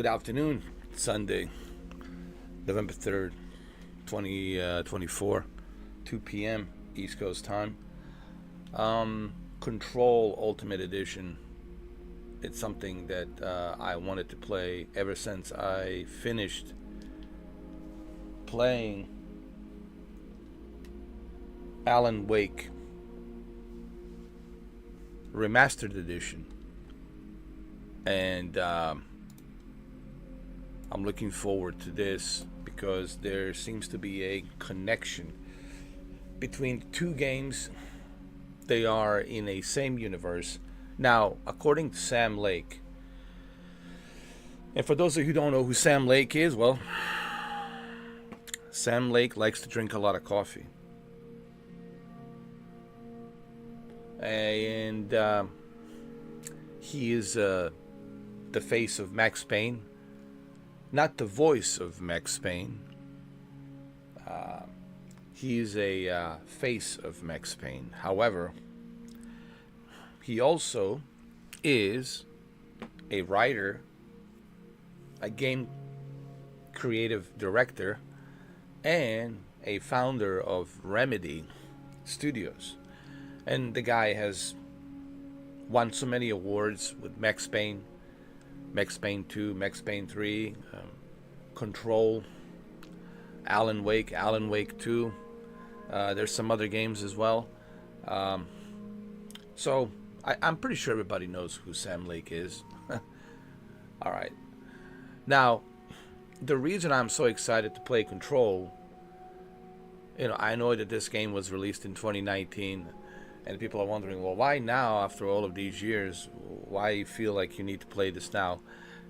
Good afternoon, Sunday, November 3rd, 2024, 2 p.m. East Coast time. Control Ultimate Edition. It's something that I wanted to play ever since I finished playing Alan Wake Remastered Edition. And I'm looking forward to this because there seems to be a connection between two games. They are in a same universe. Now, according to Sam Lake, and for those of you who don't know who Sam Lake is, well, Sam Lake likes to drink a lot of coffee. And he is the face of Max Payne. Not the voice of Max Payne. He is a face of Max Payne. However, he also is a writer, a game creative director, and a founder of Remedy Studios. And the guy has won so many awards with Max Payne 2, Max Payne 3, Control, Alan Wake 2. There's some other games as well. So I'm pretty sure everybody knows who Sam Lake is. All right. Now, the reason I'm so excited to play Control, I know that this game was released in 2019, and people are wondering, well, why now after all of these years? Why you feel like you need to play this now?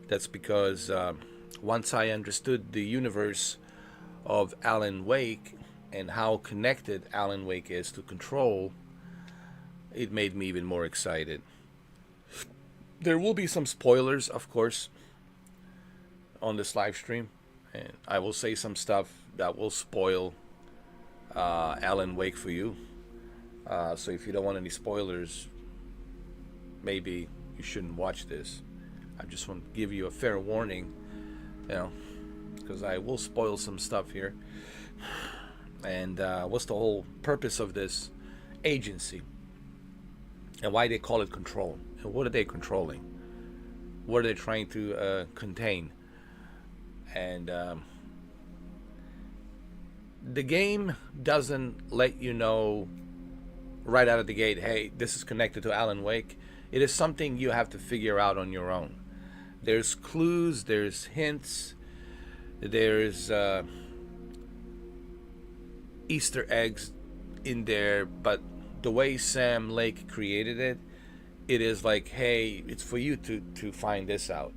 That's because once I understood the universe of Alan Wake and how connected Alan Wake is to Control, it made me even more excited. There will be some spoilers, of course, on this live stream, and I will say some stuff that will spoil Alan Wake for you. So if you don't want any spoilers, maybe you shouldn't watch this. I just want to give you a fair warning, because I will spoil some stuff here. And what's the whole purpose of this agency? And why they call it Control? And what are they controlling? What are they trying to contain? And the game doesn't let you know right out of the gate, hey, this is connected to Alan Wake. It is something you have to figure out on your own. There's clues, there's hints, there's Easter eggs in there, but the way Sam Lake created it, it is like, hey, it's for you to find this out.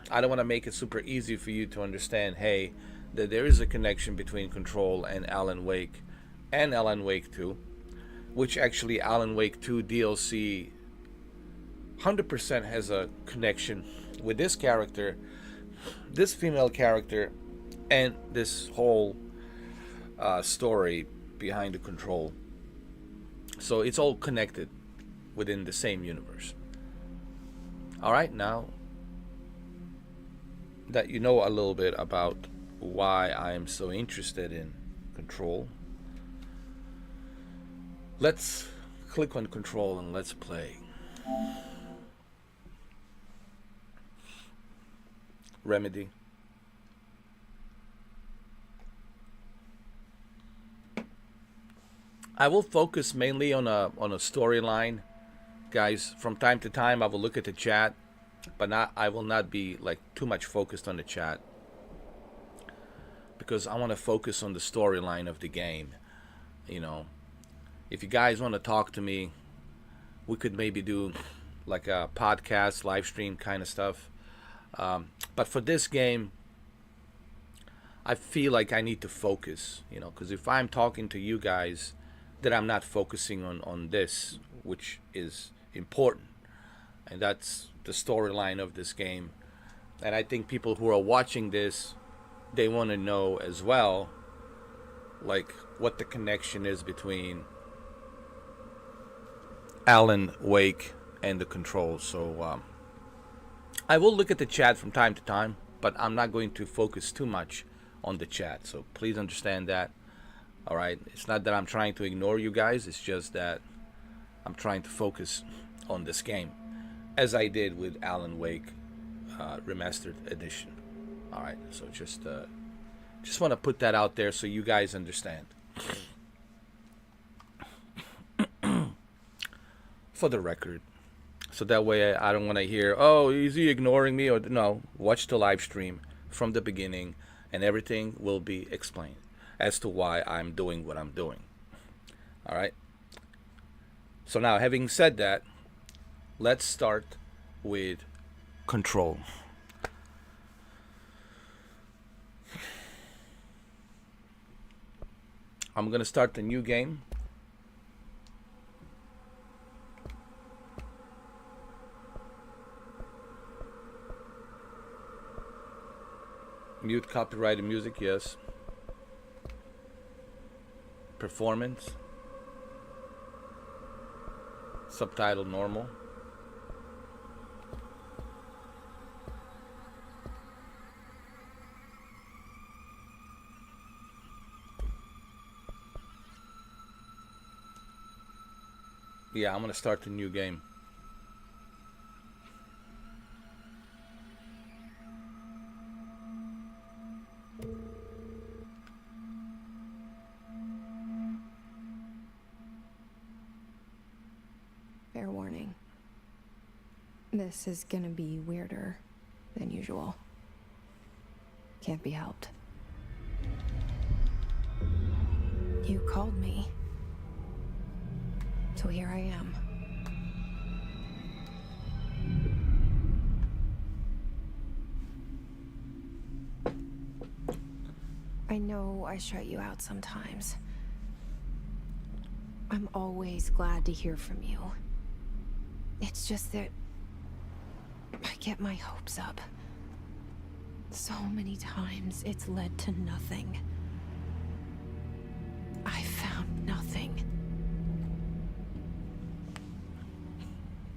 I don't want to make it super easy for you to understand, hey, that there is a connection between Control and Alan Wake 2, which actually Alan Wake 2 DLC 100% has a connection with this character, this female character, and this whole story behind the Control. So it's all connected within the same universe. All right, now that you know a little bit about why I am so interested in Control, let's click on Control and let's play. Remedy. I will focus mainly on a storyline, guys. From time to time, I will look at the chat, but I will not be like too much focused on the chat because I want to focus on the storyline of the game. If you guys want to talk to me, we could maybe do like a podcast, live stream kind of stuff. But for this game, I feel like I need to focus, because if I'm talking to you guys, then I'm not focusing on this, which is important. And that's the storyline of this game. And I think people who are watching this, they want to know as well, like, what the connection is between Alan Wake and the Control. So I will look at the chat from time to time, but I'm not going to focus too much on the chat. So please understand that. All right. It's not that I'm trying to ignore you guys. It's just that I'm trying to focus on this game, as I did with Alan Wake Remastered Edition. All right. So just want to put that out there so you guys understand. For the record. So that way I don't want to hear, oh, is he ignoring me? Or no, watch the live stream from the beginning and everything will be explained as to why I'm doing what I'm doing. All right. So now, having said that, let's start with Control. I'm going to start the new game. Mute copyrighted music, yes. Performance. Subtitle normal. Yeah, I'm gonna start the new game. Fair warning. This is gonna be weirder than usual. Can't be helped. You called me. So here I am. I know I shut you out sometimes. I'm always glad to hear from you. It's just that I get my hopes up. So many times it's led to nothing. I found nothing.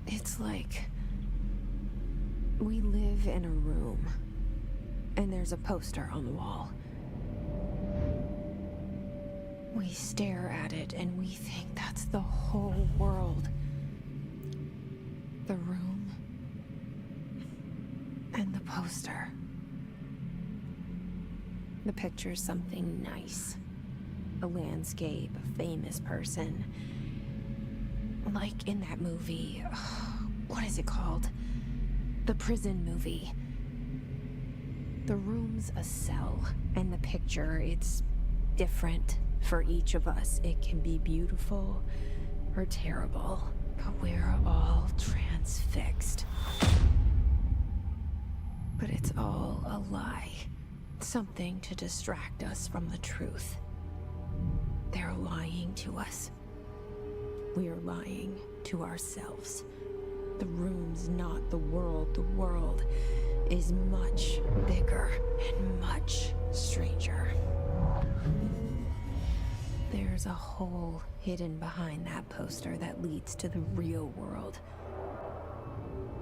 It's like we live in a room and there's a poster on the wall. We stare at it and we think that's the whole world. The room and the poster. The picture's something nice. A landscape, a famous person. Like in that movie, what is it called? The prison movie. The room's a cell, and the picture, it's different for each of us. It can be beautiful or terrible, but we're all transfixed. But it's all a lie. Something to distract us from the truth. They're lying to us. We're lying to ourselves. The room's not the world. The world is much bigger and much stranger. There's a hole hidden behind that poster that leads to the real world.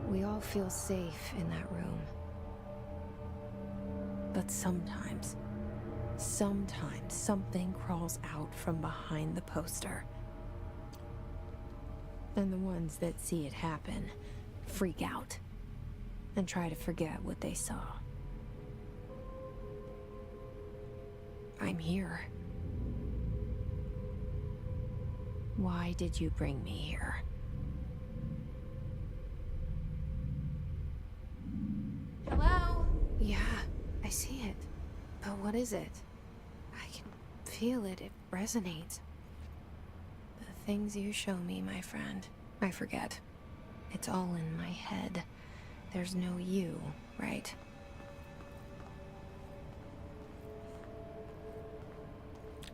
We all feel safe in that room. But sometimes something crawls out from behind the poster. And the ones that see it happen freak out and try to forget what they saw. I'm here. Why did you bring me here? Hello? Yeah, I see it. But what is it? I can feel it. It resonates. The things you show me, my friend, I forget. It's all in my head. There's no you, right?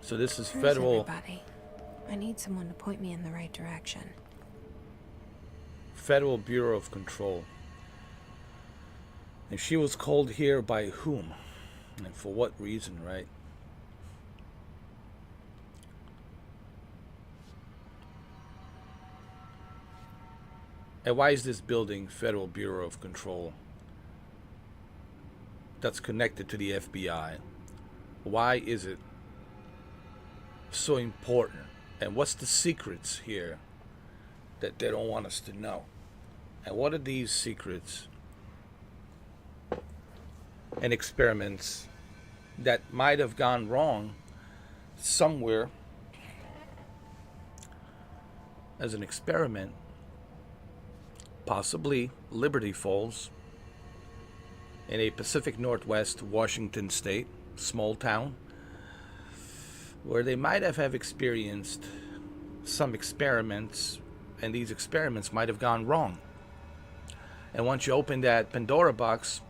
So this is Where's federal. everybody? I need someone to point me in the right direction. Federal Bureau of Control. And she was called here by whom? And for what reason, right? And why is this building Federal Bureau of Control? that's connected to the FBI. Why is it so important? And what's the secrets here that they don't want us to know? And what are these secrets and experiments that might have gone wrong somewhere as an experiment? Possibly Liberty Falls in a Pacific Northwest Washington state, small town, where they might have experienced some experiments, and these experiments might have gone wrong. And once you open that Pandora box,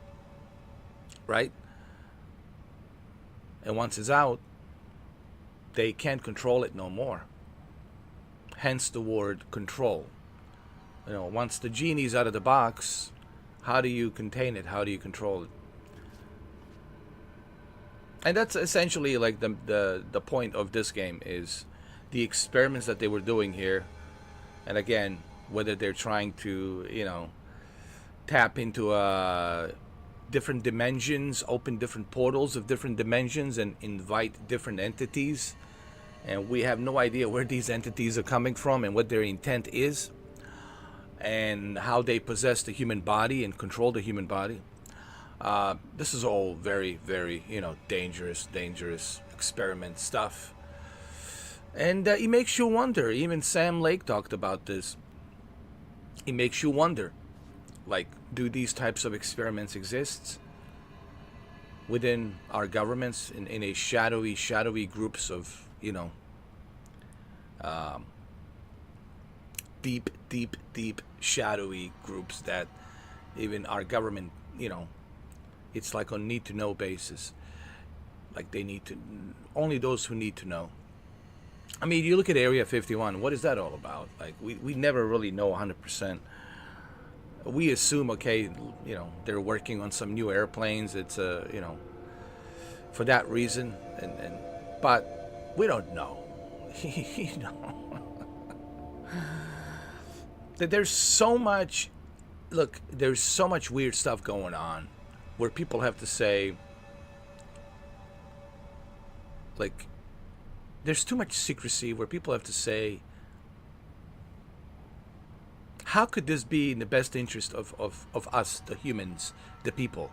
right, and once it's out, they can't control it no more. Hence the word control. You know, once the genie's out of the box, how do you contain it? How do you control it? And that's essentially like the point of this game, is the experiments that they were doing here. And again, whether they're trying to, you know, tap into different dimensions, open different portals of different dimensions, and invite different entities. And we have no idea where these entities are coming from and what their intent is, and how they possess the human body and control the human body. This is all very, very, you know, dangerous experiment stuff. And it makes you wonder. Even Sam Lake talked about this. It makes you wonder, like, do these types of experiments exist within our governments, in a shadowy groups of, you know, deep shadowy groups that even our government, you know, it's like on need to know basis. Like they need to, only those who need to know. I mean, you look at Area 51, what is that all about? Like we never really know 100%. We assume, okay, you know, they're working on some new airplanes. It's you know, for that reason, and but we don't know. You know, that there's so much. Look, there's so much weird stuff going on, where people have to say, like, there's too much secrecy, where people have to say, how could this be in the best interest of us, the humans, the people,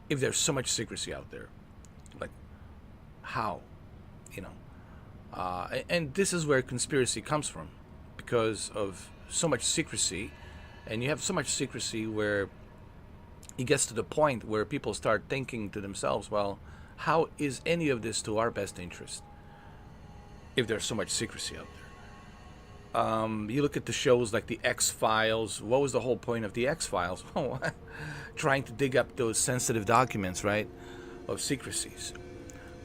if there's so much secrecy out there? Like, how? You know? And this is where conspiracy comes from, because of so much secrecy. And you have so much secrecy where it gets to the point where people start thinking to themselves, well, how is any of this to our best interest if there's so much secrecy out there? You look at the shows like the X-Files. What was the whole point of the X-Files? Trying to dig up those sensitive documents, right, of secrecies.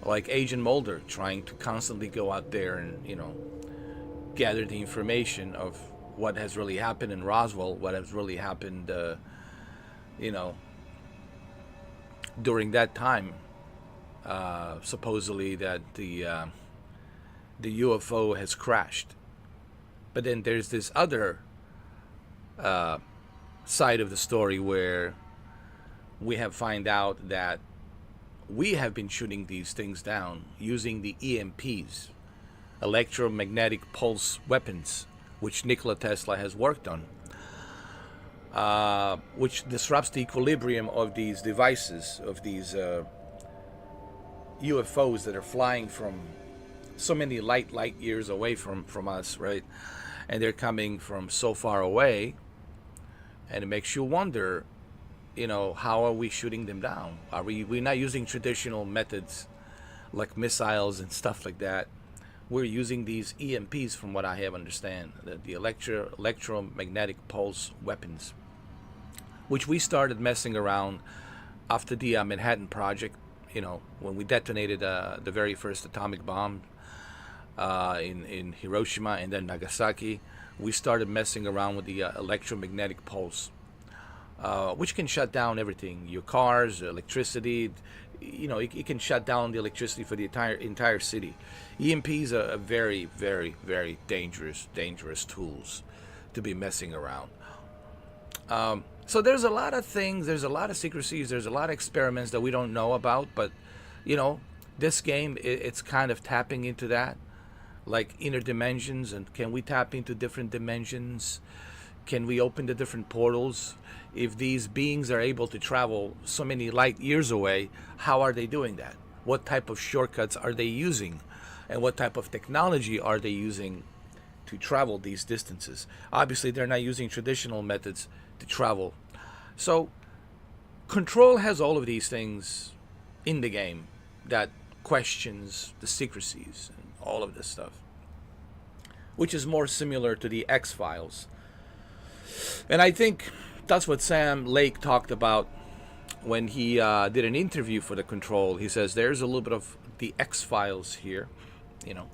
Like Agent Mulder trying to constantly go out there and, you know, gather the information of what has really happened in Roswell, what has really happened, you know, during that time. Supposedly that the UFO has crashed. But then there's this other side of the story where we have find out that we have been shooting these things down using the EMPs, electromagnetic pulse weapons, which Nikola Tesla has worked on, which disrupts the equilibrium of these devices, of these UFOs that are flying from so many light years away from us, right? And they're coming from so far away, and it makes you wonder, you know, how are we shooting them down? We're not using traditional methods like missiles and stuff like that. We're using these EMPs, from what I have understand, the electromagnetic pulse weapons, which we started messing around after the Manhattan Project. You know, when we detonated the very first atomic bomb in Hiroshima and then Nagasaki, we started messing around with the electromagnetic pulse, which can shut down everything, your cars, electricity. You know, it can shut down the electricity for the entire city. EMPs are very, very, very dangerous tools to be messing around. So there's a lot of things, there's a lot of secrecies, there's a lot of experiments that we don't know about, but you know, this game, it's kind of tapping into that, like inner dimensions, and can we tap into different dimensions? Can we open the different portals? If these beings are able to travel so many light years away, how are they doing that? What type of shortcuts are they using? And what type of technology are they using to travel these distances? Obviously, they're not using traditional methods to travel. So, Control has all of these things in the game that questions the secrecies and all of this stuff, which is more similar to the X-Files. And I think that's what Sam Lake talked about when he did an interview for the Control. He says there's a little bit of the X-Files here, you know,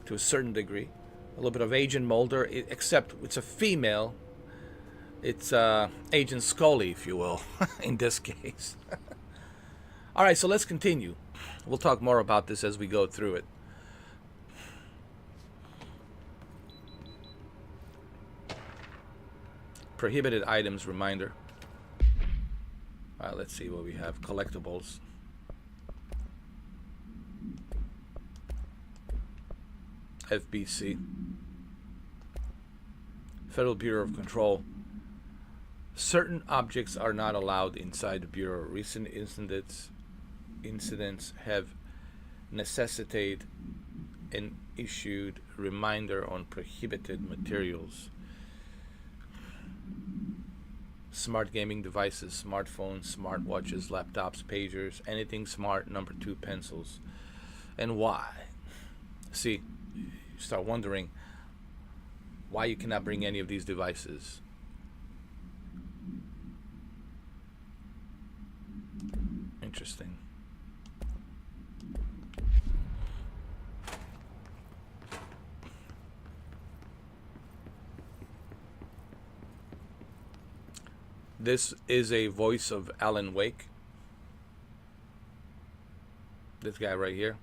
to a certain degree. A little bit of Agent Mulder, except it's a female. It's Agent Scully, if you will, in this case. All right, so let's continue. We'll talk more about this as we go through it. Prohibited items reminder. All right, let's see what we have. Collectibles. FBC. Federal Bureau of Control. Certain objects are not allowed inside the Bureau. Recent incidents have necessitated an issued reminder on prohibited materials. Smart gaming devices, smartphones, smartwatches, laptops, pagers, anything smart, number 2 pencils. And why? See, you start wondering why you cannot bring any of these devices. Interesting. This is a voice of Alan Wake. This guy right here.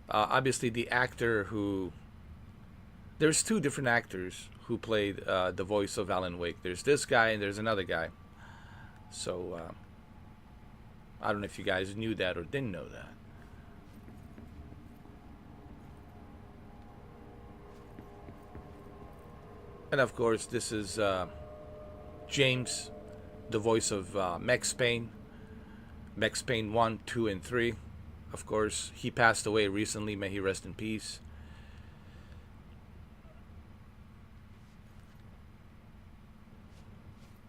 Obviously, the actor who... There's 2 different actors who played the voice of Alan Wake. There's this guy and there's another guy. So, I don't know if you guys knew that or didn't know that. And of course, this is James, the voice of Max Payne. Max Payne 1, 2, and 3. Of course, he passed away recently. May he rest in peace.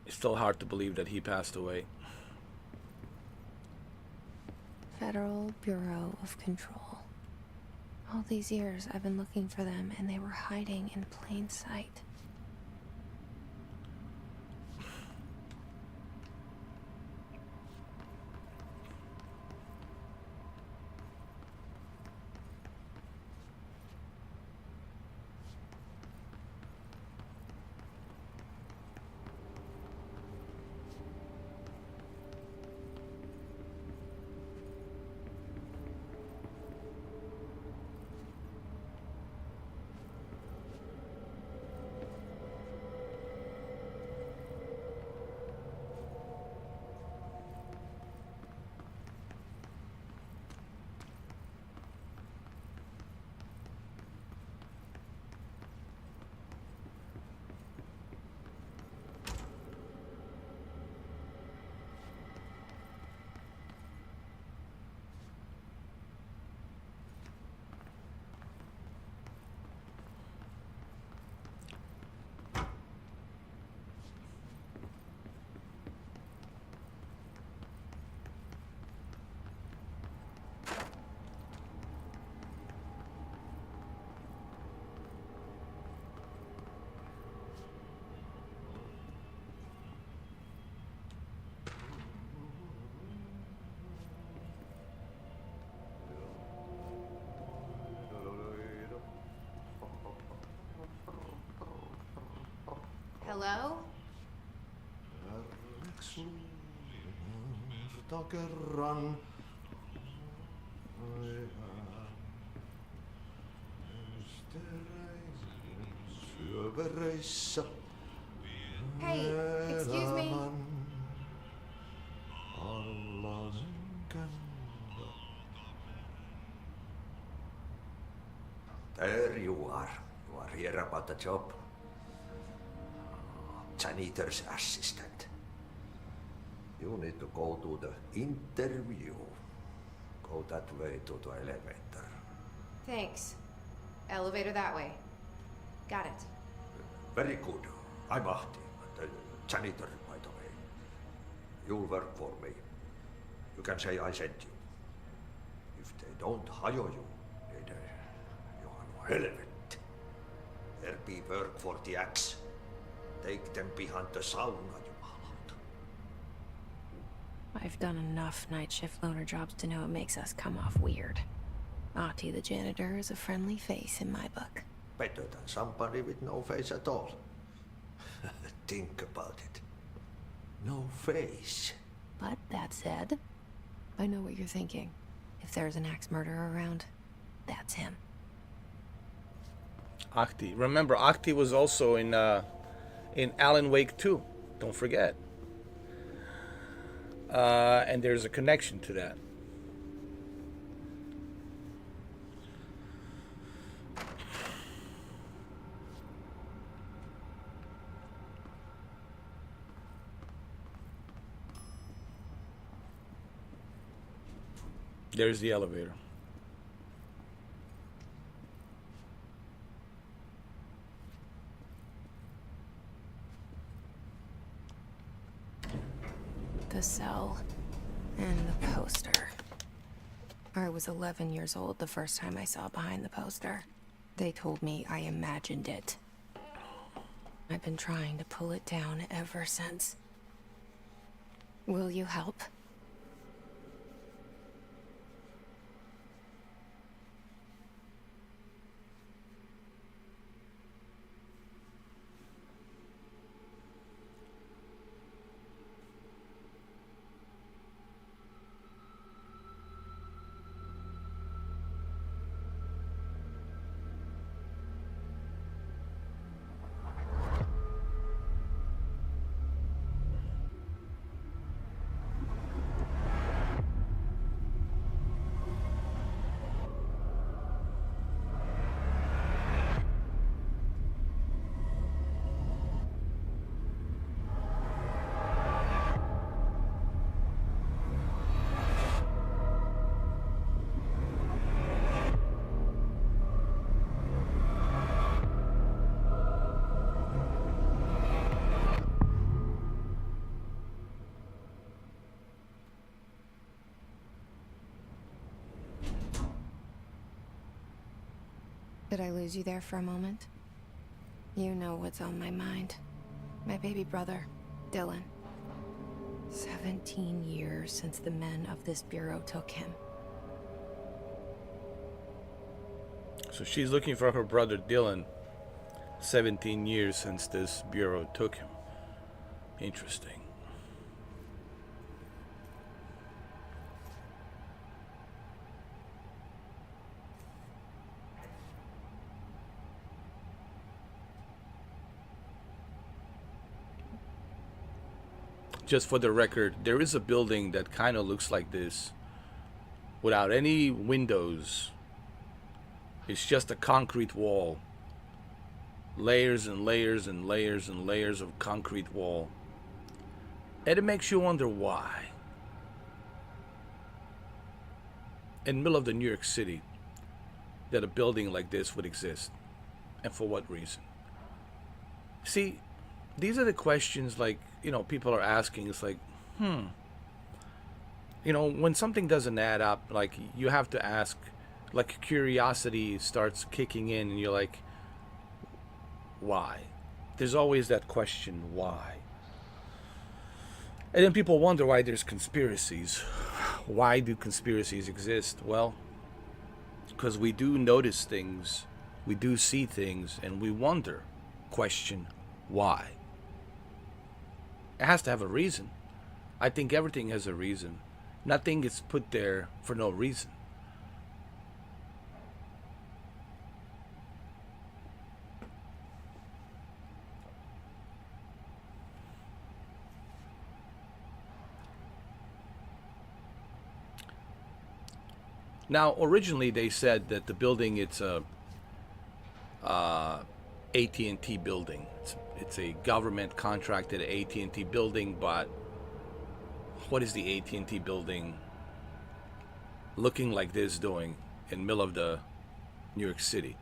It's still hard to believe that he passed away. Federal Bureau of Control. All these years I've been looking for them, and they were hiding in plain sight. Hello? Hey, excuse me. There you are. You are here about the job. Janitor's assistant. You need to go to the interview. Go that way to the elevator. Thanks. Elevator that way. Got it. Very good. I'm Ahti, the janitor, by the way. You'll work for me. You can say I sent you. If they don't hire you, then you are relevant. There be work for the axe. Take them behind the sauna, jumalauta. I've done enough night shift loner jobs to know it makes us come off weird. Ahti the janitor is a friendly face in my book. Better than somebody with no face at all. Think about it. No face. But that said, I know what you're thinking. If there's an axe murderer around, that's him. Ahti. Remember, Ahti was also in Alan Wake 2. Don't forget. And there's a connection to that. There's the elevator. The cell and the poster. I was 11 years old the first time I saw behind the poster. They told me I imagined it. I've been trying to pull it down ever since. Will you help? Did I lose you there for a moment? You know what's on my mind. My baby brother, Dylan. 17 years since the men of this bureau took him. So she's looking for her brother Dylan. 17 years since this bureau took him. Interesting. Just for the record, there is a building that kind of looks like this without any windows. It's just a concrete wall. Layers and layers and layers and layers of concrete wall. And it makes you wonder why. In the middle of the New York City, that a building like this would exist. And for what reason? See, these are the questions like, people are asking. It's like, when something doesn't add up, like you have to ask, like curiosity starts kicking in and you're like, why? There's always that question, why? And then people wonder why there's conspiracies. Why do conspiracies exist? Well, because we do notice things, we do see things, and we wonder, question, why? It has to have a reason. I think everything has a reason. Nothing is put there for no reason. Now, originally they said that the building, it's a AT&T building. It's a government contracted AT&T building, but what is the AT&T building looking like this doing in the middle of the New York City?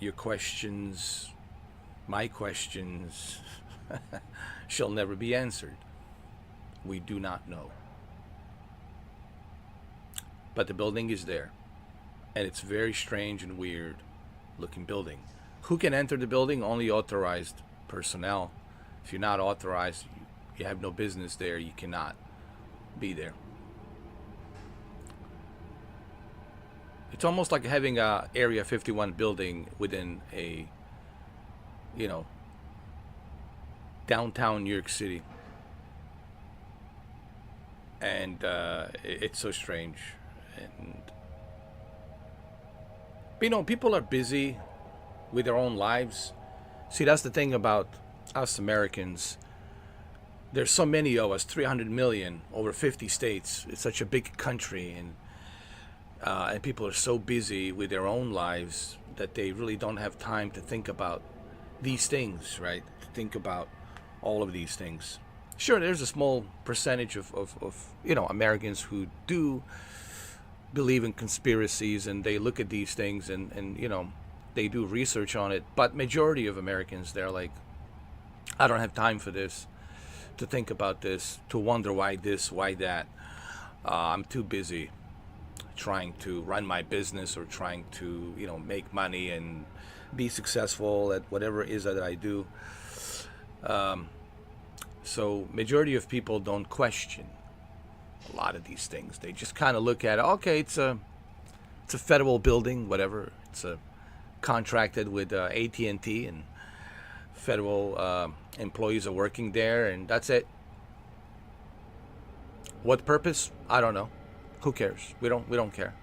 Your questions, my questions, shall never be answered. We do not know. But the building is there, and it's very strange and weird looking building. Who can enter the building? Only authorized personnel. If you're not authorized, you have no business there. You cannot be there. It's almost like having a Area 51 building within a, you know, downtown New York City. And it's so strange. And, but, you know, people are busy with their own lives. See, that's the thing about us Americans. There's so many of us, 300 million, over 50 states. It's such a big country, and people are so busy with their own lives that they really don't have time to think about these things, right? To think about all of these things. Sure, there's a small percentage of you know, Americans who do believe in conspiracies, and they look at these things and you know, they do research on it. But majority of Americans, they're like, I don't have time for this, to think about this, to wonder why this, why that. I'm too busy trying to run my business or trying to, you know, make money and be successful at whatever it is that I do. So majority of people don't question a lot of these things. They just kind of look at it. Okay, it's a federal building, whatever. It's a contracted with AT&T, and federal employees are working there, and that's it. What purpose? I don't know. Who cares? We don't care.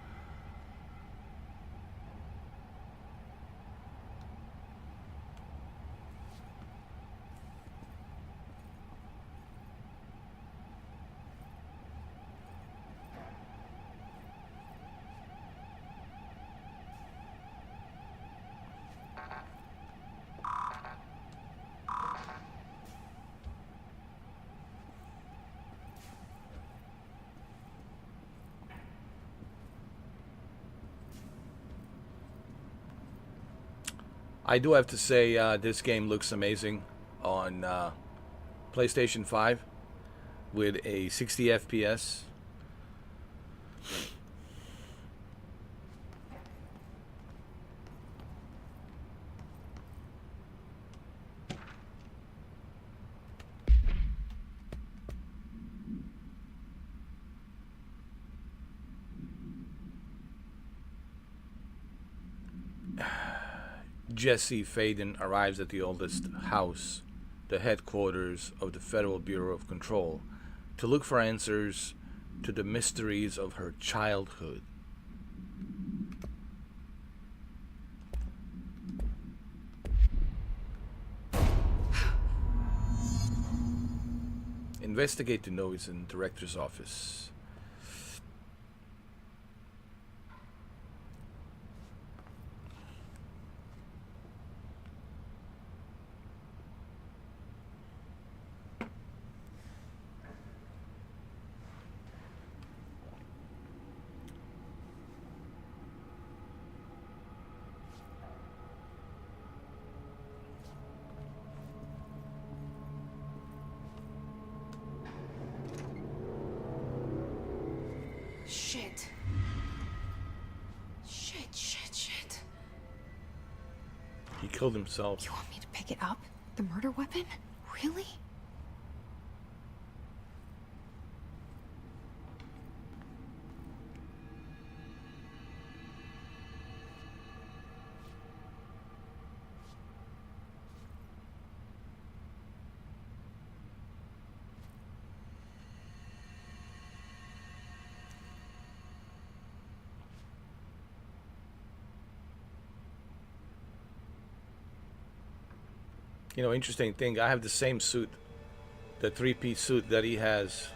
I do have to say, this game looks amazing on PlayStation 5 with a 60 FPS. Jesse Faden arrives at the oldest house, the headquarters of the Federal Bureau of Control, to look for answers to the mysteries of her childhood. Investigate the noise in director's office. Shit. Shit. He killed himself. You want me to pick it up? The murder weapon? Really? You know, interesting thing, I have the same suit, the three-piece suit that he has.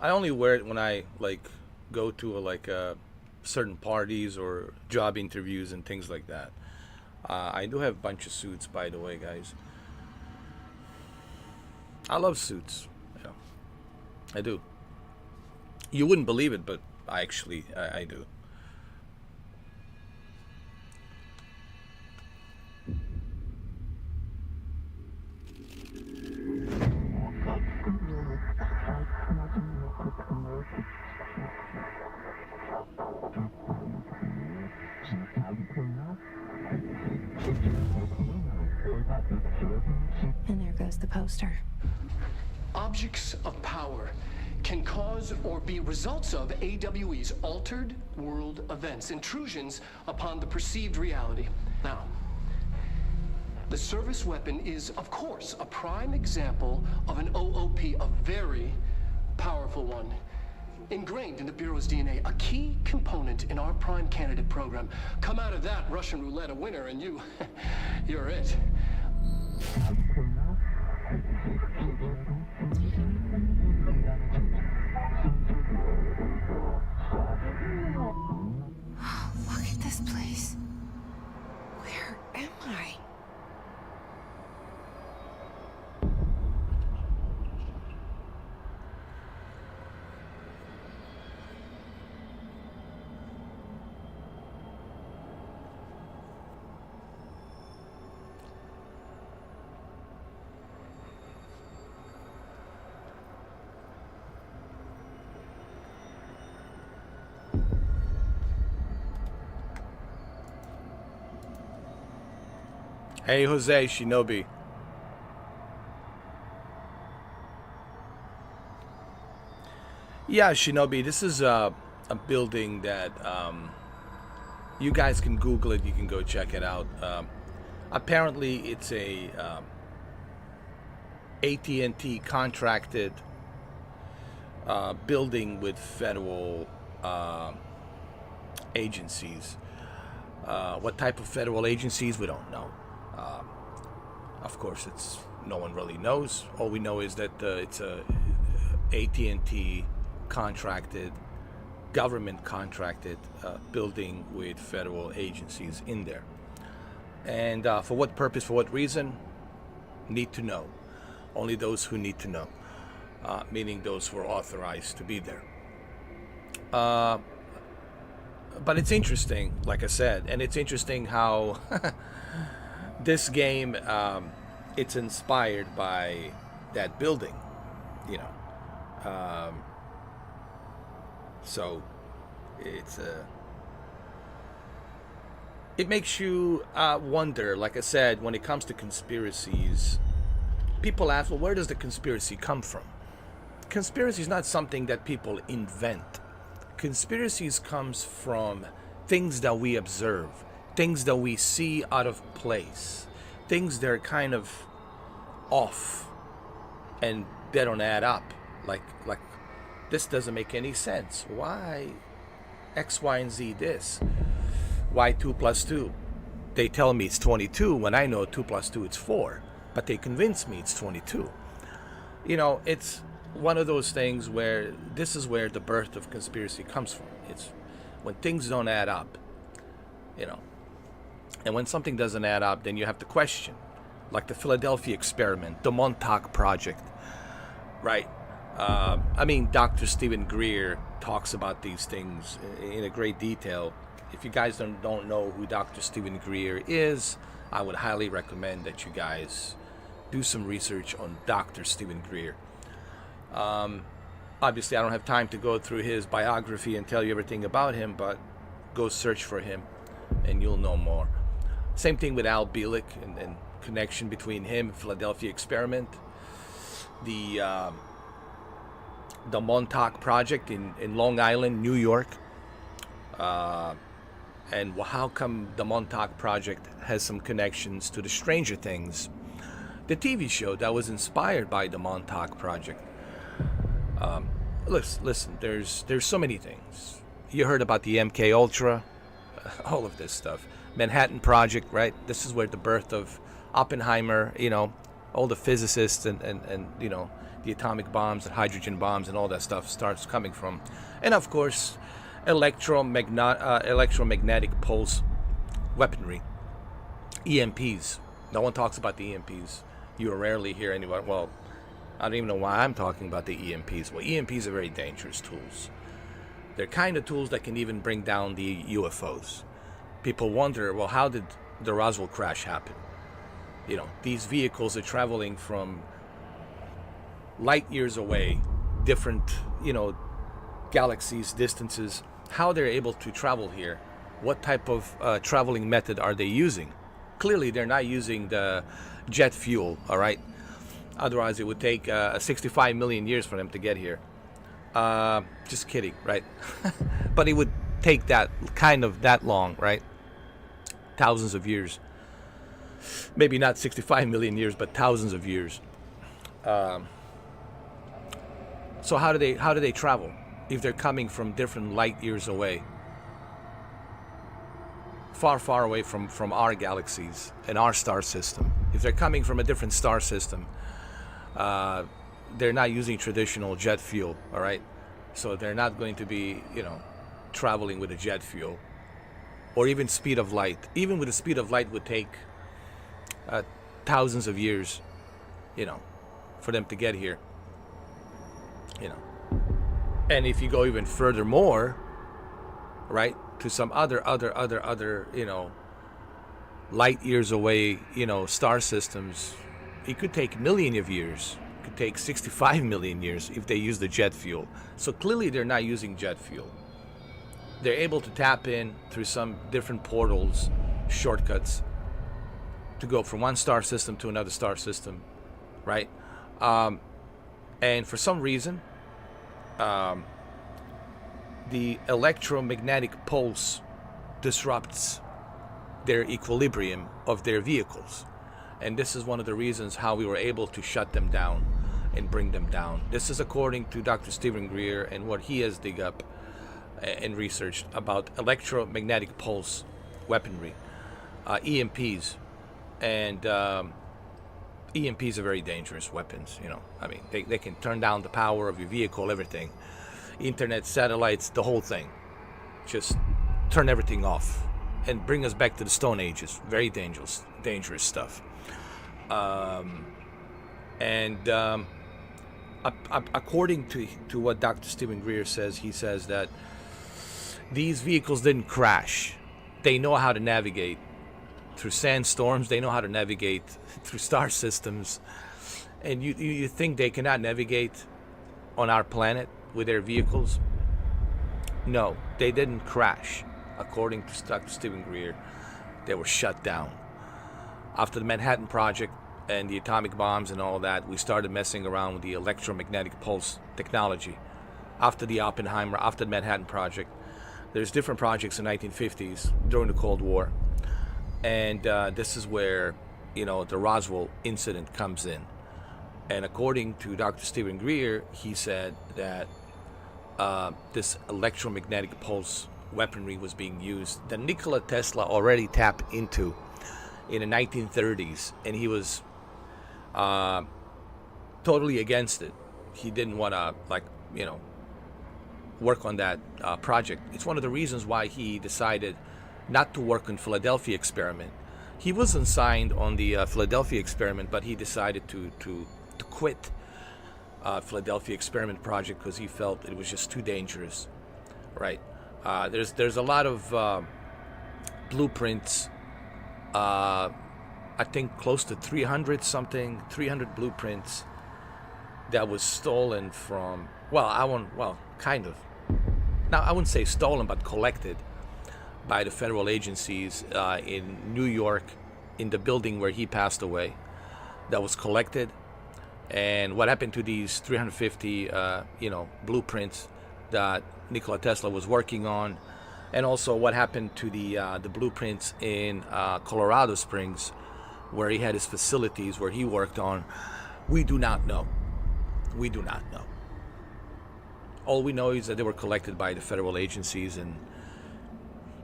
I only wear it when I like go to certain parties or job interviews and things like that. I do have a bunch of suits, by the way, guys. I love suits. Yeah, I do. You wouldn't believe it, but I do. And there goes the poster. Objects of power can cause or be results of AWE's altered world events, intrusions upon the perceived reality. Now, the service weapon is, of course, a prime example of an OOP, a very powerful one. Ingrained in the Bureau's DNA, a key component in our prime candidate program. Come out of that Russian roulette a winner and you're it. Look at this place. Where am I? Hey, Jose Shinobi. Yeah, Shinobi, this is a building that you guys can Google it. You can go check it out. Apparently, it's a AT&T contracted building with federal agencies. What type of federal agencies, we don't know. Of course, no one really knows. All we know is that it's a AT&T contracted, government contracted building with federal agencies in there. And for what purpose, for what reason? Need to know. Only those who need to know, meaning those who are authorized to be there. But it's interesting, like I said, and it's interesting how this game, it's inspired by that building, you know. So it makes you wonder, like I said, when it comes to conspiracies, people ask, well, where does the conspiracy come from? Conspiracy is not something that people invent. Conspiracies comes from things that we observe, things that we see out of place, things that are kind of off and they don't add up. Like this doesn't make any sense. Why X, Y, and Z this? Why 2 plus 2? They tell me it's 22 when I know 2 plus 2 is 4, but they convince me it's 22. You know, it's one of those things where this is where the birth of conspiracy comes from. It's when things don't add up, you know. And when something doesn't add up, then you have to question. Like the Philadelphia experiment, the Montauk Project, right? I mean, Dr. Stephen Greer talks about these things in a great detail. If you guys don't know who Dr. Stephen Greer is, I would highly recommend that you guys do some research on Dr. Stephen Greer. Obviously, I don't have time to go through his biography and tell you everything about him, but go search for him and you'll know more. Same thing with Al Bielek and connection between him and Philadelphia experiment. The Montauk Project in Long Island, New York. And how come the Montauk Project has some connections to the Stranger Things, the TV show that was inspired by the Montauk Project. Listen, there's so many things. You heard about the MK Ultra, all of this stuff. Manhattan Project, right? This is where the birth of Oppenheimer, you know, all the physicists and you know, the atomic bombs and hydrogen bombs and all that stuff starts coming from. And of course, electromagnetic pulse weaponry, EMPs. No one talks about the EMPs. You rarely hear anyone. Well, I don't even know why I'm talking about the EMPs. Well, EMPs are very dangerous tools. They're kind of tools that can even bring down the UFOs. People wonder, well, how did the Roswell crash happen? You know, these vehicles are traveling from light years away, different, you know, galaxies, distances. How they're able to travel here? What type of traveling method are they using? Clearly, they're not using the jet fuel, all right? Otherwise, it would take 65 million years for them to get here. Just kidding, right? But it would take that long, right? Thousands of years. Maybe not 65 million years, but thousands of years. So how do they travel if they're coming from different light years away? Far away from our galaxies and our star system. If they're coming from a different star system, they're not using traditional jet fuel, all right? So they're not going to be, you know, traveling with a jet fuel or even speed of light. Even with the speed of light would take thousands of years, you know, for them to get here, you know. And if you go even furthermore, right, to some other, you know, light years away, you know, star systems, it could take millions of years. It could take 65 million years if they use the jet fuel. So clearly they're not using jet fuel. They're able to tap in through some different portals, shortcuts, to go from one star system to another star system, right? And for some reason, the electromagnetic pulse disrupts their equilibrium of their vehicles. And this is one of the reasons how we were able to shut them down and bring them down. This is according to Dr. Stephen Greer and what he has dug up and researched about electromagnetic pulse weaponry, EMPs. And EMPs are very dangerous weapons, you know. I mean, they can turn down the power of your vehicle, everything. Internet, satellites, the whole thing. Just turn everything off and bring us back to the Stone Ages. Very dangerous stuff. According to what Dr. Stephen Greer says, he says that these vehicles didn't crash. They know how to navigate through sandstorms. They know how to navigate through star systems. And you think they cannot navigate on our planet with their vehicles? No, they didn't crash. According to Dr. Stephen Greer, they were shut down. After the Manhattan Project and the atomic bombs and all that, we started messing around with the electromagnetic pulse technology. After the Oppenheimer, after the Manhattan Project, there's different projects in the 1950s during the Cold War. And this is where, you know, the Roswell incident comes in. And according to Dr. Stephen Greer, he said that this electromagnetic pulse weaponry was being used that Nikola Tesla already tapped into in the 1930s, and he was totally against it. He didn't want to, like, you know, work on that project. It's one of the reasons why he decided not to work on Philadelphia experiment. He wasn't signed on the Philadelphia experiment, but he decided to quit Philadelphia experiment project because he felt it was just too dangerous, right? There's a lot of blueprints. I think close to 300 blueprints that was stolen from, kind of. Now, I wouldn't say stolen, but collected by the federal agencies in New York, in the building where he passed away. That was collected. And what happened to these 350, blueprints that Nikola Tesla was working on, and also what happened to the blueprints in Colorado Springs, where he had his facilities, where he worked on, we do not know. We do not know. All we know is that they were collected by the federal agencies, and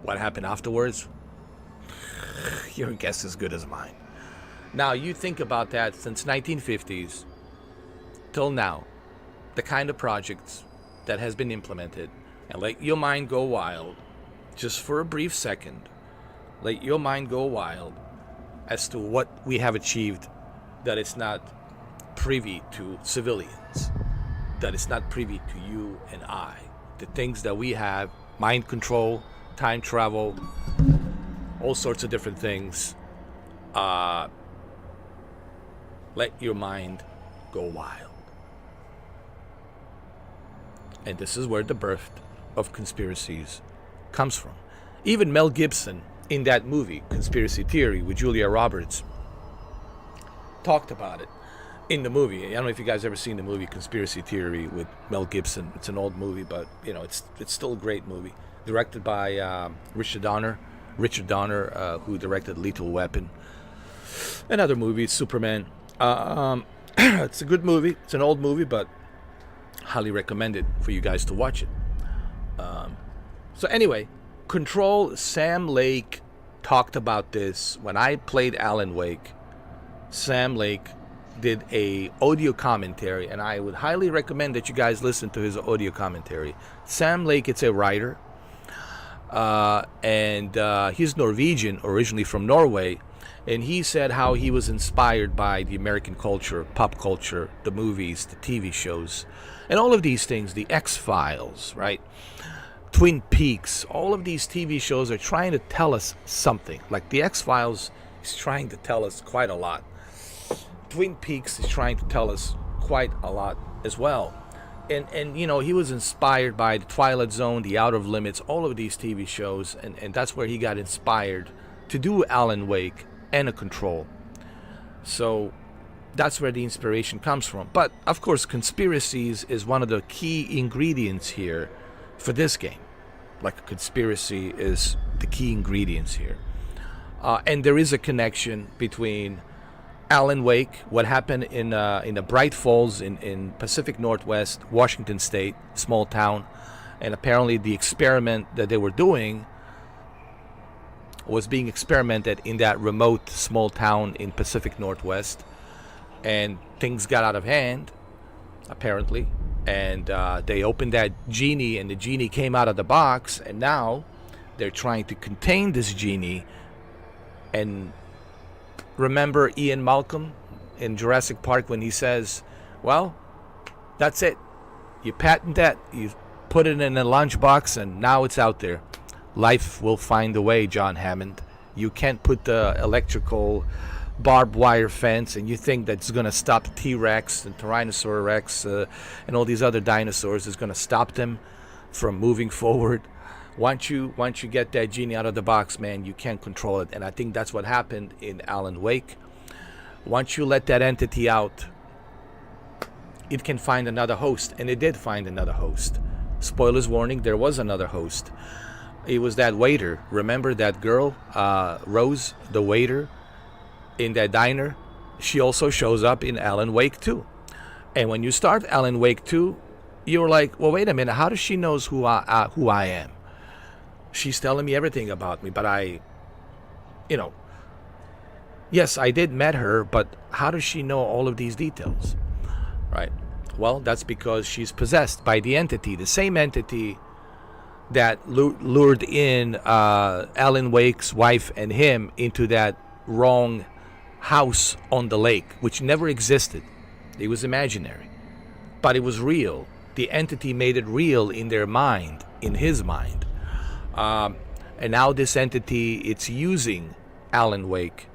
what happened afterwards, your guess is as good as mine. Now, you think about that, since 1950s till now, the kind of projects that has been implemented, and let your mind go wild, just for a brief second, let your mind go wild as to what we have achieved, that it's not privy to civilians, that it's not privy to you and I. The things that we have, mind control, time travel, all sorts of different things. Let your mind go wild. And this is where the birth of conspiracies comes from. Even Mel Gibson, in that movie, Conspiracy Theory, with Julia Roberts, talked about it in the movie. I don't know if you guys ever seen the movie Conspiracy Theory with Mel Gibson. It's an old movie, but it's still a great movie. Directed by Richard Donner, who directed Lethal Weapon and other movies, Superman. It's a good movie. It's an old movie, but highly recommend it for you guys to watch it. So anyway, Control, Sam Lake talked about this when I played Alan Wake. Sam Lake did a audio commentary, and I would highly recommend that you guys listen to his audio commentary. Sam Lake, it's a writer, and he's Norwegian, originally from Norway, and he said how he was inspired by the American culture, pop culture, the movies, the TV shows, and all of these things, the X-Files, right? Twin Peaks, all of these TV shows are trying to tell us something. Like the X-Files is trying to tell us quite a lot. Twin Peaks is trying to tell us quite a lot as well. And he was inspired by the Twilight Zone, the Outer Limits, all of these TV shows, and that's where he got inspired to do Alan Wake and a Control. So that's where the inspiration comes from. But of course, conspiracies is one of the key ingredients here for this game. Like a conspiracy is the key ingredients here. And there is a connection between Alan Wake, what happened in the Bright Falls in Pacific Northwest, Washington State, small town, and apparently the experiment that they were doing was being experimented in that remote small town in Pacific Northwest, and things got out of hand, apparently, and they opened that genie, and the genie came out of the box, and now they're trying to contain this genie. And remember Ian Malcolm in Jurassic Park when he says, well, that's it. You patent that, you put it in a lunchbox, and now it's out there. Life will find a way, John Hammond. You can't put the electrical barbed wire fence and you think that's going to stop T-Rex and Tyrannosaurus Rex and all these other dinosaurs is going to stop them from moving forward. Once you get that genie out of the box, man, you can't control it. And I think that's what happened in Alan Wake. Once you let that entity out, it can find another host. And it did find another host. Spoilers warning, there was another host. It was that waiter. Remember that girl, Rose, the waiter in that diner? She also shows up in Alan Wake 2. And when you start Alan Wake 2, you're like, well, wait a minute, how does she knows who I am? She's telling me everything about me, but yes, I did met her, but how does she know all of these details? Right? Well, that's because she's possessed by the entity, the same entity that lured in Alan Wake's wife and him into that wrong house on the lake, which never existed. It was imaginary, but it was real. The entity made it real in their mind, in his mind. And now this entity, it's using Alan Wake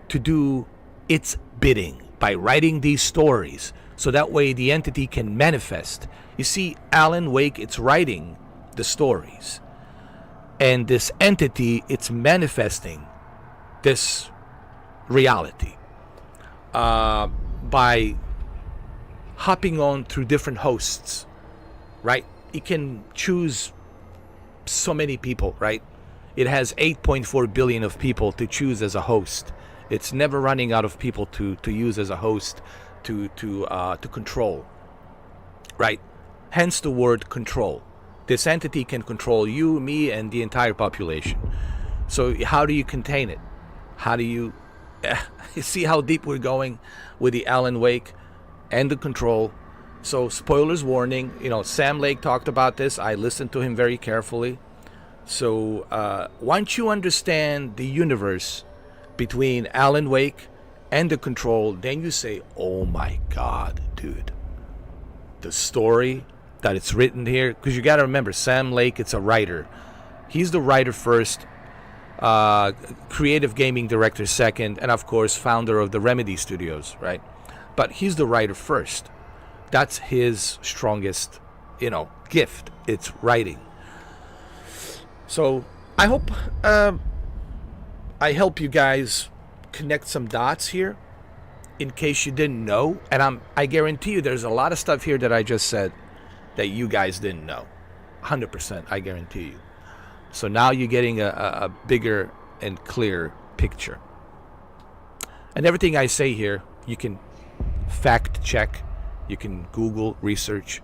to do its bidding by writing these stories, so that way the entity can manifest. You see, Alan Wake, it's writing the stories, and this entity, it's manifesting this reality by hopping on through different hosts, right? It can choose so many people, right? It has 8.4 billion of people to choose as a host. It's never running out of people to use as a host to control, right? Hence the word control. This entity can control you, me, and the entire population. So how do you contain it? How do you see how deep we're going with the Alan Wake and the Control? So spoilers warning. You know, Sam Lake talked about this. I listened to him very carefully. So once you understand the universe between Alan Wake and The Control, then you say, oh my God, dude. The story that it's written here, because you got to remember, Sam Lake, it's a writer. He's the writer first, creative gaming director second, and of course founder of the Remedy Studios, right? But he's the writer first. That's his strongest, gift. It's writing. So I hope I help you guys connect some dots here, in case you didn't know. And I guarantee you, there's a lot of stuff here that I just said that you guys didn't know. 100%, I guarantee you. So now you're getting a bigger and clearer picture. And everything I say here, you can fact check, you can Google, research,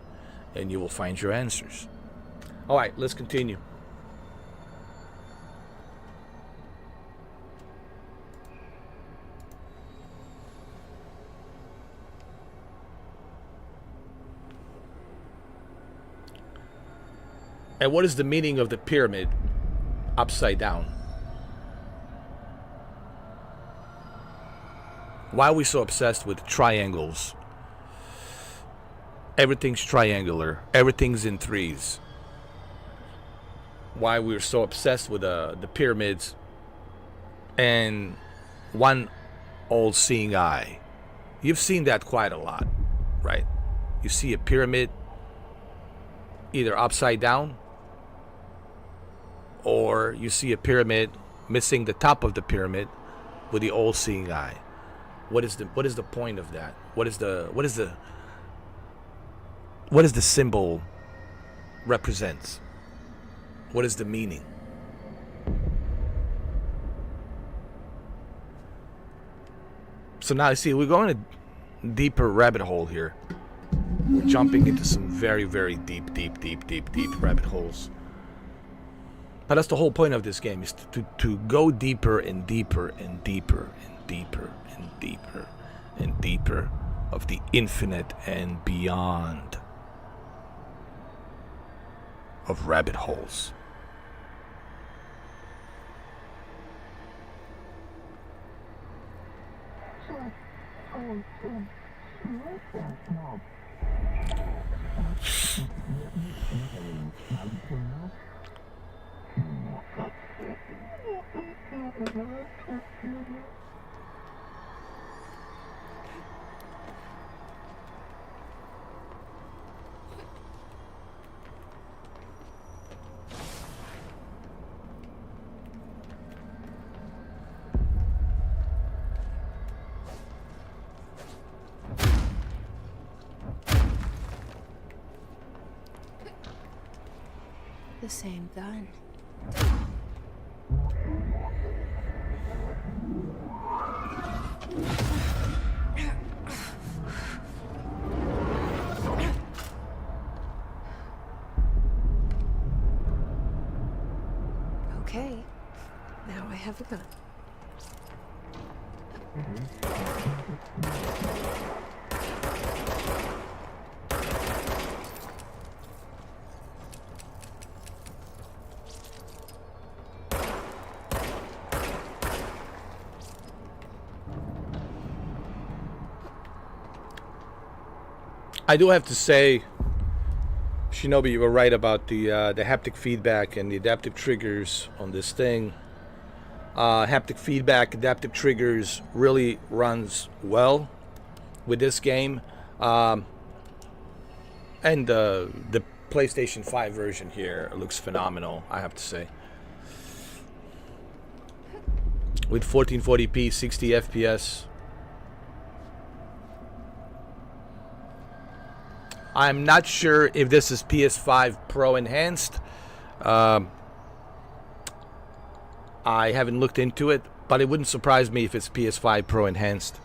and you will find your answers. All right, let's continue. And what is the meaning of the pyramid upside down? Why are we so obsessed with triangles? Everything's triangular. Everything's in threes. Why we're so obsessed with the pyramids and one all-seeing eye. You've seen that quite a lot, right? You see a pyramid either upside down, or you see a pyramid missing the top of the pyramid with the all-seeing eye. What is the point of that? What is the symbol represents? What is the meaning? So now you see we're going a deeper rabbit hole here. We're jumping into some very, very deep rabbit holes. But that's the whole point of this game, is to go deeper and deeper and deeper and deeper and deeper and deeper of the infinite and beyond of rabbit holes. The same gun. Okay, now I have a gun. I do have to say, Shinobi, you were right about the haptic feedback and the adaptive triggers on this thing. Haptic feedback, adaptive triggers really runs well with this game. And the PlayStation 5 version here looks phenomenal, I have to say. With 1440p, 60 FPS. I'm not sure if this is PS5 Pro Enhanced. I haven't looked into it, but it wouldn't surprise me if it's PS5 Pro Enhanced.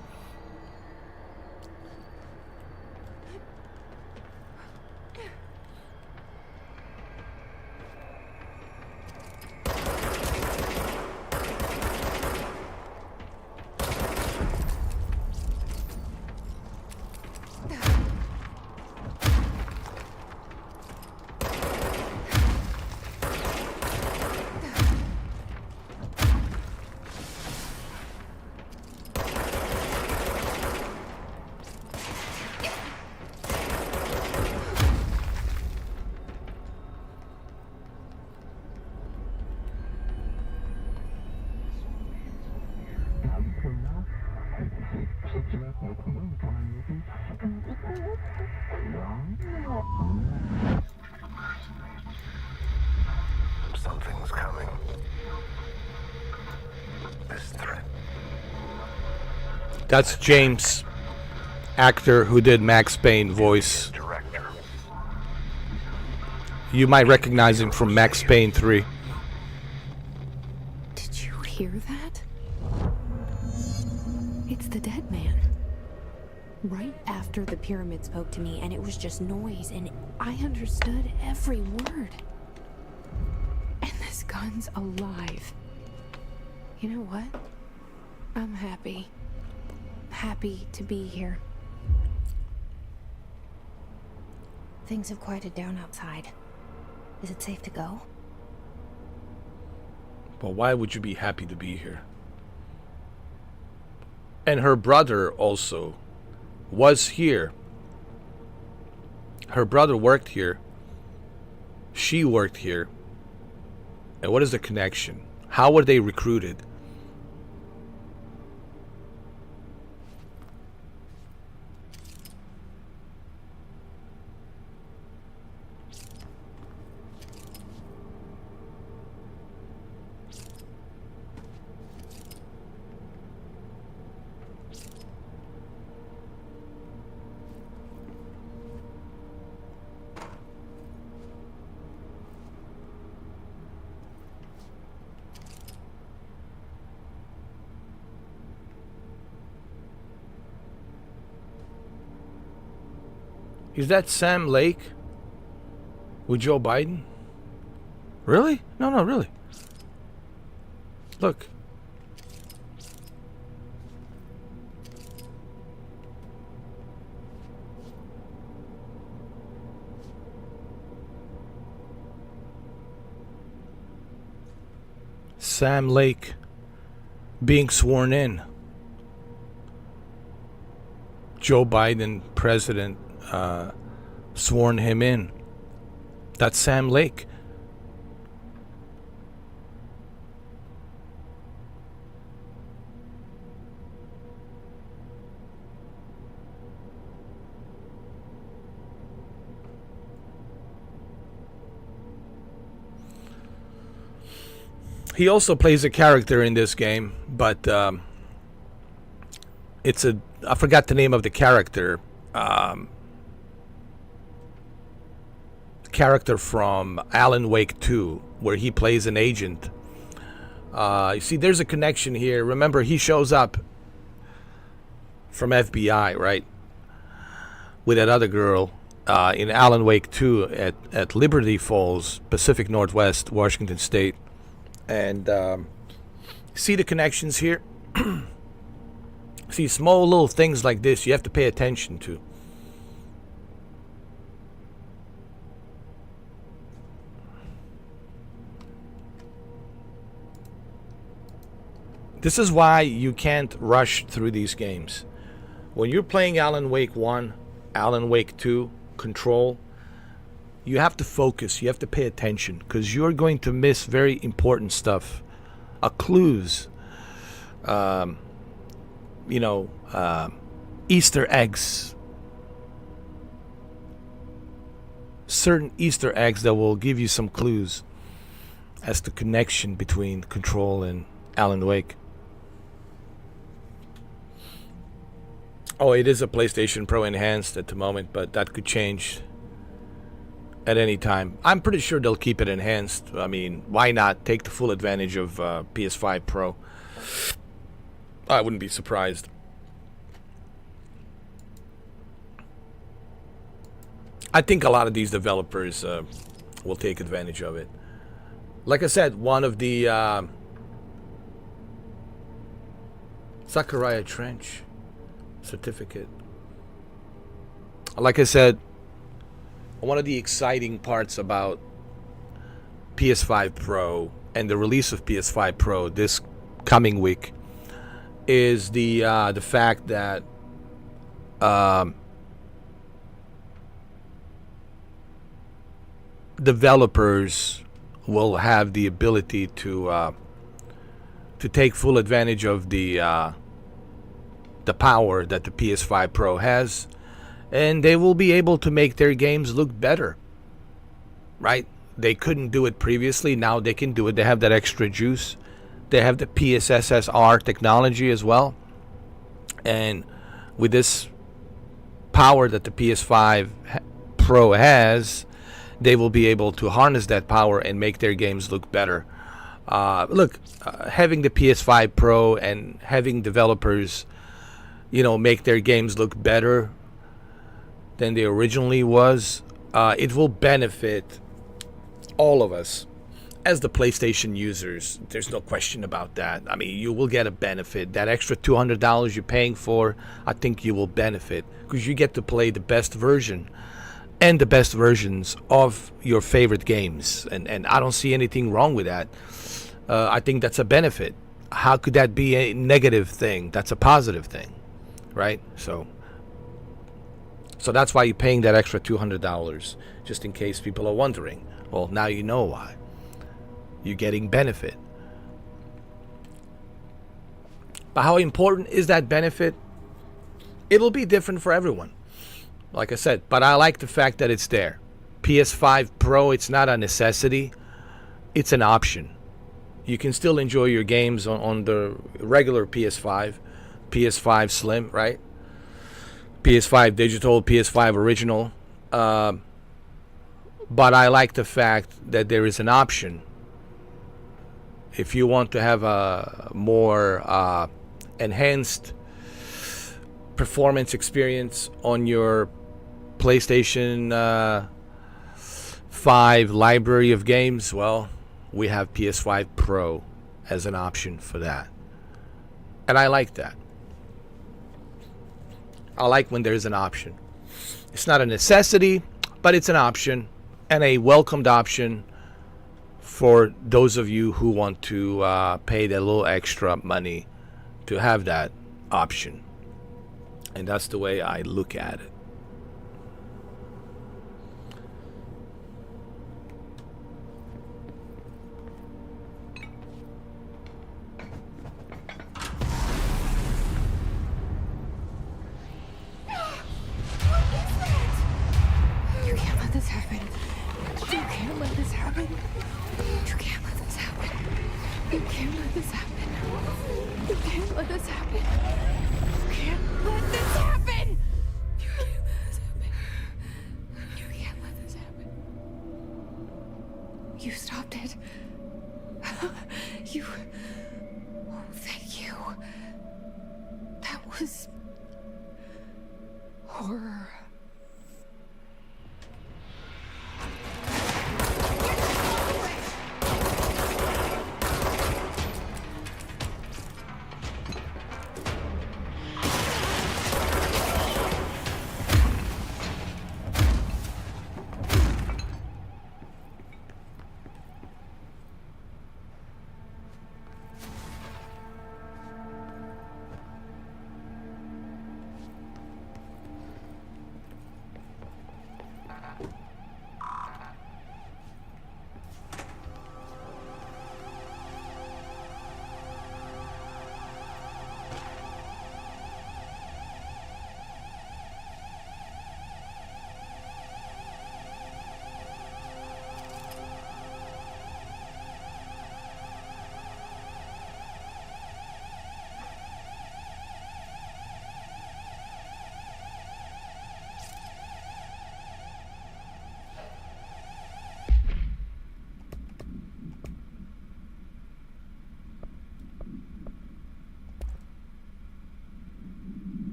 That's James, actor who did Max Payne voice. You might recognize him from Max Payne 3. Did you hear that? It's the dead man. Right after the pyramid spoke to me, and it was just noise, and I understood every word. And this gun's alive. You know what? I'm happy. Happy to be here. Things have quieted down outside. Is it safe to go? Well, why would you be happy to be here? And her brother also was here. Her brother worked here. She worked here. And what is the connection? How were they recruited? Is that Sam Lake with Joe Biden? Really? No, really. Look. Sam Lake being sworn in. Joe Biden, president, sworn him in. That's Sam Lake. He also plays a character in this game, but it's a, I forgot the name of the character. Character from Alan Wake 2, where he plays an agent. You see, there's a connection here. Remember, he shows up from FBI, right? With that other girl in Alan Wake 2 at Liberty Falls, Pacific Northwest, Washington State. And see the connections here? See, small little things like this you have to pay attention to. This is why you can't rush through these games. When you're playing Alan Wake 1, Alan Wake 2, Control, you have to focus, you have to pay attention, because you're going to miss very important stuff. Clues, Easter eggs. Certain Easter eggs that will give you some clues as to connection between Control and Alan Wake. Oh, it is a PlayStation Pro Enhanced at the moment, but that could change at any time. I'm pretty sure they'll keep it enhanced. I mean, why not take the full advantage of PS5 Pro? I wouldn't be surprised. I think a lot of these developers will take advantage of it. Like I said, one of the Zachariah Trench certificate. Like I said, one of the exciting parts about PS5 Pro and the release of PS5 Pro this coming week is the fact that developers will have the ability to take full advantage of the power that the PS5 Pro has, and they will be able to make their games look better, right? They couldn't do it previously. Now they can do it. They have that extra juice. They have the PSSSR technology as well. And with this power that the PS5 Pro has, they will be able to harness that power and make their games look better. Having the PS5 Pro and having developers, make their games look better than they originally was, it will benefit all of us as the PlayStation users. There's no question about that. I mean, you will get a benefit. That extra $200 you're paying for, I think you will benefit because you get to play the best version and the best versions of your favorite games. And I don't see anything wrong with that. I think that's a benefit. How could that be a negative thing? That's a positive thing, right? So that's why you're paying that extra $200, just in case people are wondering. Well, now you know why. You're getting benefit. But how important is that benefit? It'll be different for everyone, like I said. But I like the fact that it's there. PS5 Pro, it's not a necessity. It's an option. You can still enjoy your games on the regular PS5, PS5 Slim, right? PS5 Digital, PS5 Original. But I like the fact that there is an option. If you want to have a more enhanced performance experience on your PlayStation 5 library of games, well, we have PS5 Pro as an option for that. And I like that. I like when there's an option. It's not a necessity, but it's an option, and a welcomed option for those of you who want to pay that little extra money to have that option. And that's the way I look at it. You can't let this happen. You can't let this happen. You can't let this happen. You can't let this happen. You can't let this happen. You can't let this happen. You can't let this happen. You can't let this happen. You stopped it. You. Oh, thank you. That was horror.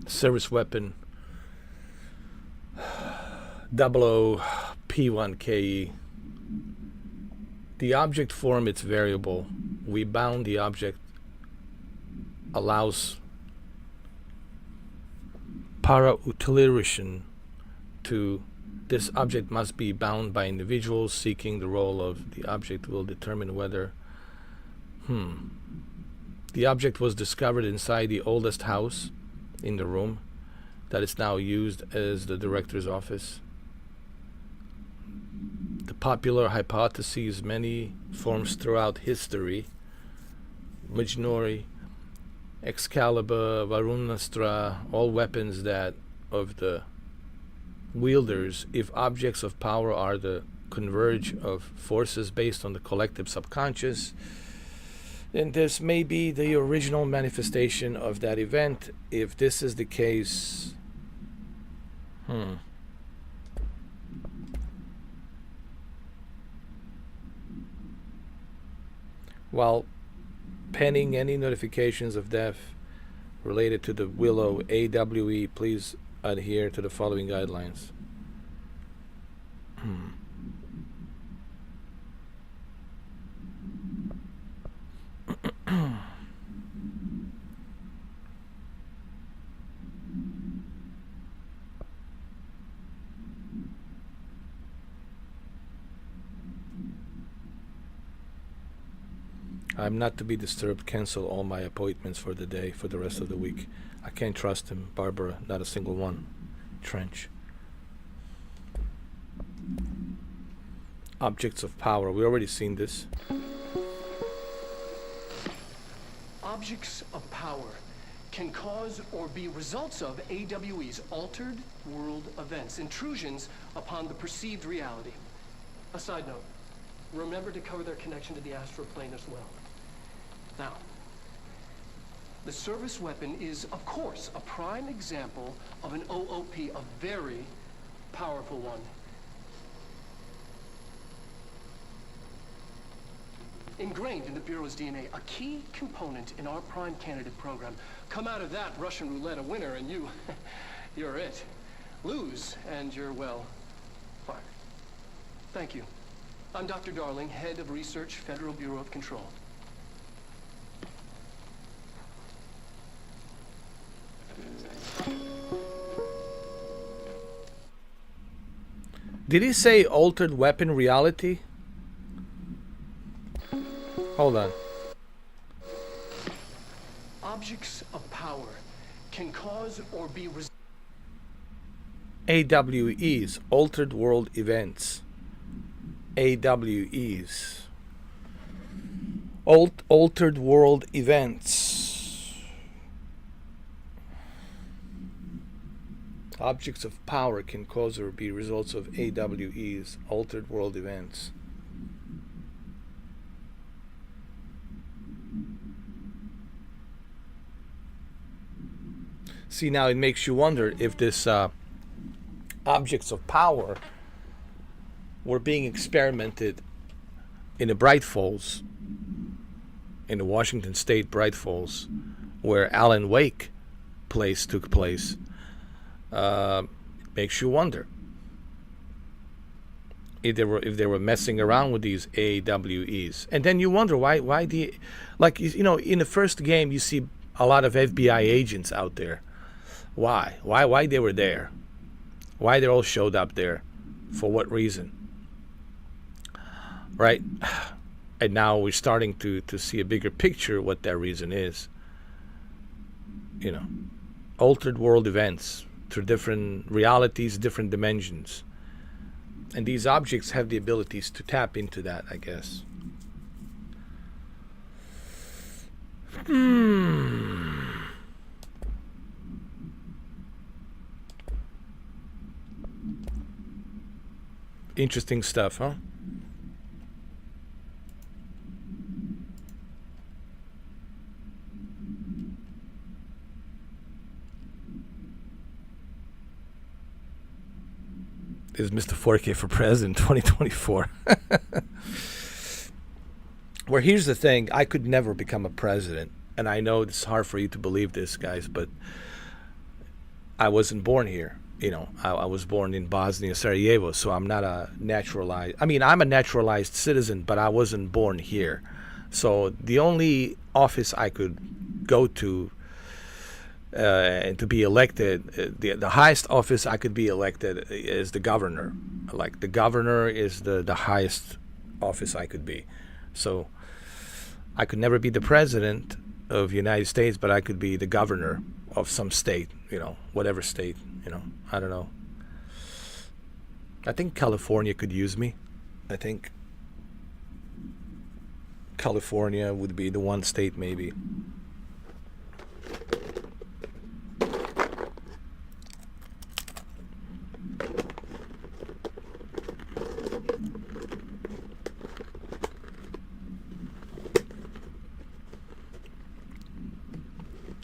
Service weapon 00 P1KE. The object form, it's variable. We bound the object allows para-utilization to this object must be bound by individuals seeking the role of the object will determine whether the object was discovered inside the oldest house in the room that is now used as the director's office. The popular hypotheses many forms throughout history. Majnori, Excalibur, Varunastra, all weapons that of the wielders, if objects of power are the converge of forces based on the collective subconscious, then this may be the original manifestation of that event. If this is the case, while pending any notifications of death related to the Willow AWE, please adhere to the following guidelines. I'm not to be disturbed. Cancel all my appointments for the day, for the rest of the week. I can't trust him. Barbara, not a single one. Trench. Objects of power. We already seen this. Objects of power can cause or be results of AWE's altered world events, intrusions upon the perceived reality. A side note, remember to cover their connection to the astral plane as well. Now, the service weapon is, of course, a prime example of an OOP, a very powerful one. Ingrained in the Bureau's DNA, a key component in our prime candidate program. Come out of that Russian roulette a winner and you're it. Lose and you're, well, fired. Thank you. I'm Dr. Darling, Head of Research, Federal Bureau of Control. Did he say altered weapon reality? Hold on. Objects of power can cause or be AWEs, altered world events. AWEs. Altered world events. Objects of power can cause or be results of AWEs, altered world events. See, now it makes you wonder if this objects of power were being experimented in the Bright Falls, in the Washington State Bright Falls, where Alan Wake took place. Makes you wonder if they were messing around with these AWEs, and then you wonder why in the first game you see a lot of FBI agents out there. Why they were there? Why they all showed up there? For what reason? Right? And now we're starting to see a bigger picture what that reason is. Altered world events through different realities, different dimensions. And these objects have the abilities to tap into that, I guess. Interesting stuff, huh? This is Mr. 4K for President 2024. Where here's the thing, I could never become a president. And I know it's hard for you to believe this, guys, but I wasn't born here. I was born in Bosnia, Sarajevo, so I'm not a naturalized... I'm a naturalized citizen, but I wasn't born here. So the only office I could go to and to be elected, the highest office I could be elected is the governor. Like, the governor is the highest office I could be. So I could never be the president of the United States, but I could be the governor of some state, you know, whatever state, you know, I don't know. I think California could use me. I think California would be the one state maybe.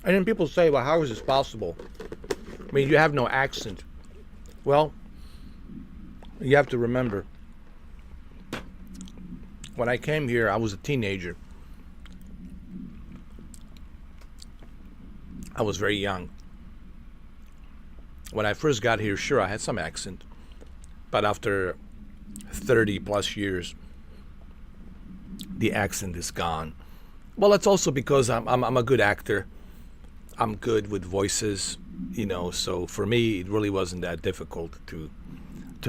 And then people say, well, how is this possible? I mean, you have no accent. Well, you have to remember, when I came here, I was a teenager. I was very young. When I first got here, sure, I had some accent. But after 30 plus years, the accent is gone. Well, that's also because I'm a good actor. I'm good with voices, you know, so for me, it really wasn't that difficult to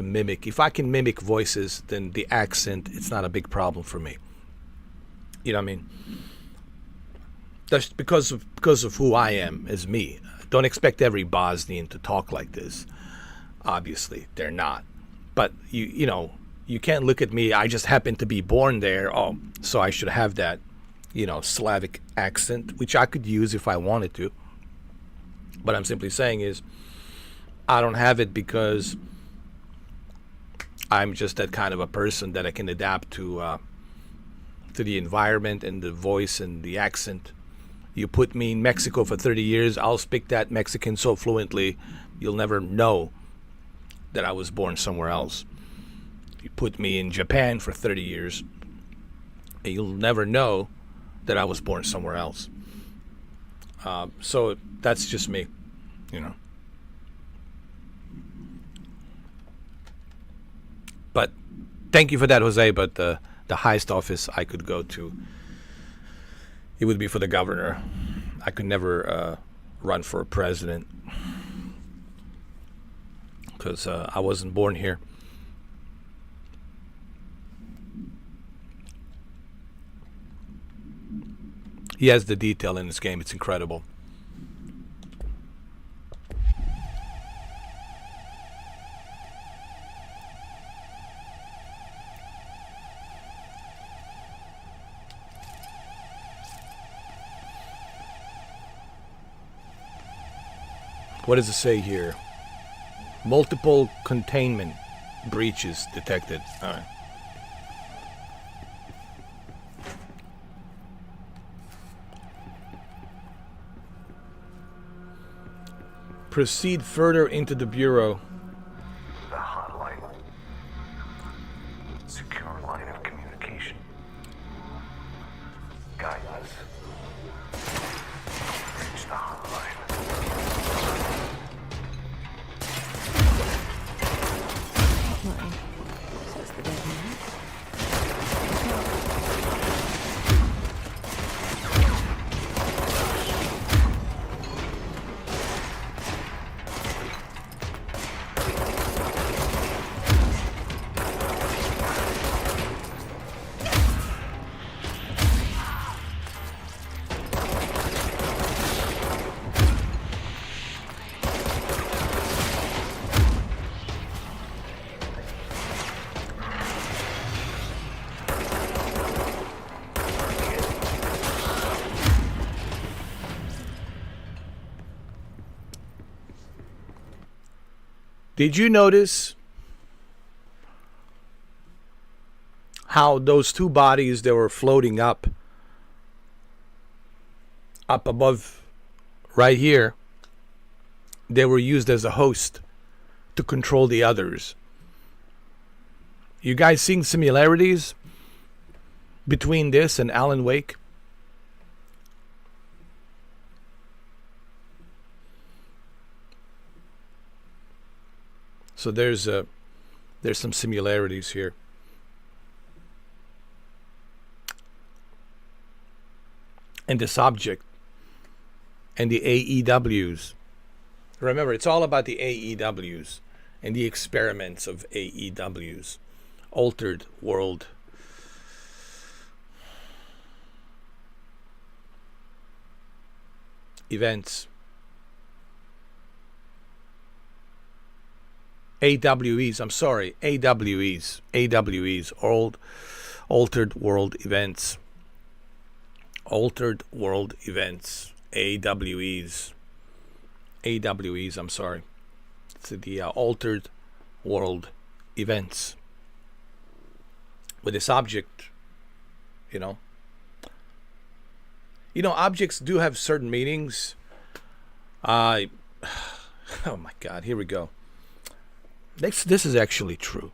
mimic. If I can mimic voices, then the accent, it's not a big problem for me. You know what I mean? That's because of who I am as me. Don't expect every Bosnian to talk like this. Obviously, they're not. But you know, you can't look at me, I just happen to be born there, oh, so I should have that, you know, Slavic accent, which I could use if I wanted to. But I'm simply saying is, I don't have it because I'm just that kind of a person that I can adapt to the environment and the voice and the accent. You put me in Mexico for 30 years, I'll speak that Mexican so fluently, you'll never know that I was born somewhere else. You put me in Japan for 30 years, and you'll never know that I was born somewhere else. So that's just me, you know. But thank you for that, Jose. But the highest office I could go to, it would be for the governor. I could never run for a president because I wasn't born here. He has the detail in this game. It's incredible. What does it say here? Multiple containment breaches detected. All right. Proceed further into the bureau. The hotline. Secure line of communication. Guidance. Reach the hotline. Hotline. Says the dead man. Did you notice how those two bodies that were floating up above right here, they were used as a host to control the others? You guys seeing similarities between this and Alan Wake? So there's some similarities here. And this object and the AEWs. Remember, it's all about the AEWs and the experiments of AEWs. Altered world. Events. AWEs. I'm sorry, AWEs. AWEs. Altered world events. Altered world events. AWEs. AWEs. I'm sorry. It's the altered world events. With this object, objects do have certain meanings. Oh my God, here we go. This is actually true.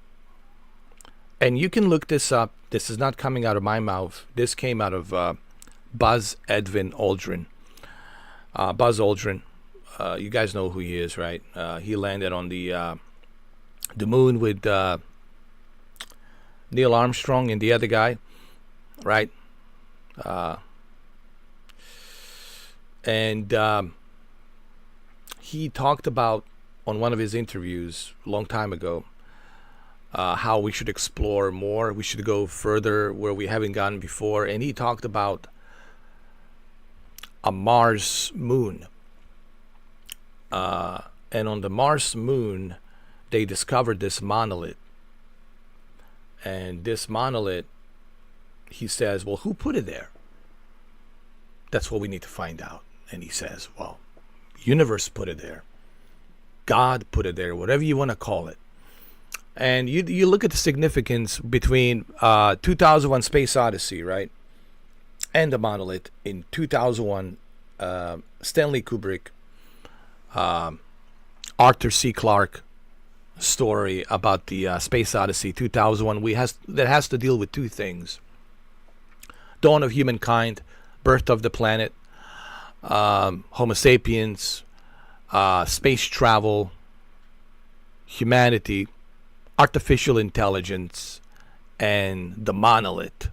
And you can look this up. This is not coming out of my mouth. This came out of Buzz Edwin Aldrin. Buzz Aldrin, you guys know who he is, right? He landed on the moon with Neil Armstrong and the other guy, right? And he talked about on one of his interviews a long time ago how we should explore more. We should go further where we haven't gone before. And he talked about a Mars moon. And on the Mars moon, they discovered this monolith. And this monolith, he says, well, who put it there? That's what we need to find out. And he says, well, universe put it there. God put it there, whatever you want to call it. And you look at the significance between 2001 Space Odyssey, right? And the monolith in 2001, Stanley Kubrick, Arthur C. Clarke story about the Space Odyssey 2001. That has to deal with two things: dawn of humankind, birth of the planet, Homo sapiens, space travel, humanity, artificial intelligence, and the monolith.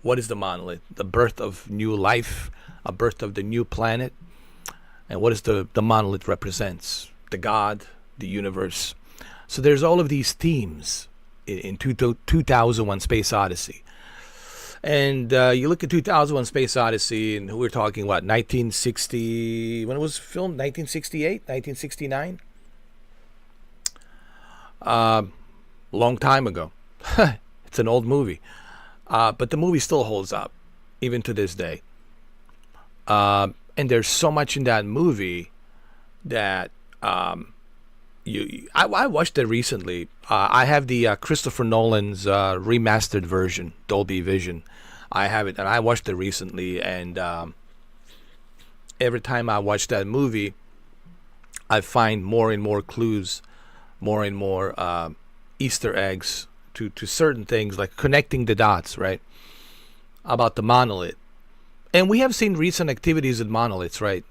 What is the monolith? The birth of new life, a birth of the new planet. And what is the monolith represents? The God, the universe. So there's all of these themes in 2001 Space Odyssey. And you look at 2001 Space Odyssey, and we're talking, what, 1960, when it was filmed, 1968, 1969? Long time ago. It's an old movie. But the movie still holds up, even to this day. And there's so much in that movie that I watched it recently. I have the Christopher Nolan's remastered version, Dolby Vision. I have it, and I watched it recently. And every time I watch that movie, I find more and more clues, more and more Easter eggs to certain things, like connecting the dots, right, about the monolith. And we have seen recent activities with monoliths, right?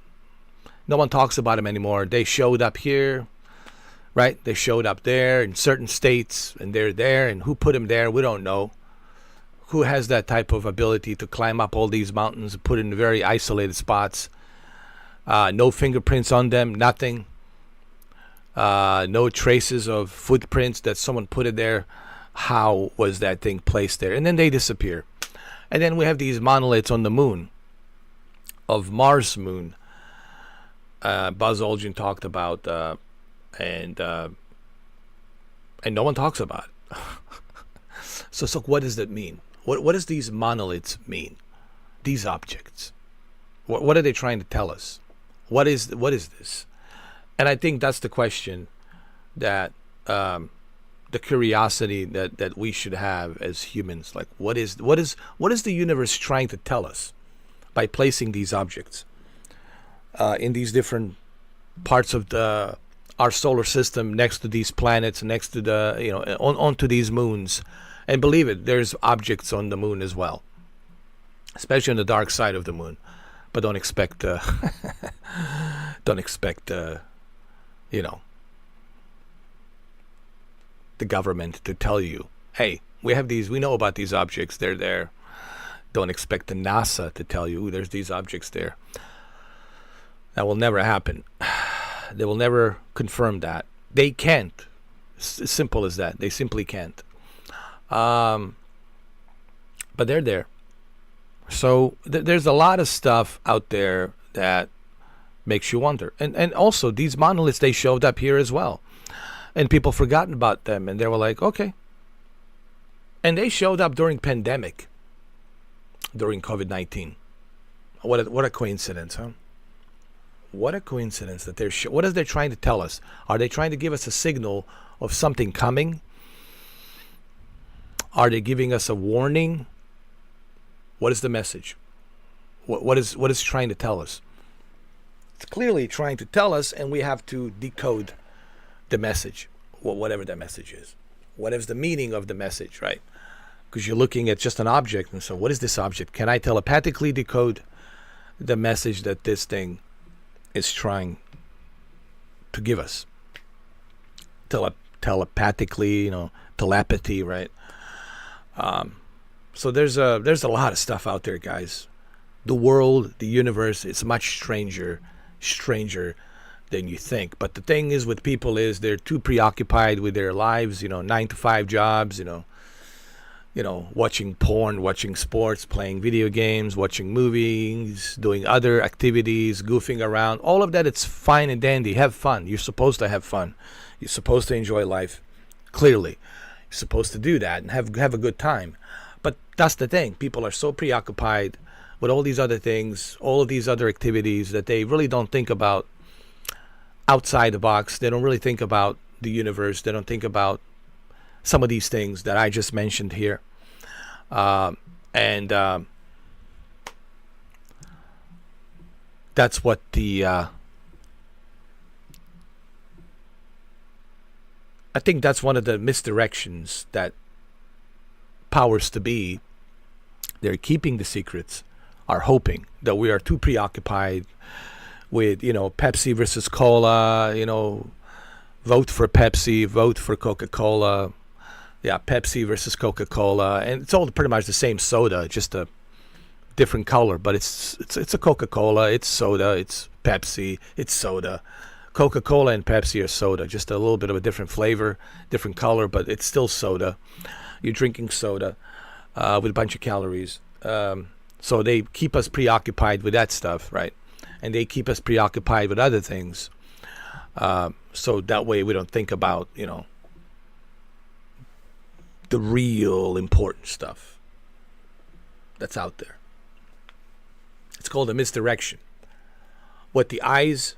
No one talks about them anymore. They showed up here, right? They showed up there in certain states, and they're there. And who put them there, we don't know. Who has that type of ability to climb up all these mountains and put in very isolated spots? No fingerprints on them, nothing. No traces of footprints that someone put it there. How was that thing placed there? And then they disappear. And then we have these monoliths on the moon, of Mars moon. Buzz Aldrin talked about, and no one talks about it. So what does that mean? What does these monoliths mean? These objects. What are they trying to tell us? What is this? And I think that's the question that the curiosity that we should have as humans. Like, what is the universe trying to tell us by placing these objects in these different parts of our solar system, next to these planets, next to onto these moons? And believe it, there's objects on the moon as well, especially on the dark side of the moon. But don't expect the government to tell you, hey, we know about these objects, they're there. Don't expect the NASA to tell you, there's these objects there. That will never happen. They will never confirm that. They can't. It's as simple as that. They simply can't. But they're there. So there's a lot of stuff out there that makes you wonder. And also, these monoliths, they showed up here as well. and people forgotten about them, and they were like, okay. And they showed up during pandemic, during COVID-19. What a coincidence, huh? What a coincidence that they're. What is they trying to tell us? Are they trying to give us a signal of something coming? Are they giving us a warning? What is the message? What is trying to tell us? It's clearly trying to tell us, and we have to decode the message, whatever that message is. What is the meaning of the message, right? Because you're looking at just an object, and so what is this object? Can I telepathically decode the message that this thing is trying to give us? Telepathically, telepathy, right? So there's a lot of stuff out there, guys. The world, the universe, it's much stranger than you think. But the thing is with people is they're too preoccupied with their lives, 9-to-5 jobs, watching porn, watching sports, playing video games, watching movies, doing other activities, goofing around. All of that, it's fine and dandy. Have fun. You're supposed to have fun. You're supposed to enjoy life. Clearly, you're supposed to do that and have a good time. But that's the thing. People are so preoccupied with all these other things, all of these other activities, that they really don't think about outside the box. They don't really think about the universe. They don't think about some of these things that I just mentioned here. That's what I think that's one of the misdirections that powers to be, they're keeping the secrets, are hoping that we are too preoccupied with, Pepsi versus Cola, vote for Pepsi, vote for Coca-Cola. Yeah, Pepsi versus Coca-Cola. And it's all pretty much the same soda, just a different color. But it's a Coca-Cola, it's soda, it's Pepsi, it's soda. Coca-Cola and Pepsi are soda, just a little bit of a different flavor, different color, but it's still soda. You're drinking soda with a bunch of calories. So they keep us preoccupied with that stuff, right? And they keep us preoccupied with other things. So that way we don't think about, the real important stuff that's out there. It's called a misdirection. What the eyes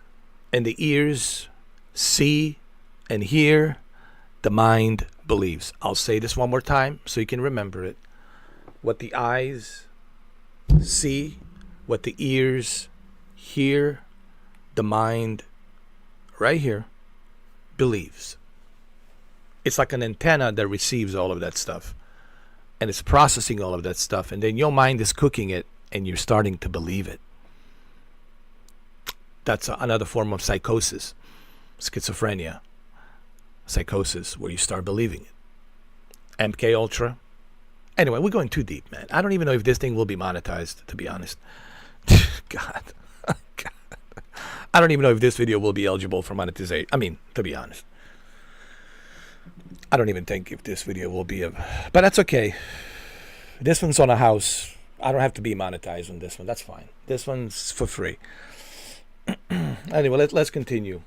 and the ears see and hear, the mind believes. I'll say this one more time so you can remember it. What the eyes see, what the ears hear, the mind right here believes. It's like an antenna that receives all of that stuff, and it's processing all of that stuff, and then your mind is cooking it and you're starting to believe it. That's another form of psychosis, schizophrenia, psychosis, where you start believing it. MK Ultra. Anyway, we're going too deep, man. I don't even know if this thing will be monetized, to be honest. God. I don't even know if this video will be eligible for monetization. I mean, to be honest. I don't even think if this video will be but that's okay. This one's on a house. I don't have to be monetized on this one. That's fine. This one's for free. Anyway, let's continue.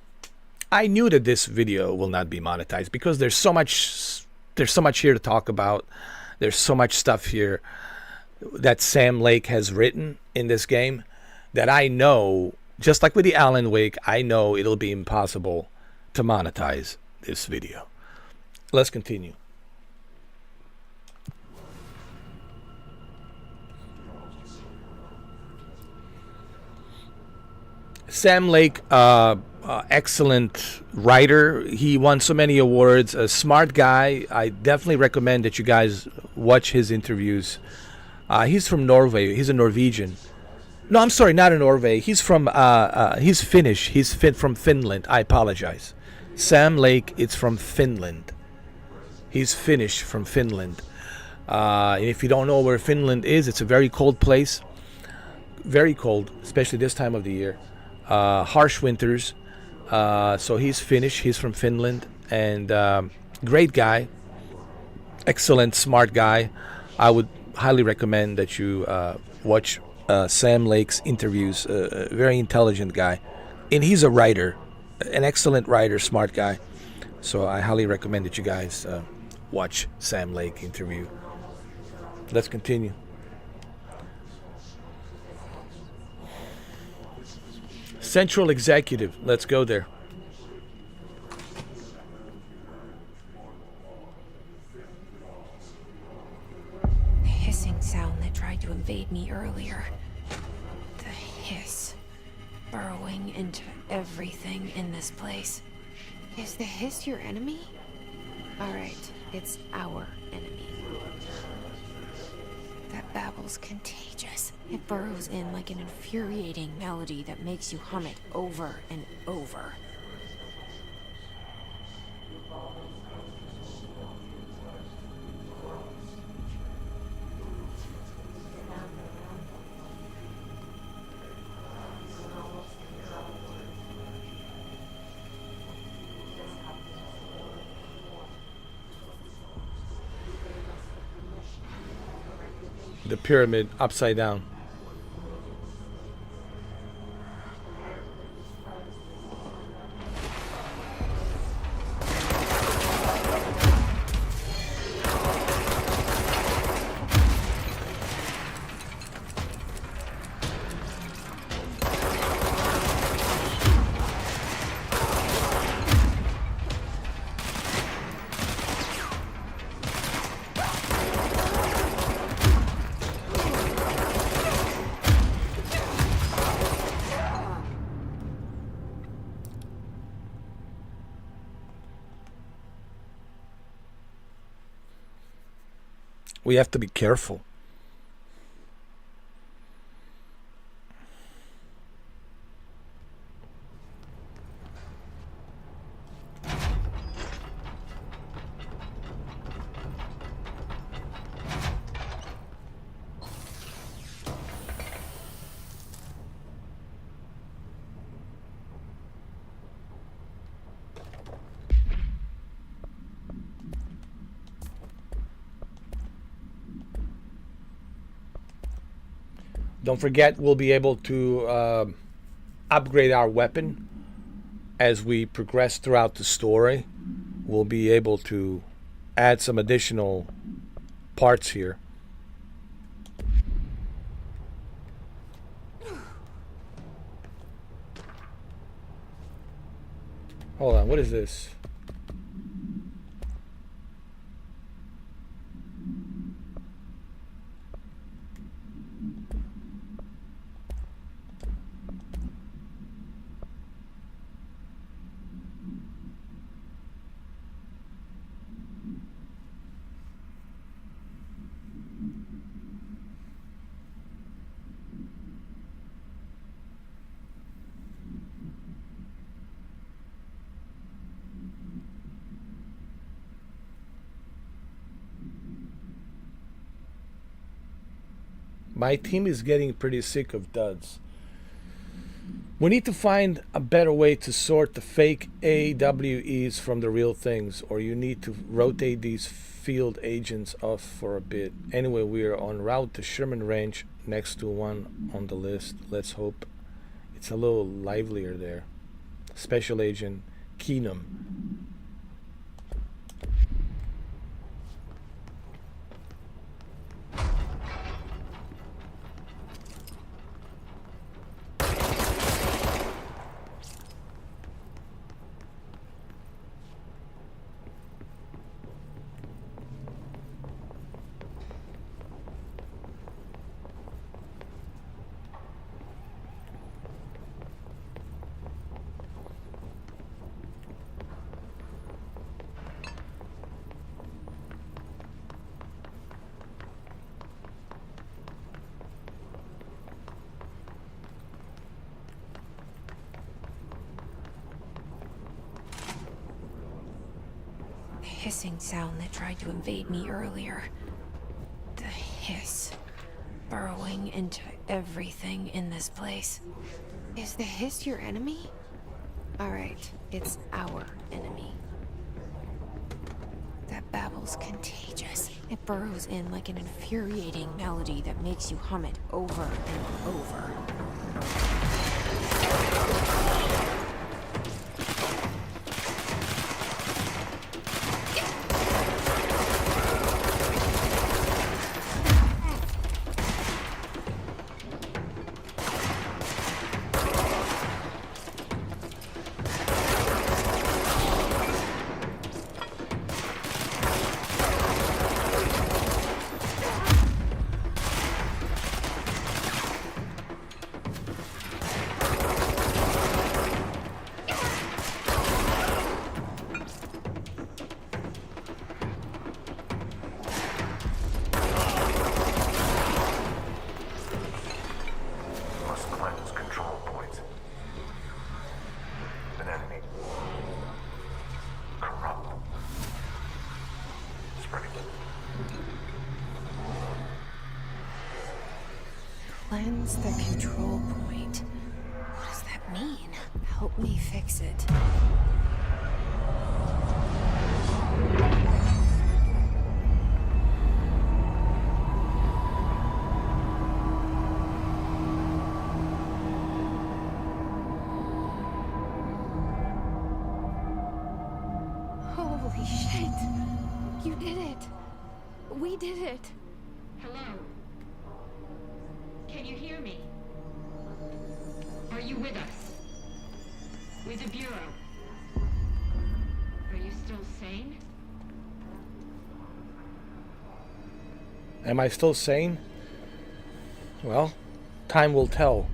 I knew that this video will not be monetized because there's so much here to talk about. There's so much stuff here that Sam Lake has written in this game that I know, just like with the Alan Wake, I know it'll be impossible to monetize this video. Let's continue. Sam Lake, excellent writer. He won so many awards. A smart guy. I definitely recommend that you guys watch his interviews. He's from Norway. He's a Norwegian. No, I'm sorry, not in Norway. He's from. He's Finnish. He's from Finland. I apologize. Sam Lake. It's from Finland. He's Finnish from Finland. And if you don't know where Finland is, it's a very cold place. Very cold, especially this time of the year. Harsh winters. So he's Finnish. He's from Finland. And great guy. Excellent, smart guy. I would highly recommend that you watch Sam Lake's interviews. Very intelligent guy. And he's a writer. An excellent writer, smart guy. So I highly recommend that you guys watch Sam Lake interview. Let's continue. Central Executive. Let's go there. The hissing sound that tried to invade me earlier. The hiss. Burrowing into everything in this place. Is the hiss your enemy? Alright, it's our enemy. That babble's contagious. It burrows in like an infuriating melody that makes you hum it over and over. The pyramid upside down. We have to be careful. Don't forget, we'll be able to upgrade our weapon as we progress throughout the story. We'll be able to add some additional parts here. Hold on, what is this? My team is getting pretty sick of duds. We need to find a better way to sort the fake AWEs from the real things, or you need to rotate these field agents off for a bit. Anyway, we are en route to Sherman Ranch, next to one on the list. Let's hope it's a little livelier there. Special Agent Keenum. Hissing sound that tried to invade me earlier. The hiss. Burrowing into everything in this place. Is the hiss your enemy? Alright, it's our enemy. That babble's contagious. It burrows in like an infuriating melody that makes you hum it over and over. Cleanse the control point. What does that mean? Help me fix it. Holy shit! You did it! We did it! Hello? Can you hear me? Are you with us? With the Bureau? Are you still sane? Am I still sane? Well, time will tell.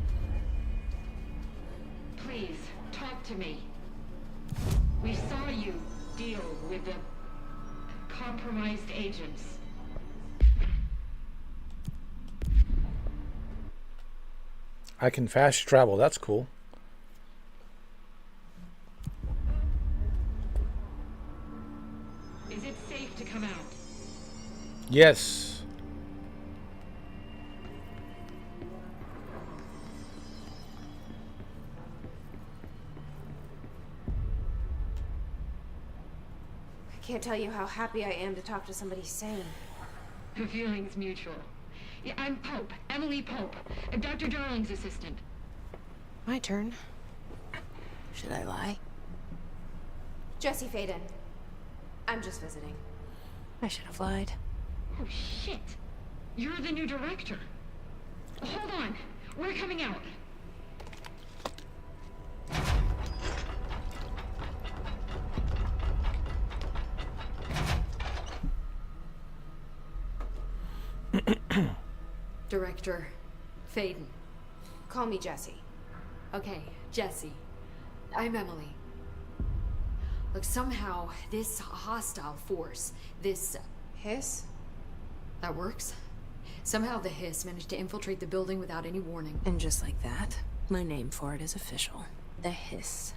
Please, talk to me. We saw you deal with the compromised agents. I can fast travel. That's cool. Is it safe to come out? Yes. I can't tell you how happy I am to talk to somebody sane. The feeling's mutual. Yeah, I'm Pope, Emily Pope, Dr. Darling's assistant. My turn. Should I lie? Jesse Faden. I'm just visiting. I should have lied. Oh, shit. You're the new director. Hold on. We're coming out. Director Faden. Call me Jesse. Okay, Jesse. I'm Emily. Look, somehow this hostile force, this... Hiss? that works? Somehow the hiss managed to infiltrate the building without any warning. And just like that, my name for it is official. The hiss.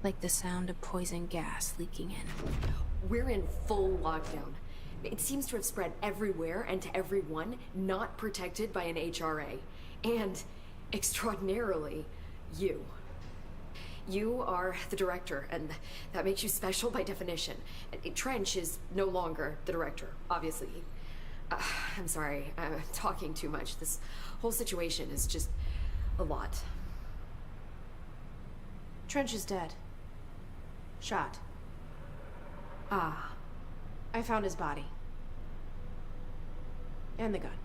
Like the sound of poison gas leaking in. We're in full lockdown. It seems to have spread everywhere and to everyone not protected by an HRA. And, extraordinarily, you. You are the director, and that makes you special by definition. Trench is no longer the director, obviously. I'm sorry, I'm talking too much. This whole situation is just a lot. Trench is dead. Shot. Ah, I found his body. And the gun.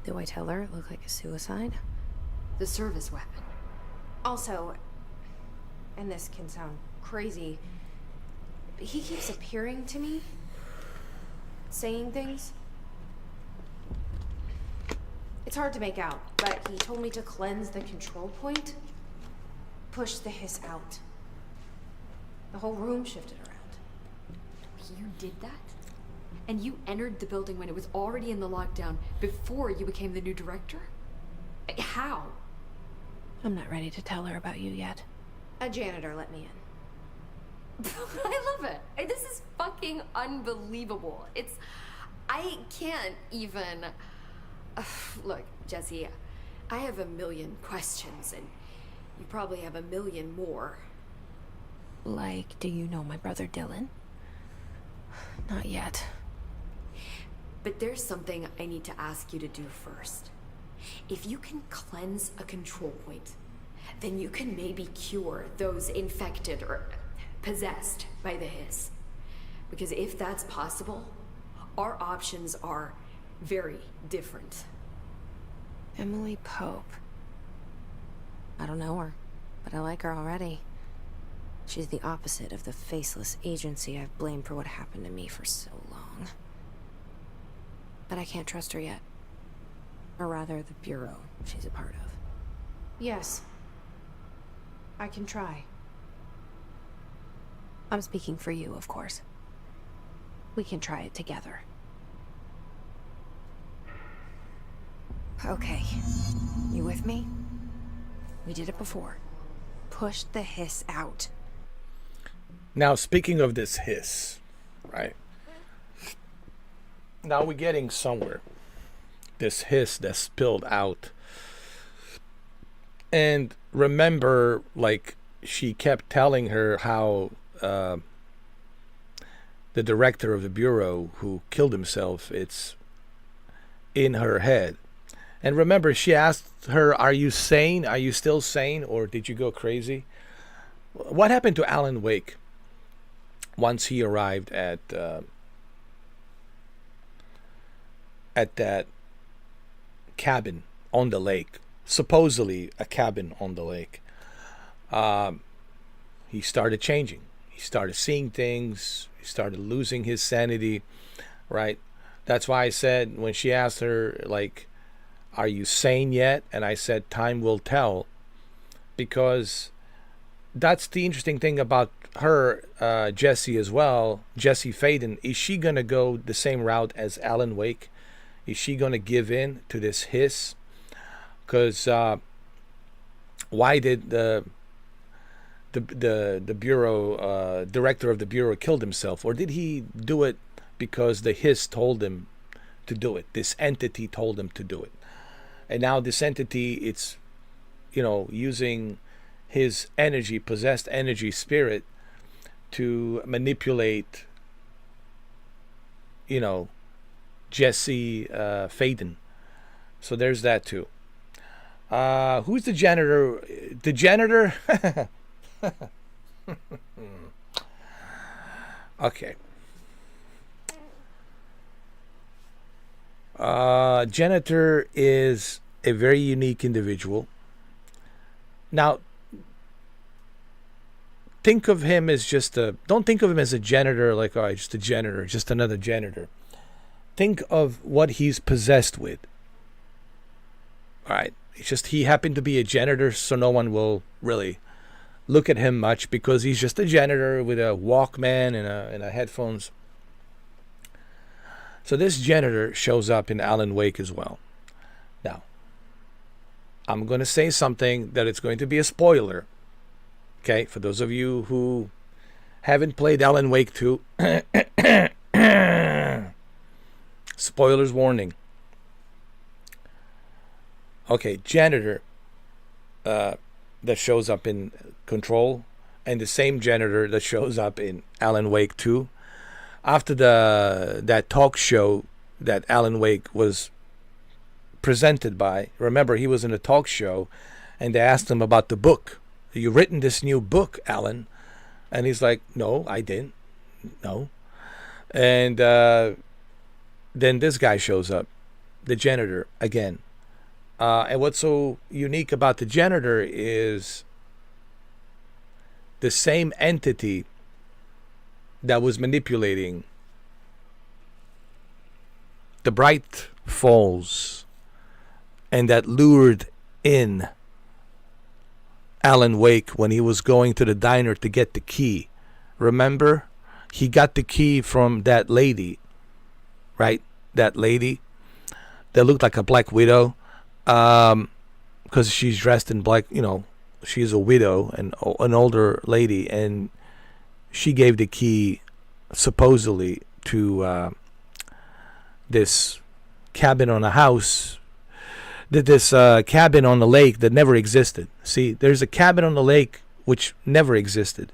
Do I tell her it looked like a suicide? the service weapon. Also, and this can sound crazy, but he keeps appearing to me, saying things. It's hard to make out, but he told me to cleanse the control point, push the hiss out. The whole room shifted around. You did that? And you entered the building when it was already in the lockdown before you became the new director? How? I'm not ready to tell her about you yet. A janitor let me in. I love it. This is fucking unbelievable. I can't even... Look, Jesse, I have a million questions, and you probably have a million more. Like, do you know my brother Dylan? Not yet. But there's something I need to ask you to do first. If you can cleanse a control point, then you can maybe cure those infected or possessed by the hiss. Because if that's possible, our options are very different. Emily Pope. I don't know her, but I like her already. She's the opposite of the faceless agency I've blamed for what happened to me for so long. But I can't trust her yet. Or rather, the Bureau she's a part of. Yes. I can try. I'm speaking for you, of course. We can try it together. Okay. You with me? We did it before. Push the hiss out. Now, speaking of this hiss, right? Now we're getting somewhere. This hiss that spilled out And remember, like, she kept telling her how the director of the bureau who killed himself, it's in her head. And remember, she asked her, are you sane? Are you still sane? Or did you go crazy? What happened to Alan Wake once he arrived at that cabin on the lake? Supposedly a cabin on the lake. He started changing. He started seeing things. He started losing his sanity, right? That's why I said, when she asked her, like, are you sane yet? And I said, time will tell. Because that's the interesting thing about her, Jesse as well, Jesse Faden. Is she going to go the same route as Alan Wake? Is she going to give in to this hiss? Because why did the bureau director of the bureau killed himself? Or did he do it because the hiss told him to do it? This entity told him to do it. And now this entity, it's, using his energy, possessed energy, spirit, to manipulate, Jesse Faden. So there's that too. Who's the janitor? The janitor? Okay. Janitor is a very unique individual. Now, think of him as don't think of him as a janitor, like, oh, just a janitor, just another janitor. Think of what he's possessed with. All right. It's just he happened to be a janitor, so no one will really look at him much because he's just a janitor with a Walkman and a headphones. So this janitor shows up in Alan Wake as well. Now, I'm going to say something that it's going to be a spoiler. Okay, for those of you who haven't played Alan Wake 2, spoilers warning. Okay, janitor that shows up in Control, and the same janitor that shows up in Alan Wake 2. After that talk show that Alan Wake was presented by, remember, he was in a talk show, and they asked him about the book. You written this new book, Alan? And he's like, no, I didn't. No. And then this guy shows up, the janitor, again. And what's so unique about the janitor is the same entity that was manipulating the Bright Falls and that lured in Alan Wake when he was going to the diner to get the key. Remember? He got the key from that lady, right? That lady that looked like a Black Widow, because she's dressed in black, she's a widow and an older lady, and she gave the key supposedly to this cabin on a house, this cabin on the lake that never existed. See, there's a cabin on the lake which never existed,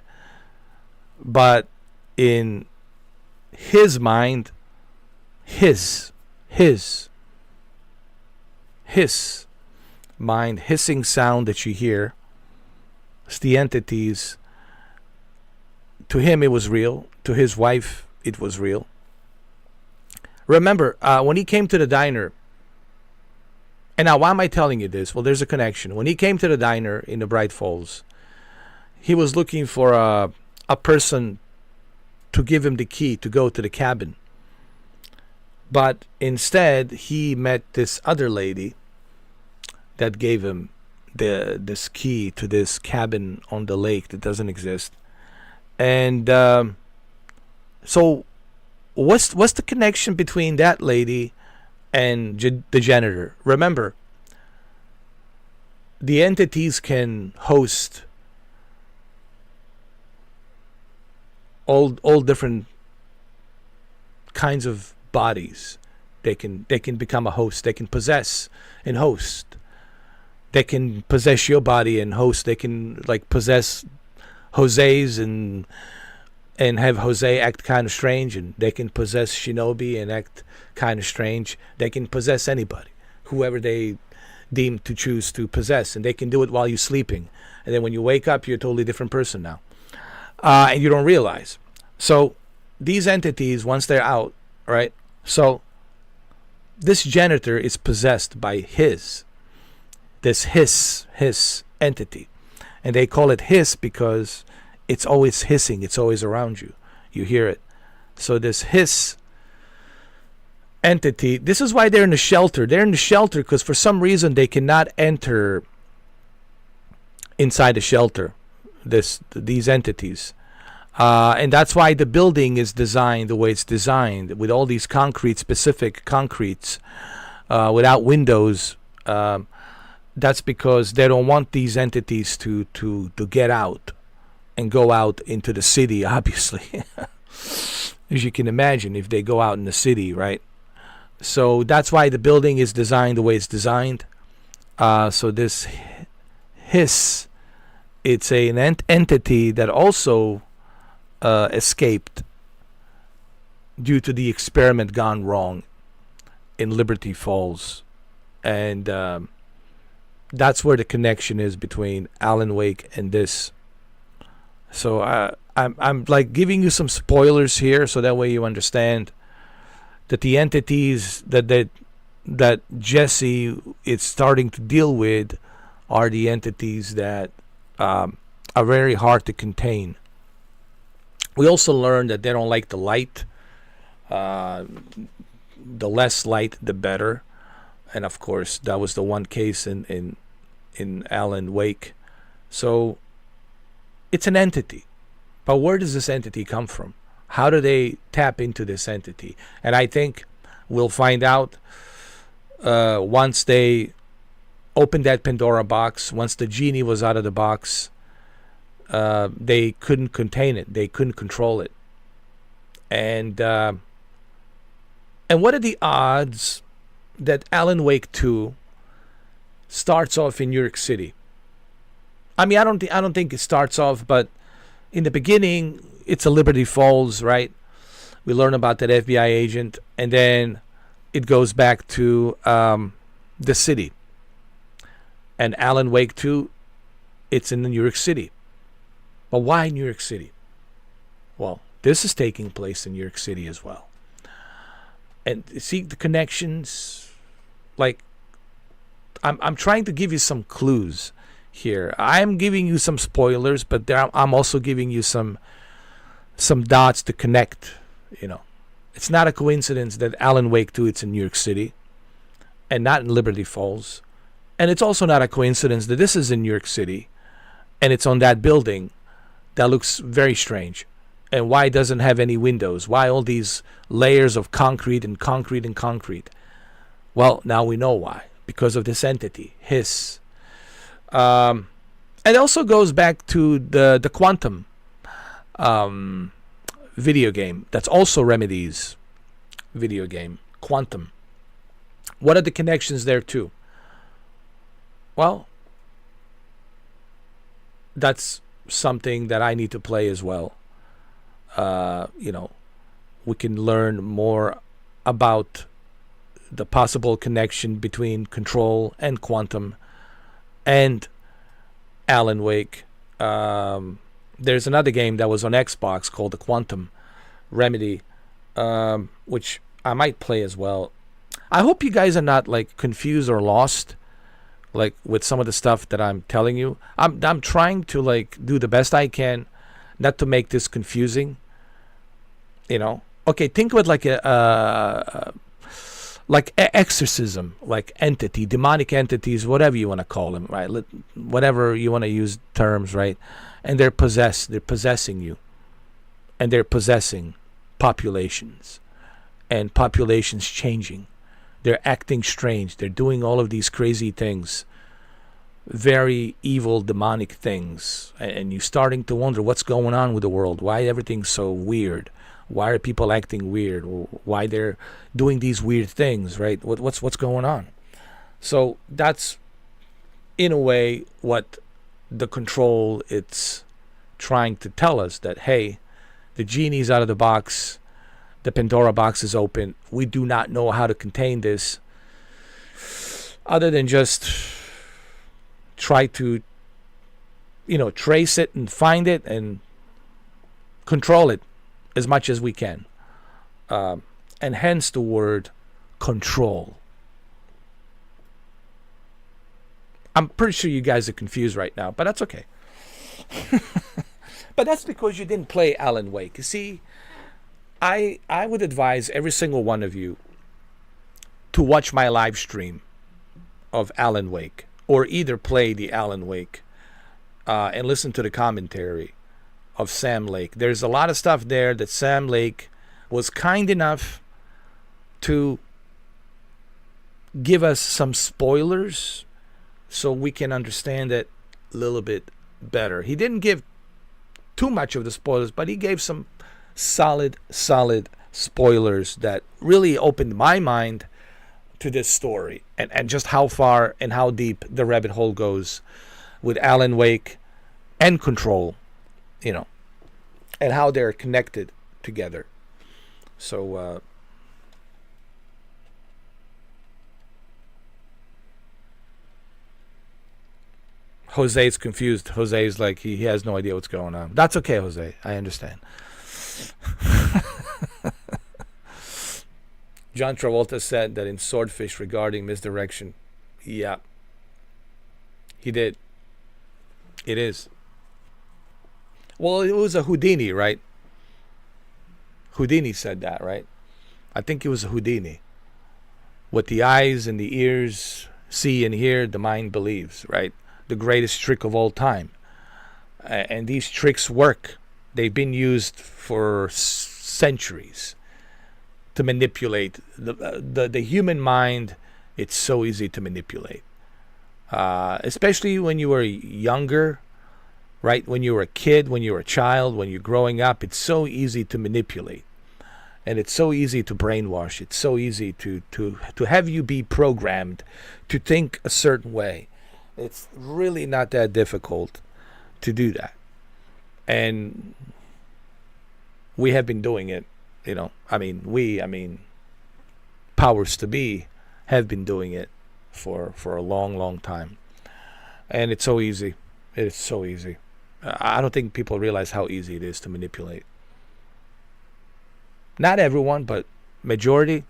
but in his mind, his mind, hissing sound that you hear, it's the entities. To him it was real, to his wife it was real. Remember, when he came to the diner, and now why am I telling you this? Well, there's a connection. When he came to the diner in the Bright Falls, he was looking for a person to give him the key to go to the cabin. But instead, he met this other lady that gave him this key to this cabin on the lake that doesn't exist. And so what's the connection between that lady and the janitor? Remember, the entities can host all different kinds of bodies. They can become a host. They can possess and host They can possess your body and host. They can like possess Jose's and have Jose act kind of strange, and they can possess Shinobi and act kind of strange. They can possess anybody, whoever they deem to choose to possess, and they can do it while you're sleeping. And then when you wake up, you're a totally different person now, and you don't realize. So these entities, once they're out, right? So this janitor is possessed by his entity, and they call it hiss because it's always hissing. It's always around you. You hear it. So this hiss entity, this is why they're in the shelter. They're in the shelter because for some reason they cannot enter inside the shelter, these entities. And that's why the building is designed the way it's designed, with all these specific concretes, without windows. That's because they don't want these entities to get out and go out into the city, obviously. As you can imagine, if they go out in the city, right? So that's why the building is designed the way it's designed. So this hiss, it's an entity that also escaped due to the experiment gone wrong in Liberty Falls. And that's where the connection is between Alan Wake and this. So I'm like giving you some spoilers here, so that way you understand that the entities that Jesse is starting to deal with are the entities that are very hard to contain. We also learned that they don't like the light. The less light, the better. And of course, that was the one case in Alan Wake. So it's an entity. But where does this entity come from? How do they tap into this entity? And I think we'll find out once they open that Pandora box, once the genie was out of the box. They couldn't contain it. They couldn't control it. And what are the odds that Alan Wake 2 starts off in New York City? I mean, I don't think it starts off, but in the beginning, it's a Liberty Falls, right? We learn about that FBI agent, and then it goes back to the city. And Alan Wake 2, it's in New York City. But why New York City? Well, this is taking place in New York City as well. And see the connections. Like, I'm trying to give you some clues here. I'm giving you some spoilers, but I'm also giving you some dots to connect. You know, it's not a coincidence that Alan Wake 2 it's in New York City, and not in Liberty Falls, and it's also not a coincidence that this is in New York City, and it's on that building that looks very strange. And why it doesn't have any windows? Why all these layers of concrete and concrete and concrete? Well, now we know why. Because of this entity, hiss. It also goes back to the Quantum video game. That's also Remedy's video game, Quantum. What are the connections there too? Well, that's something that I need to play as well. You know, we can learn more about the possible connection between Control and Quantum and Alan Wake. There's another game that was on Xbox called the Quantum Remedy, which I might play as well. I hope you guys are not like confused or lost like with some of the stuff that I'm telling you. I'm trying to like do the best I can not to make this confusing. You know, okay, think of it like like exorcism, like entity, demonic entities, whatever you want to call them, right? Whatever you want to use terms, right? And they're possessing you, and they're possessing populations, and populations changing. They're acting strange. They're doing all of these crazy things, very evil, demonic things, and you're starting to wonder what's going on with the world. Why everything's so weird? Why are people acting weird? Why they're doing these weird things, right? What's going on? So that's in a way, what the control it's trying to tell us, that, hey, the genie's out of the box, the Pandora box is open, we do not know how to contain this, other than just try to, trace it and find it and control it as much as we can. And hence the word control. I'm pretty sure you guys are confused right now, but that's okay. But that's because you didn't play Alan Wake. You see, I would advise every single one of you to watch my live stream of Alan Wake, or either play the Alan Wake and listen to the commentary of Sam Lake. There's a lot of stuff there that Sam Lake was kind enough to give us some spoilers so we can understand it a little bit better. He didn't give too much of the spoilers, but he gave some solid spoilers that really opened my mind to this story, and just how far and how deep the rabbit hole goes with Alan Wake and Control, and how they're connected together. So Jose's confused. Jose's like, he has no idea what's going on. That's okay, Jose. I understand. John Travolta said that in Swordfish regarding misdirection. Yeah. He did. It is. Well, it was a Houdini, right? Houdini said that, right? I think it was a Houdini. What the eyes and the ears see and hear, the mind believes, right? The greatest trick of all time. And these tricks work. They've been used for centuries to manipulate the human mind. It's so easy to manipulate, especially when you were younger, right? When you were a kid, when you were a child, when you're growing up, it's so easy to manipulate, and it's so easy to brainwash. It's so easy to have you be programmed to think a certain way. It's really not that difficult to do that, and we have been doing it. Powers to be have been doing it for a long time, and it's so easy. It's so easy. I don't think people realize how easy it is to manipulate. Not everyone, but majority,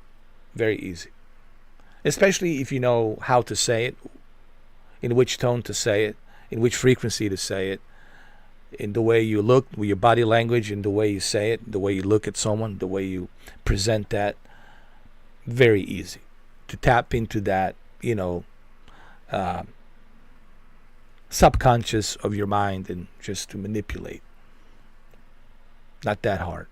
very easy. Especially if you know how to say it, in which tone to say it, in which frequency to say it, in the way you look, with your body language, in the way you say it, the way you look at someone, the way you present that. Very easy to tap into that, subconscious of your mind, and just to manipulate. Not that hard.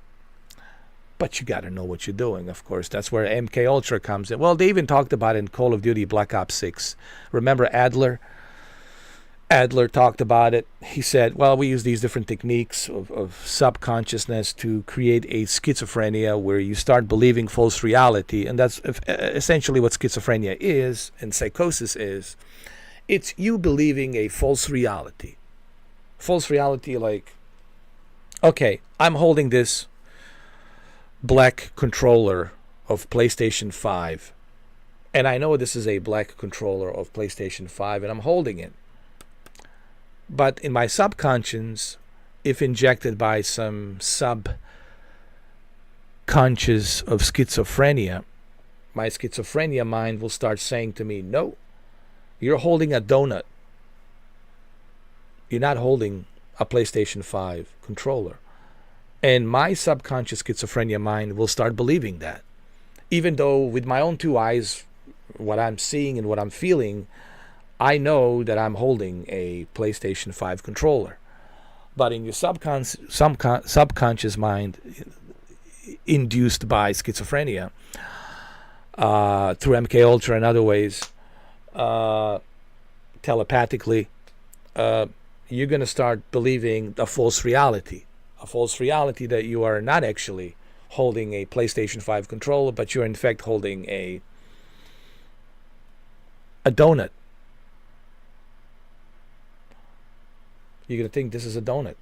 But you got to know what you're doing, of course. That's where MK Ultra comes in. Well, they even talked about it in Call of Duty Black Ops 6. Remember Adler? Adler talked about it. He said, well, we use these different techniques of subconsciousness to create a schizophrenia where you start believing false reality. And that's essentially what schizophrenia is, and psychosis is. It's you believing a false reality. False reality like, okay, I'm holding this black controller of PlayStation 5. And I know this is a black controller of PlayStation 5, and I'm holding it. But in my subconscious, if injected by some subconscious of schizophrenia, my schizophrenia mind will start saying to me, no, you're holding a donut. You're not holding a PlayStation 5 controller. And my subconscious schizophrenia mind will start believing that. Even though with my own two eyes, what I'm seeing and what I'm feeling, I know that I'm holding a PlayStation 5 controller. But in your subconscious mind, induced by schizophrenia, through MK Ultra and other ways, telepathically, you're going to start believing a false reality. A false reality that you are not actually holding a PlayStation 5 controller, but you're in fact holding a donut. You're going to think this is a donut.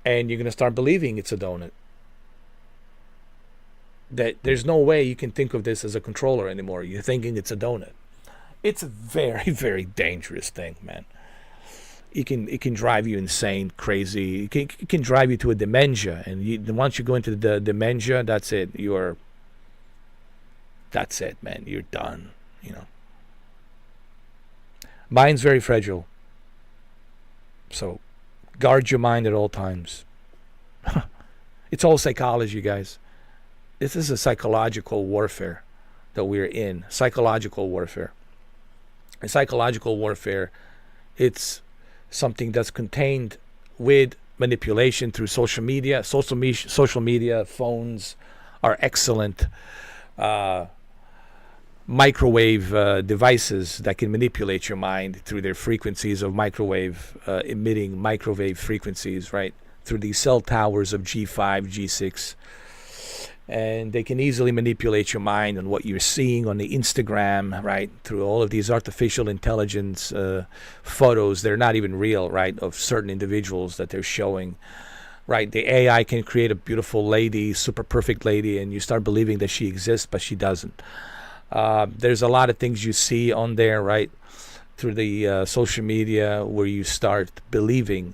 And you're going to start believing it's a donut. That there's no way you can think of this as a controller anymore. You're thinking it's a donut. It's a very, very dangerous thing, man. It can drive you insane, crazy. It can drive you to a dementia. And once you go into the dementia, that's it. That's it, man. You're done, you know. Mind's very fragile. So guard your mind at all times. It's all psychology, guys. This is a psychological warfare that we're in. Psychological warfare. And psychological warfare, it's something that's contained with manipulation through social media. Social media, phones are excellent microwave devices that can manipulate your mind through their frequencies of microwave, emitting microwave frequencies, right? Through these cell towers of G5, G6. And they can easily manipulate your mind on what you're seeing on the Instagram, right? Through all of these artificial intelligence photos. They're not even real, right? Of certain individuals that they're showing, right? The AI can create a beautiful lady, super perfect lady, and you start believing that she exists, but she doesn't. There's a lot of things you see on there, right? Through the social media where you start believing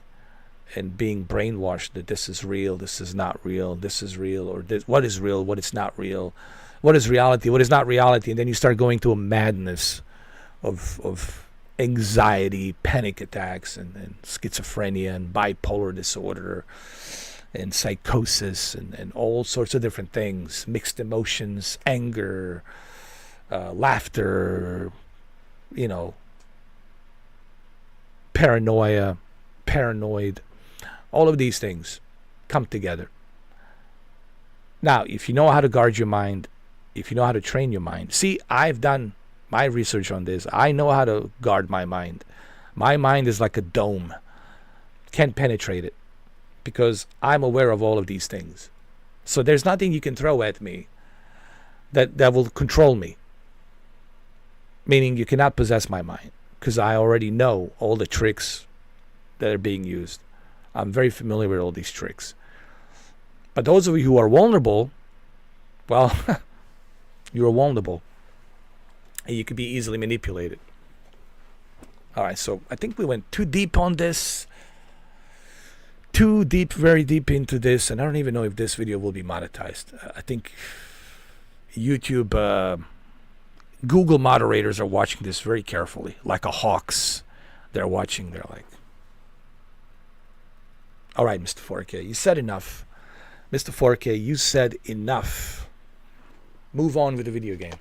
and being brainwashed that this is real, this is not real, this is real, or this, what is real, what is not real, what is reality, what is not reality, and then you start going to a madness of anxiety, panic attacks, and schizophrenia, and bipolar disorder, and psychosis, and all sorts of different things, mixed emotions, anger, laughter, you know, paranoia, paranoid. All of these things come together. Now, if you know how to guard your mind, if you know how to train your mind. See, I've done my research on this. I know how to guard my mind. My mind is like a dome. Can't penetrate it because I'm aware of all of these things. So there's nothing you can throw at me that will control me. Meaning you cannot possess my mind because I already know all the tricks that are being used. I'm very familiar with all these tricks. But those of you who are vulnerable, well, you are vulnerable. And you could be easily manipulated. All right, so I think we went too deep on this. Too deep, very deep into this. And I don't even know if this video will be monetized. I think YouTube, Google moderators are watching this very carefully. Like a hawks. They're watching, they're like, all right, Mr. 4K, you said enough. Mr. 4K, you said enough. Move on with the video game.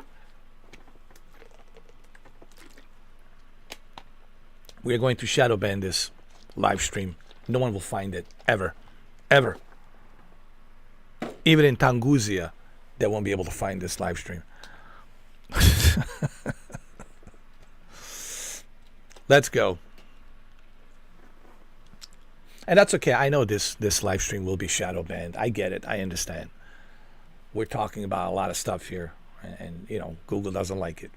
We are going to shadow ban this live stream. No one will find it, ever. Ever. Even in Tanguzia, they won't be able to find this live stream. Let's go. And that's okay. I know this live stream will be shadow banned. I get it. I understand. We're talking about a lot of stuff here. And you know, Google doesn't like it.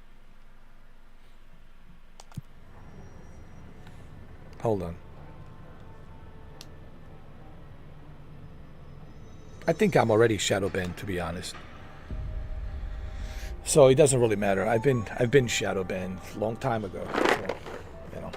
Hold on. I think I'm already shadow banned, to be honest. So it doesn't really matter. I've been shadow banned a long time ago. So, you know.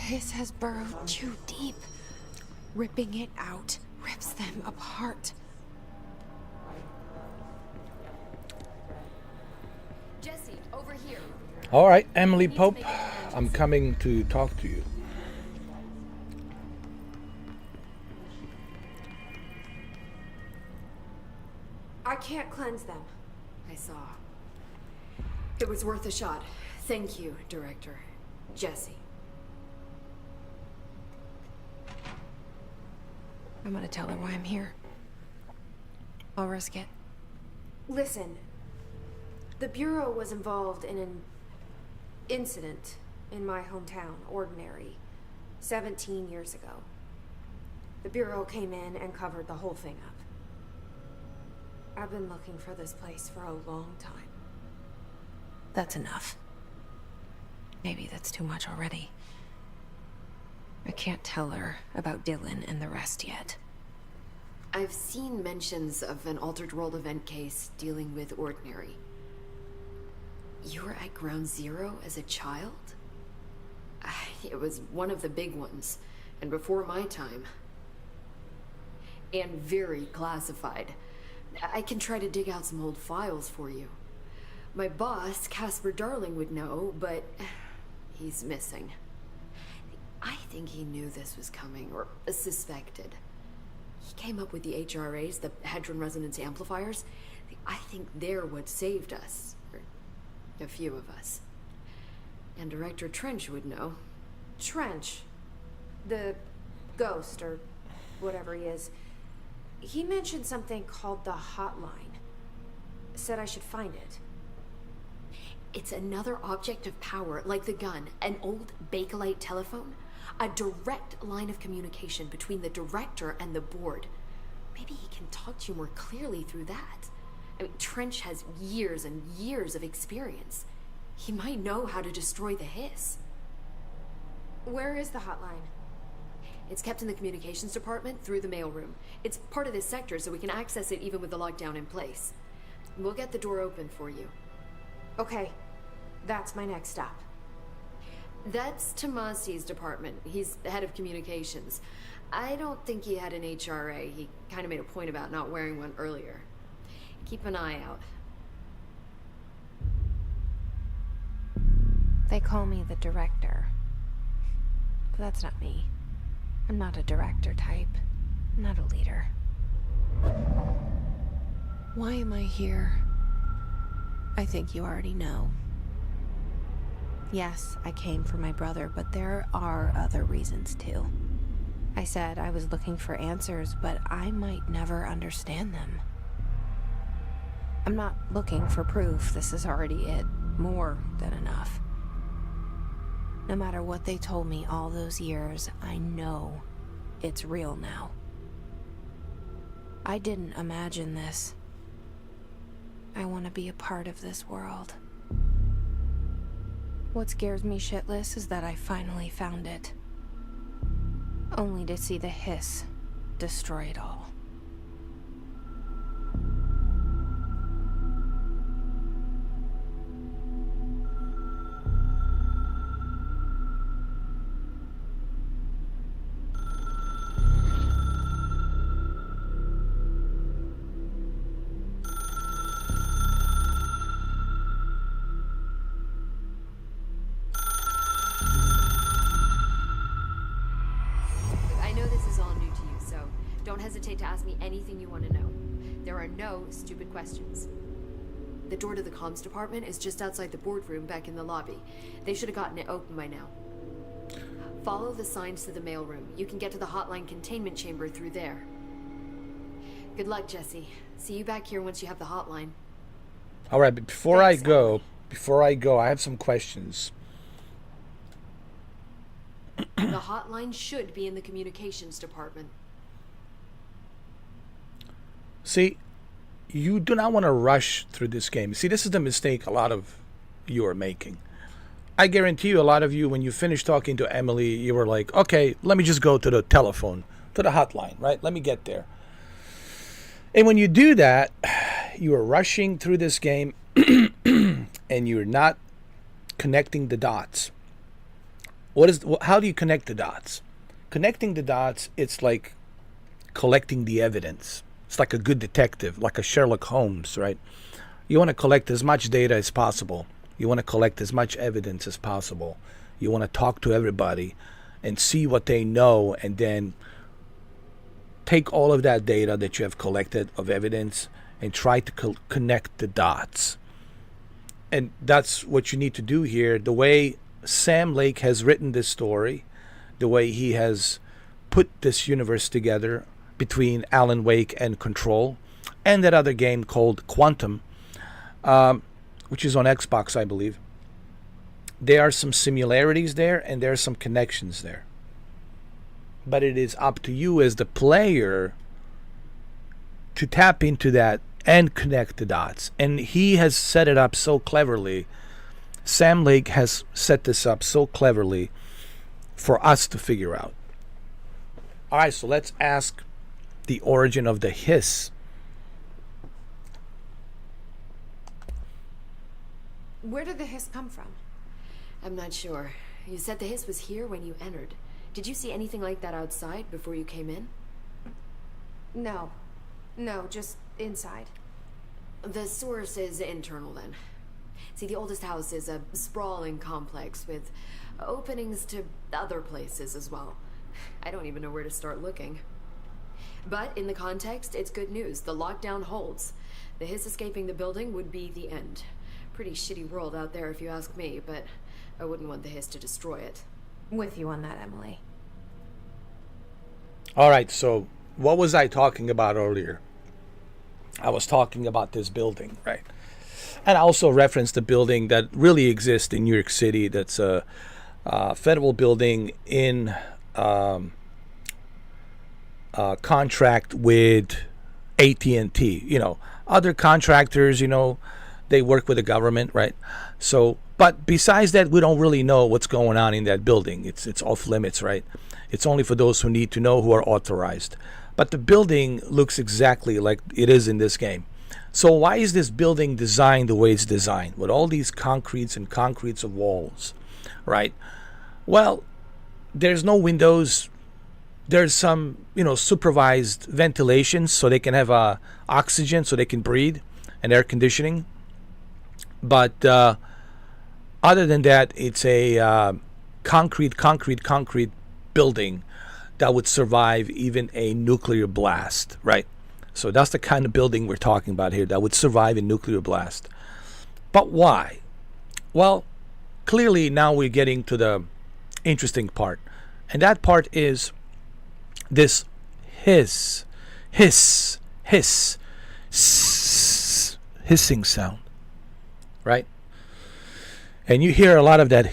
hiss has burrowed too deep. Ripping it out rips them apart. Jesse, over here. All right, Emily Pope, I'm coming to talk to you. I can't cleanse them. I saw. It was worth a shot. Thank you, Director. Jesse. I'm gonna tell her why I'm here. I'll risk it. Listen, the Bureau was involved in an incident in my hometown, Ordinary, 17 years ago. The Bureau came in and covered the whole thing up. I've been looking for this place for a long time. That's enough. Maybe that's too much already. I can't tell her about Dylan and the rest yet. I've seen mentions of an Altered World event case dealing with Ordinary. You were at Ground Zero as a child? It was one of the big ones, and before my time. And very classified. I can try to dig out some old files for you. My boss, Casper Darling, would know, but he's missing. I think he knew this was coming, or suspected. He came up with the HRAs, the Hadron Resonance Amplifiers. I think they're what saved us. Or a few of us. And Director Trench would know. Trench, the ghost, or whatever he is, he mentioned something called the hotline. Said I should find it. It's another object of power, like the gun, an old Bakelite telephone. A direct line of communication between the director and the board. Maybe he can talk to you more clearly through that. I mean, Trench has years and years of experience. He might know how to destroy the hiss. Where is the hotline? It's kept in the communications department through the mailroom. It's part of this sector, so we can access it even with the lockdown in place. We'll get the door open for you. Okay, that's my next stop. That's Tomasi's department. He's the head of communications. I don't think he had an HRA. He kind of made a point about not wearing one earlier. Keep an eye out. They call me the director. But that's not me. I'm not a director type. I'm not a leader. Why am I here? I think you already know. Yes, I came for my brother, but there are other reasons too. I said I was looking for answers, but I might never understand them. I'm not looking for proof. This is already it. More than enough. No matter what they told me all those years, I know it's real now. I didn't imagine this. I want to be a part of this world. What scares me shitless is that I finally found it. Only to see the hiss destroy it all. To ask me anything you want to know. There are no stupid questions. The door to the comms department is just outside the boardroom back in the lobby. They should have gotten it open by now. Follow the signs to the mailroom. You can get to the hotline containment chamber through there. Good luck, Jesse. See you back here once you have the hotline. All right, but before I go, I have some questions. The hotline should be in the communications department. See, you do not want to rush through this game. See, this is the mistake a lot of you are making. I guarantee you, a lot of you, when you finish talking to Emily, you were like, okay, let me just go to the telephone, to the hotline, right? Let me get there. And when you do that, you are rushing through this game and you're not connecting the dots. how do you connect the dots? Connecting the dots, it's like collecting the evidence. It's like a good detective, like a Sherlock Holmes, right? You want to collect as much data as possible. You want to collect as much evidence as possible. You want to talk to everybody and see what they know, and then take all of that data that you have collected of evidence and try to connect the dots. And that's what you need to do here. The way Sam Lake has written this story, the way he has put this universe together between Alan Wake and Control, and that other game called Quantum, which is on Xbox, I believe. There are some similarities there, and there are some connections there. But it is up to you as the player to tap into that and connect the dots. And he has set it up so cleverly. Sam Lake has set this up so cleverly for us to figure out. All right, so let's ask the origin of the hiss. Where did the hiss come from? I'm not sure. You said the hiss was here when you entered. Did you see anything like that outside before you came in? No. No, just inside. The source is internal then. See, the oldest house is a sprawling complex with openings to other places as well. I don't even know where to start looking. But in the context, it's good news. The lockdown holds. The hiss escaping the building would be the end. Pretty shitty world out there if you ask me, but I wouldn't want the hiss to destroy it. With you on that, Emily. All right, so what was I talking about earlier? I was talking about this building, right? And I also referenced a building that really exists in New York City. That's a federal building in contract with AT&T. You know, other contractors, you know, they work with the government, right? So, but besides that, we don't really know what's going on in that building. It's off limits, right? It's only for those who need to know, who are authorized. But the building looks exactly like it is in this game. So why is this building designed the way it's designed, with all these concretes and concretes of walls, right? Well, there's no windows. There's some, you know, supervised ventilation so they can have oxygen, so they can breathe, and air conditioning. But other than that, it's a concrete building that would survive even a nuclear blast, right? So that's the kind of building we're talking about here, that would survive a nuclear blast. But why? Well, clearly now we're getting to the interesting part. And that part is this hissing sound, right? And you hear a lot of that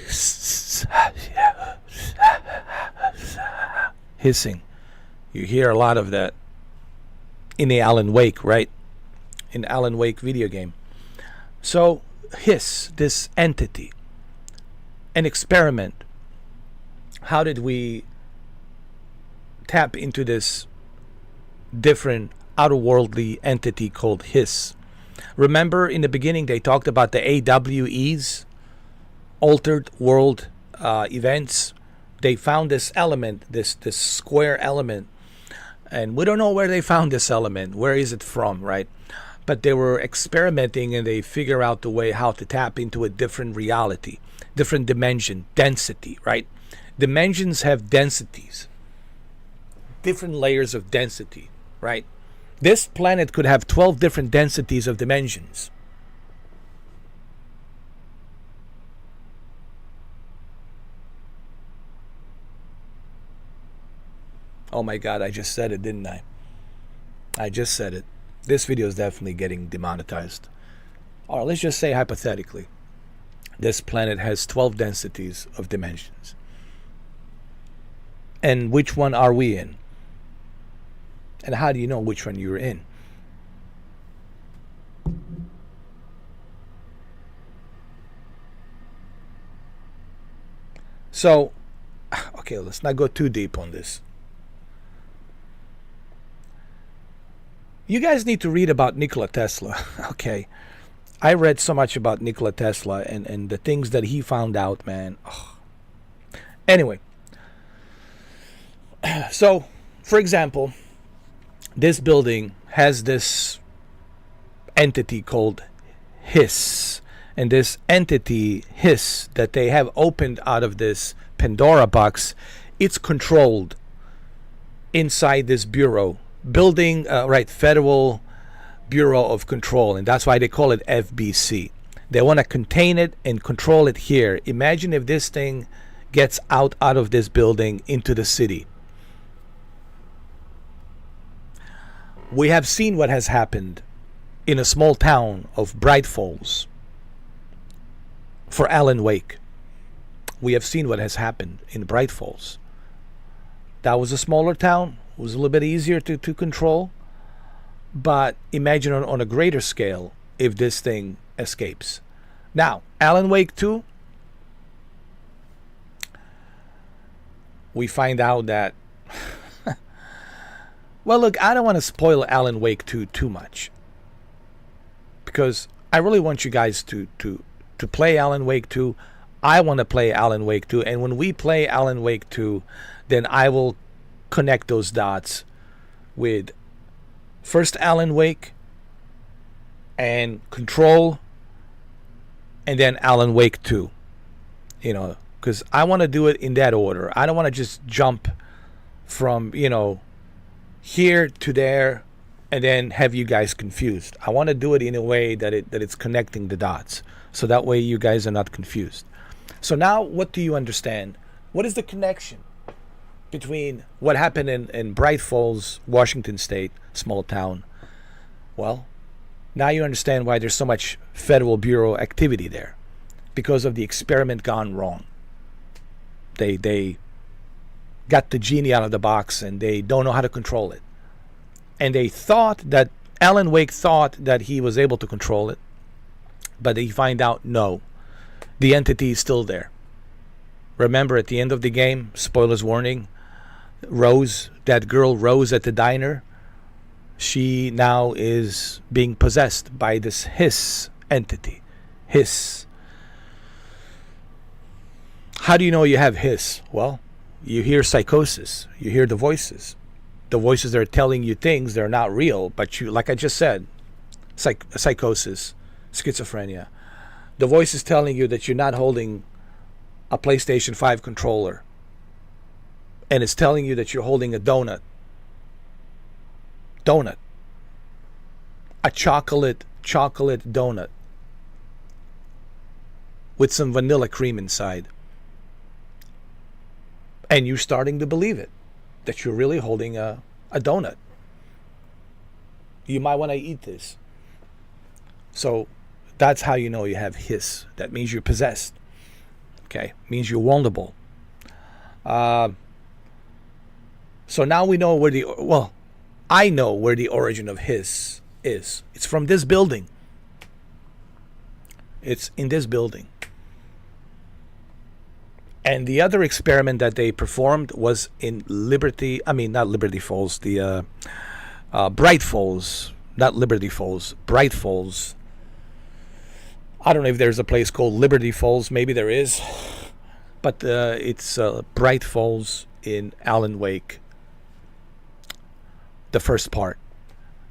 hissing. You hear a lot of that in the Alan Wake, right? In Alan Wake video game. So hiss, this entity, an experiment. How did we tap into this different outerworldly entity called hiss? Remember in the beginning they talked about the AWEs, altered world events. They found this element, this square element, and we don't know where they found this element. Where is it from, right? But they were experimenting, and they figure out the way how to tap into a different reality, different dimension, density, right? Dimensions have densities, different layers of density, right? This planet could have 12 different densities of dimensions. Oh my God, I just said it, didn't I? I just said it. This video is definitely getting demonetized. Or let's just say hypothetically, this planet has 12 densities of dimensions. And which one are we in? And how do you know which one you're in? So, okay, let's not go too deep on this. You guys need to read about Nikola Tesla, okay? I read so much about Nikola Tesla and the things that he found out, man. Oh. Anyway, so for example, this building has this entity called Hiss. And this entity, Hiss, that they have opened out of this Pandora box, it's controlled inside this bureau. Building, Federal Bureau of Control. And that's why they call it FBC. They want to contain it and control it here. Imagine if this thing gets out of this building into the city. We have seen what has happened in a small town of Bright Falls for Alan Wake. We have seen what has happened in Bright Falls. That was a smaller town. It was a little bit easier to control. But imagine on a greater scale if this thing escapes. Now, Alan Wake 2, we find out that well, look, I don't want to spoil Alan Wake 2 too much, because I really want you guys to play Alan Wake 2. I want to play Alan Wake 2, and when we play Alan Wake 2, then I will connect those dots with first Alan Wake and Control, and then Alan Wake 2. You know, because I want to do it in that order. I don't want to just jump from, here to there and then have you guys confused. I want to do it in a way that it's connecting the dots, so that way you guys are not confused. So now, what do you understand? What is the connection between what happened in Bright Falls, Washington State, small town? Well, now you understand why there's so much Federal Bureau activity there, because of the experiment gone wrong. They got the genie out of the box and they don't know how to control it. And they thought that Alan Wake thought that he was able to control it, but they find out no, the entity is still there. Remember, at the end of the game, spoilers warning, Rose, that girl Rose at the diner, she now is being possessed by this Hiss entity. Hiss. How do you know you have Hiss? Well, you hear psychosis. You hear the voices. The voices that are telling you things that are not real, but you, like I just said, psychosis, schizophrenia. The voice is telling you that you're not holding a PlayStation 5 controller, and it's telling you that you're holding a donut. A chocolate donut with some vanilla cream inside. And you're starting to believe it, that you're really holding a donut. You might want to eat this. So that's how you know you have Hiss. That means you're possessed. Okay, means you're vulnerable. So now we know where I know where the origin of Hiss is. It's from this building. It's in this building. And the other experiment that they performed was in Bright Falls. Not Liberty Falls, Bright Falls. I don't know if there's a place called Liberty Falls. Maybe there is. But it's Bright Falls in Alan Wake, the first part.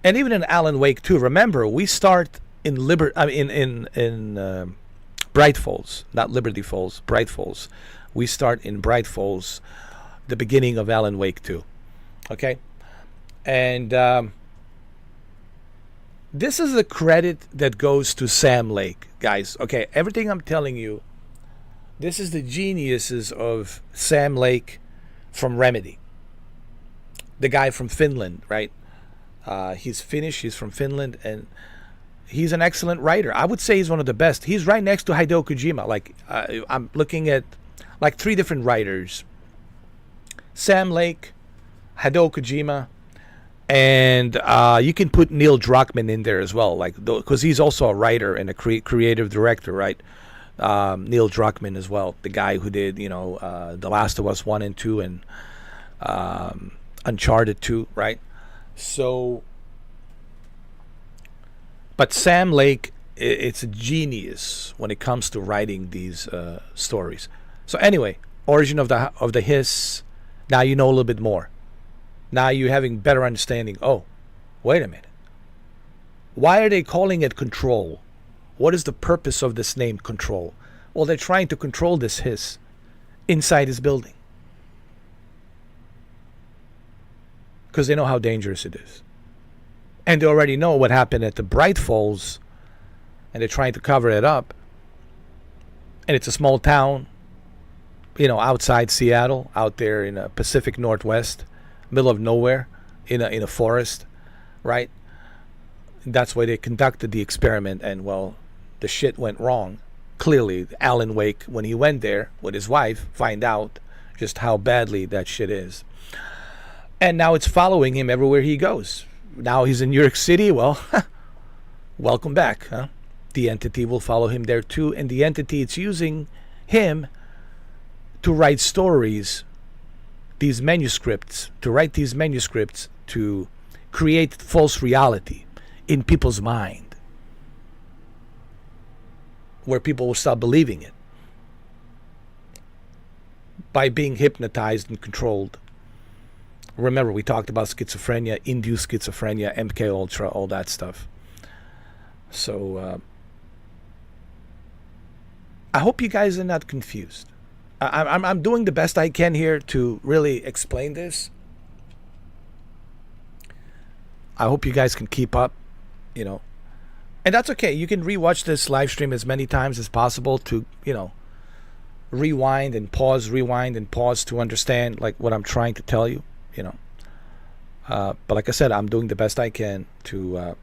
And even in Alan Wake 2, remember, we start in Bright Falls, not Liberty Falls, Bright Falls. We start in Bright Falls, the beginning of Alan Wake 2. Okay? And this is the credit that goes to Sam Lake, guys. Okay, everything I'm telling you, this is the geniuses of Sam Lake from Remedy. The guy from Finland, right? He's Finnish, he's from Finland, and he's an excellent writer. I would say he's one of the best. He's right next to Hideo Kojima. Like, I'm looking at like 3 different writers. Sam Lake, Hideo Kojima, and you can put Neil Druckmann in there as well, like, because he's also a writer and a creative director, right? Neil Druckmann as well, the guy who did, The Last of Us 1 and 2 and Uncharted 2, right? So, but Sam Lake, it's a genius when it comes to writing these stories. So anyway, origin of the hiss. Now you know a little bit more. Now you're having better understanding. Oh, wait a minute. Why are they calling it control? What is the purpose of this name, control? Well, they're trying to control this hiss inside this building, because they know how dangerous it is. And they already know what happened at the Bright Falls, and they're trying to cover it up. And it's a small town, outside Seattle, out there in the Pacific Northwest, middle of nowhere, in a forest, right? That's why they conducted the experiment, and well, the shit went wrong. Clearly, Alan Wake, when he went there with his wife, find out just how badly that shit is. And now it's following him everywhere he goes. Now he's in New York City. Well, welcome back, huh? The entity will follow him there too, and the entity, it's using him to write stories, these manuscripts, to create false reality in people's mind, where people will stop believing it by being hypnotized and controlled. Remember, we talked about schizophrenia, induced schizophrenia, MK Ultra, all that stuff. So I hope you guys are not confused. I'm doing the best I can here to really explain this. I hope you guys can keep up, and that's okay. You can rewatch this live stream as many times as possible to, rewind and pause to understand like what I'm trying to tell you, But like I said, I'm doing the best I can to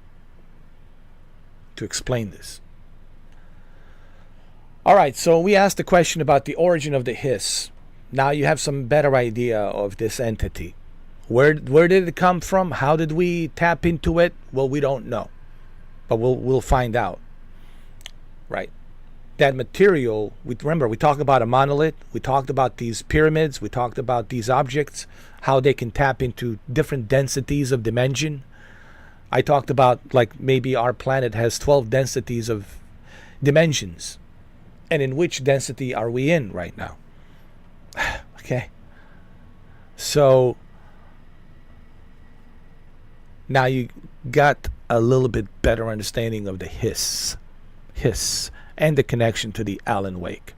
explain this. All right, so we asked the question about the origin of the hiss. Now you have some better idea of this entity. Where did it come from? How did we tap into it? Well, we don't know, but we'll find out. Right? That material. We talked about a monolith. We talked about these pyramids. We talked about these objects, how they can tap into different densities of dimension. I talked about like maybe our planet has 12 densities of dimensions. And in which density are we in right now? Okay. So now you got a little bit better understanding of the hiss, and the connection to the Alan Wake.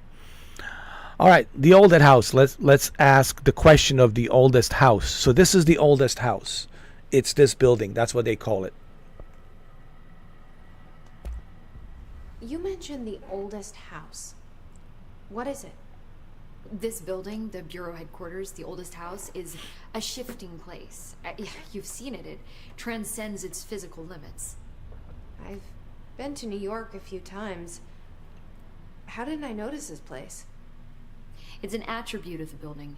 All right, the oldest house. Let's ask the question of the oldest house. So this is the oldest house. It's this building. That's what they call it. You mentioned the oldest house. What is it? This building, the Bureau headquarters, the oldest house, is a shifting place. You've seen it. It transcends its physical limits. I've been to New York a few times. How didn't I notice this place? It's an attribute of the building.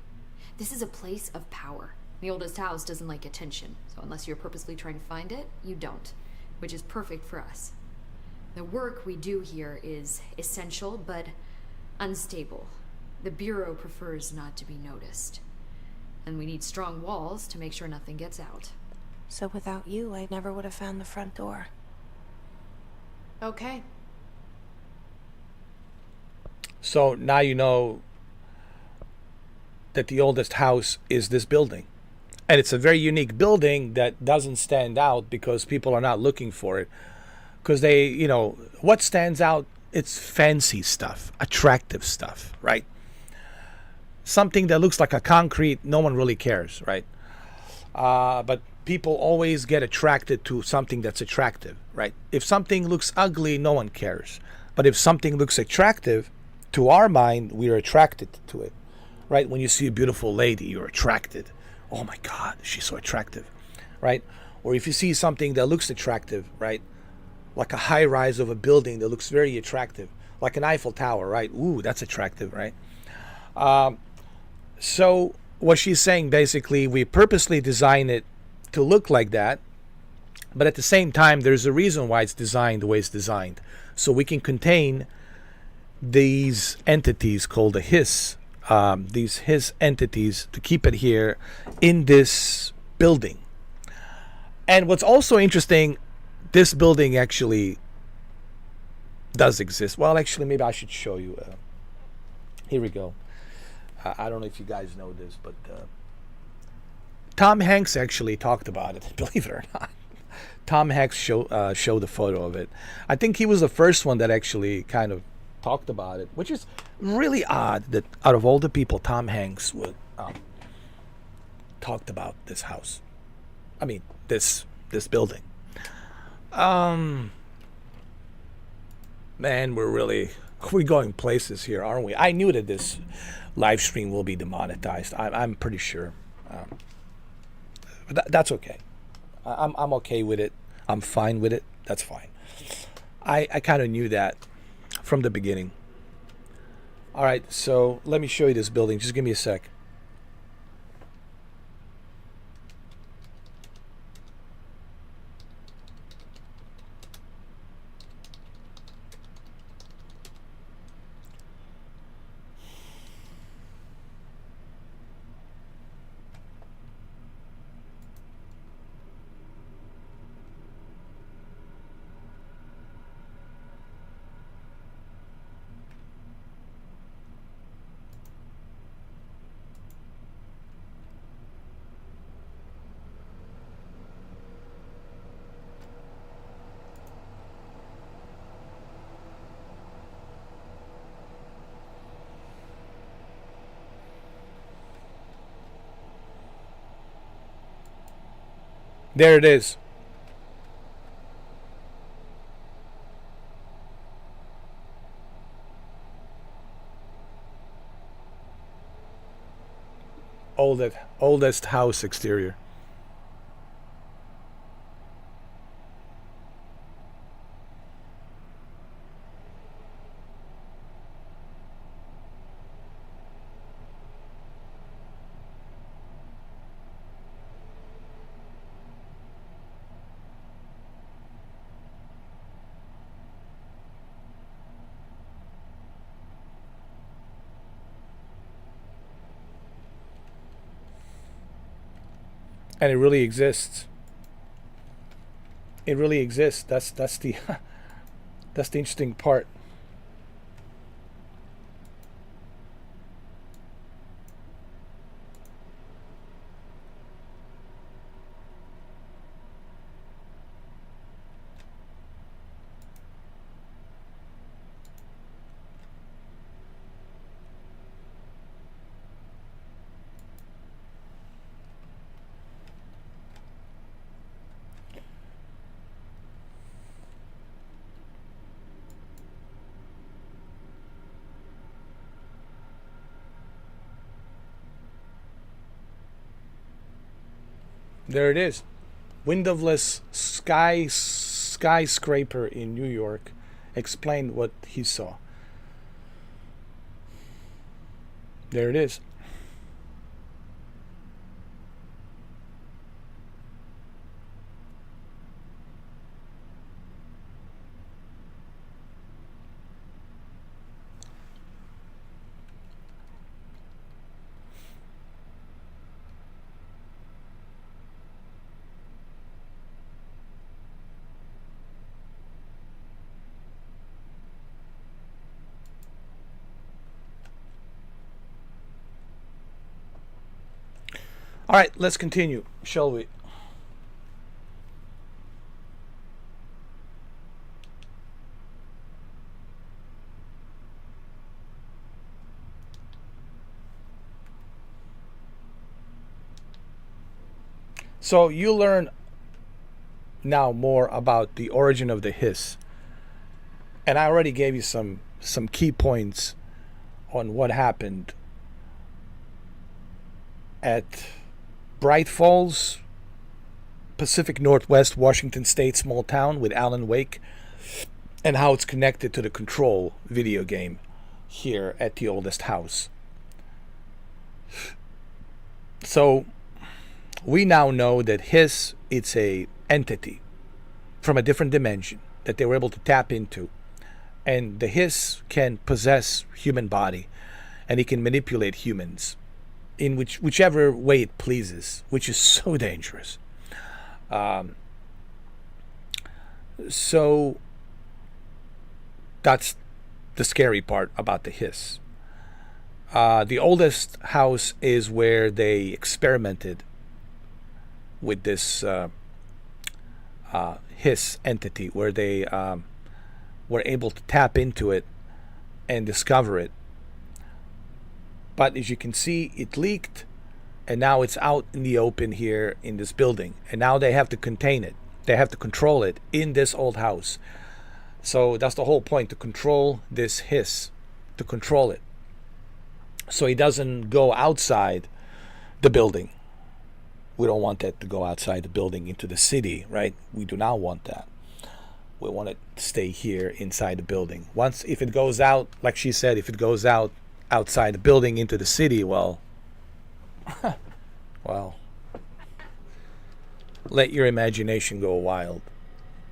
This is a place of power. The oldest house doesn't like attention, so unless you're purposely trying to find it, you don't, which is perfect for us. The work we do here is essential, but unstable. The Bureau prefers not to be noticed. And we need strong walls to make sure nothing gets out. So without you, I never would have found the front door. Okay. So now you know that the oldest house is this building. And it's a very unique building that doesn't stand out because people are not looking for it. Because they, what stands out, it's fancy stuff, attractive stuff, right? Something that looks like a concrete, no one really cares, right? But people always get attracted to something that's attractive, right? If something looks ugly, no one cares. But if something looks attractive, to our mind, we are attracted to it, right? When you see a beautiful lady, you're attracted. Oh my God, she's so attractive, right? Or if you see something that looks attractive, right? Like a high rise of a building that looks very attractive, like an Eiffel Tower, right? Ooh, that's attractive, right? So what she's saying, basically, we purposely design it to look like that, but at the same time, there's a reason why it's designed the way it's designed. So we can contain these entities called the hiss, these hiss entities, to keep it here in this building. And what's also interesting, this building actually does exist. Well, actually, maybe I should show you. Here we go. I don't know if you guys know this, but Tom Hanks actually talked about it, believe it or not. Tom Hanks showed a photo of it. I think he was the first one that actually kind of talked about it, which is really odd that out of all the people, Tom Hanks would talked about this house. I mean, this building. Man, we're going places here, aren't we? I knew that this live stream will be demonetized. I'm pretty sure. But that's okay. I'm okay with it. I'm fine with it. That's fine. I kind of knew that from the beginning. All right, so let me show you this building. Just give me a sec. There it is. Oldest house exterior. And it really exists. It really exists. That's the that's the interesting part. There it is. Windowless skyscraper in New York explained what he saw. There it is. All right, let's continue, shall we? So you learn now more about the origin of the hiss. And I already gave you some key points on what happened at Bright Falls, Pacific Northwest, Washington State, small town with Alan Wake, and how it's connected to the Control video game here at the oldest house. So we now know that hiss, it's a entity from a different dimension that they were able to tap into, and the hiss can possess human body, and it can manipulate humans in whichever way it pleases, which is so dangerous. So that's the scary part about the hiss. The oldest house is where they experimented with this hiss entity, where they were able to tap into it and discover it. But as you can see, it leaked, and now it's out in the open here in this building. And now they have to contain it. They have to control it in this old house. So that's the whole point, to control this hiss, to control it, so he doesn't go outside the building. We don't want that to go outside the building into the city, right? We do not want that. We want it to stay here inside the building. Once, if it goes out, like she said, if it goes out outside the building into the city, well, well, let your imagination go wild.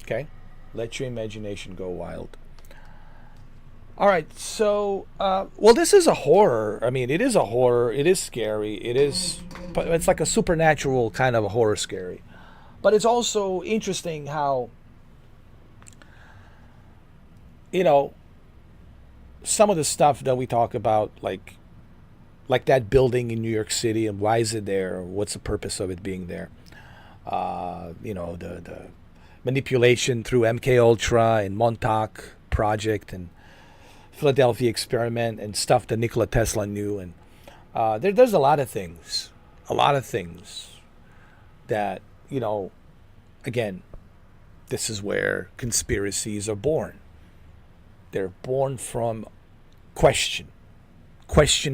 Okay? Let your imagination go wild. All right, so, well, this is a horror. I mean, it is a horror. It is scary. It is, but it's like a supernatural kind of a horror scary. But it's also interesting how, you know, some of the stuff that we talk about, like that building in New York City, and why is it there? What's the purpose of it being there? You know, the manipulation through MK Ultra and Montauk Project and Philadelphia experiment and stuff that Nikola Tesla knew, and there's a lot of things that, you know, again, this is where conspiracies are born. They're born from question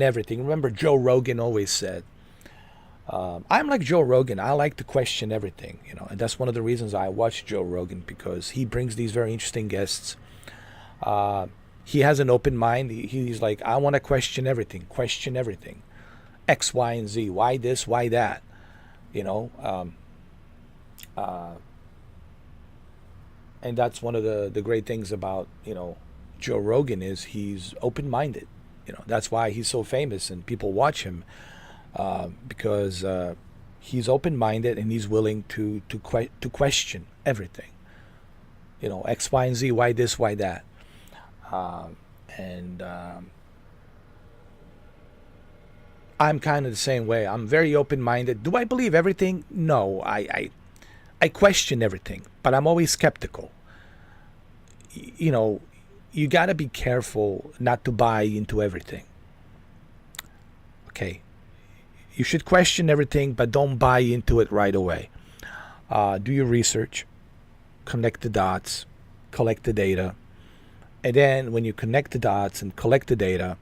everything. Remember, Joe Rogan always said, I'm like Joe Rogan. I like to question everything, you know, and that's one of the reasons I watch Joe Rogan, because he brings these very interesting guests. He has an open mind. He's like, I want to question everything, X, Y, and Z. Why this? Why that? You know, and that's one of the great things about, you know, Joe Rogan, is he's open-minded. You know, that's why he's so famous and people watch him, because he's open-minded and he's willing to question everything. You know, X, Y, and Z. Why this? Why that? And I'm kind of the same way. I'm very open-minded. Do I believe everything? No, I question everything, but I'm always skeptical. You know, you got to be careful not to buy into everything. Okay, you should question everything, but don't buy into it right away. Do your research, connect the dots, collect the data. And then when you connect the dots and collect the data,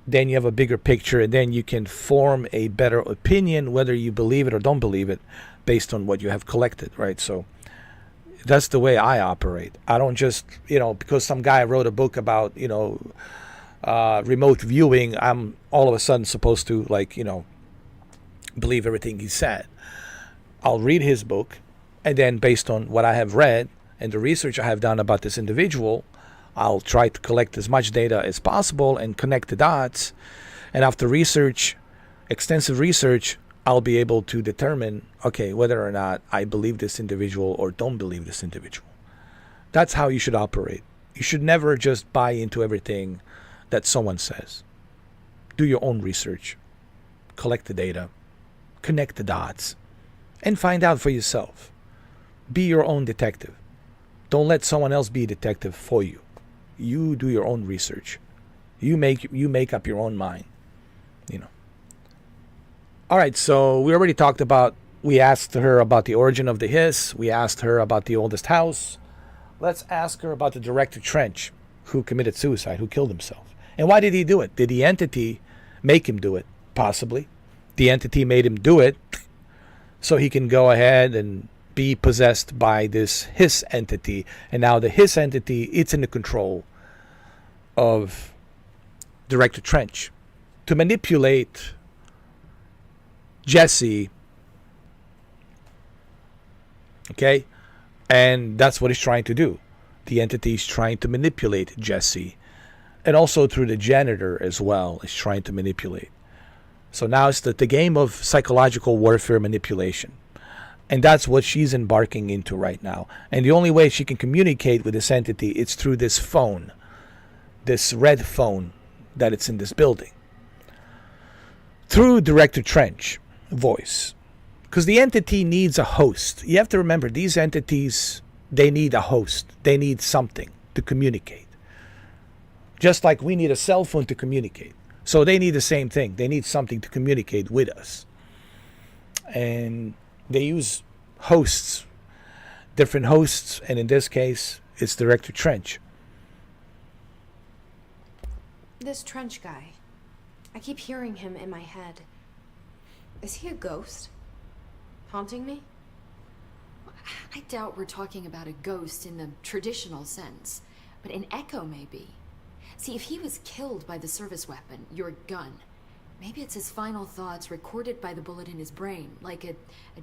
then you have a bigger picture, and then you can form a better opinion whether you believe it or don't believe it based on what you have collected, right? So that's the way I operate. I don't just, you know, because some guy wrote a book about, you know, remote viewing, I'm all of a sudden supposed to, like, you know, believe everything he said. I'll read his book, and then based on what I have read and the research I have done about this individual, I'll try to collect as much data as possible and connect the dots. And after research, extensive research, I'll be able to determine, okay, whether or not I believe this individual or don't believe this individual. That's how you should operate. You should never just buy into everything that someone says. Do your own research, collect the data, connect the dots, and find out for yourself. Be your own detective. Don't let someone else be a detective for you. You do your own research. You make up your own mind, you know. All right, so we already talked about, we asked her about the origin of the hiss. We asked her about the oldest house. Let's ask her about the director Trench, who committed suicide, who killed himself. And why did he do it? Did the entity make him do it? Possibly. The entity made him do it so he can go ahead and be possessed by this hiss entity. And now the hiss entity, it's in the control of Director Trench to manipulate Jesse. Okay? And that's what he's trying to do. The entity is trying to manipulate Jesse. And also through the janitor as well, is trying to manipulate. So now it's the game of psychological warfare manipulation. And that's what she's embarking into right now. And the only way she can communicate with this entity is through this phone. This red phone that it's in this building. through Director Trench voice. Because the entity needs a host. You have to remember, these entities, they need a host. They need something to communicate. Just like we need a cell phone to communicate. So they need the same thing. They need something to communicate with us. And they use hosts, different hosts, and in this case, it's Director Trench. This Trench guy. I keep hearing him in my head. Is he a ghost? Haunting me? I doubt we're talking about a ghost in the traditional sense, but an echo maybe. See, if he was killed by the service weapon, your gun, maybe it's his final thoughts recorded by the bullet in his brain, like a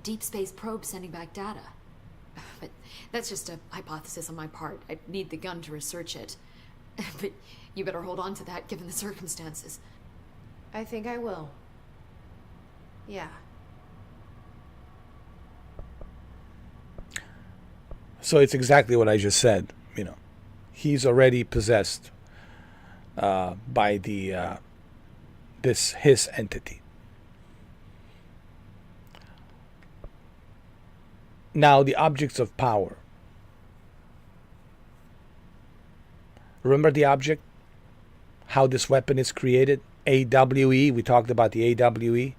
deep space probe sending back data. But that's just a hypothesis on my part. I need the gun to research it. But you better hold on to that given the circumstances. I think I will. Yeah. So it's exactly what I just said. You know, he's already possessed by the his entity. Now the objects of power. Remember the object? How this weapon is created? AWE. We talked about the AWE.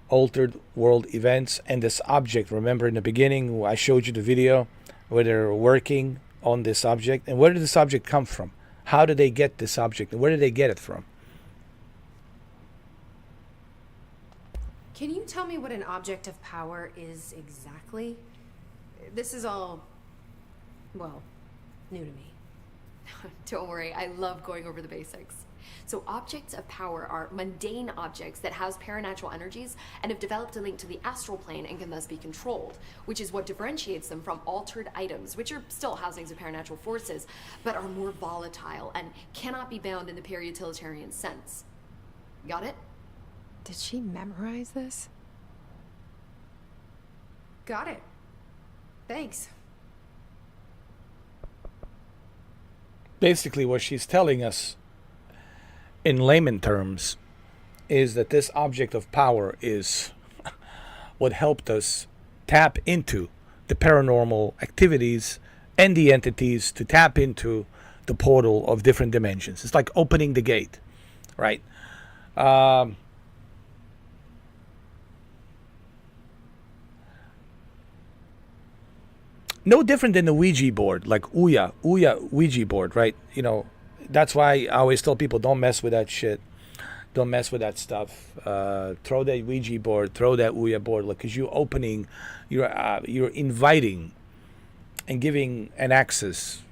Altered world events. And this object, remember in the beginning I showed you the video where they're working on this object. And where did this object come from? How did they get this object? And where did they get it from? Can you tell me what an object of power is exactly? This is all, well, new to me. Don't worry, I love going over the basics. So objects of power are mundane objects that house paranatural energies and have developed a link to the astral plane and can thus be controlled, which is what differentiates them from altered items, which are still housings of paranatural forces, but are more volatile and cannot be bound in the peri-utilitarian sense. Got it? Did she memorize this? Got it. Thanks. Basically what she's telling us in layman terms is that this object of power is what helped us tap into the paranormal activities and the entities to tap into the portal of different dimensions. It's like opening the gate, right? No different than the Ouija board, like Ouija Ouija board, right? You know, that's why I always tell people don't mess with that shit. Don't mess with that stuff. Throw that Ouija board, throw that Ouija board, because you're opening, you're inviting and giving an access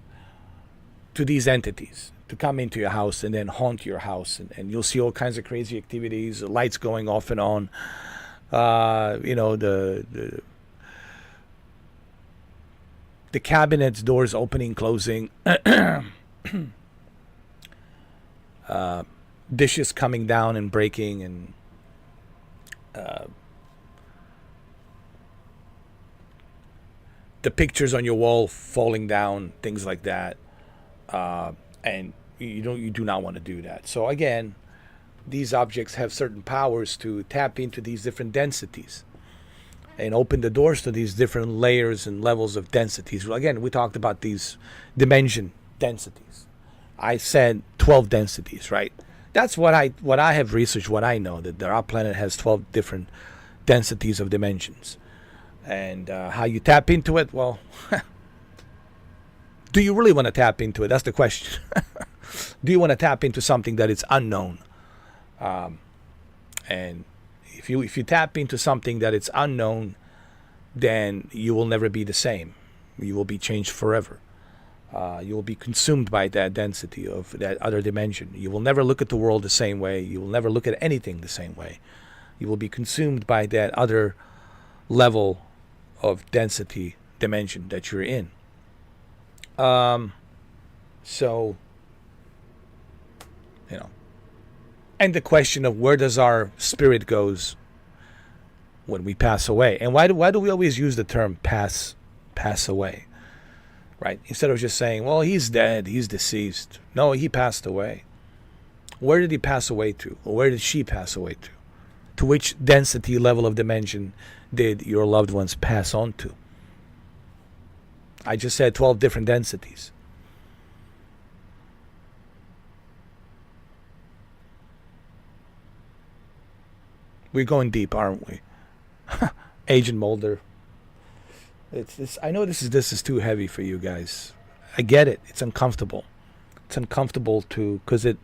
to these entities to come into your house and then haunt your house, and you'll see all kinds of crazy activities, lights going off and on. You know, the cabinet's doors opening, closing, dishes coming down and breaking, and the pictures on your wall falling down, things like that. And you do not want to do that. So again, these objects have certain powers to tap into these different densities and open the doors to these different layers and levels of densities. Again, we talked about these dimension densities. I said 12 densities, right? That's what I have researched, what I know, that our planet has 12 different densities of dimensions. And how you tap into it, well, do you really want to tap into it? That's the question. Do you want to tap into something that is unknown? And if you tap into something that is unknown, then you will never be the same. You will be changed forever. You will be consumed by that density of that other dimension. You will never look at the world the same way. You will never look at anything the same way. You will be consumed by that other level of density dimension that you're in. So, you know, and the question of where does our spirit goes when we pass away, and why do we always use the term pass away, right? Instead of just saying, well, he's dead, he's deceased. No, he passed away. Where did he pass away to? Or where did she pass away to? To which density level of dimension did your loved ones pass on to? I just said 12 different densities. We're going deep, aren't we? Agent Mulder. I know this is too heavy for you guys. I get it. It's uncomfortable. It's uncomfortable because it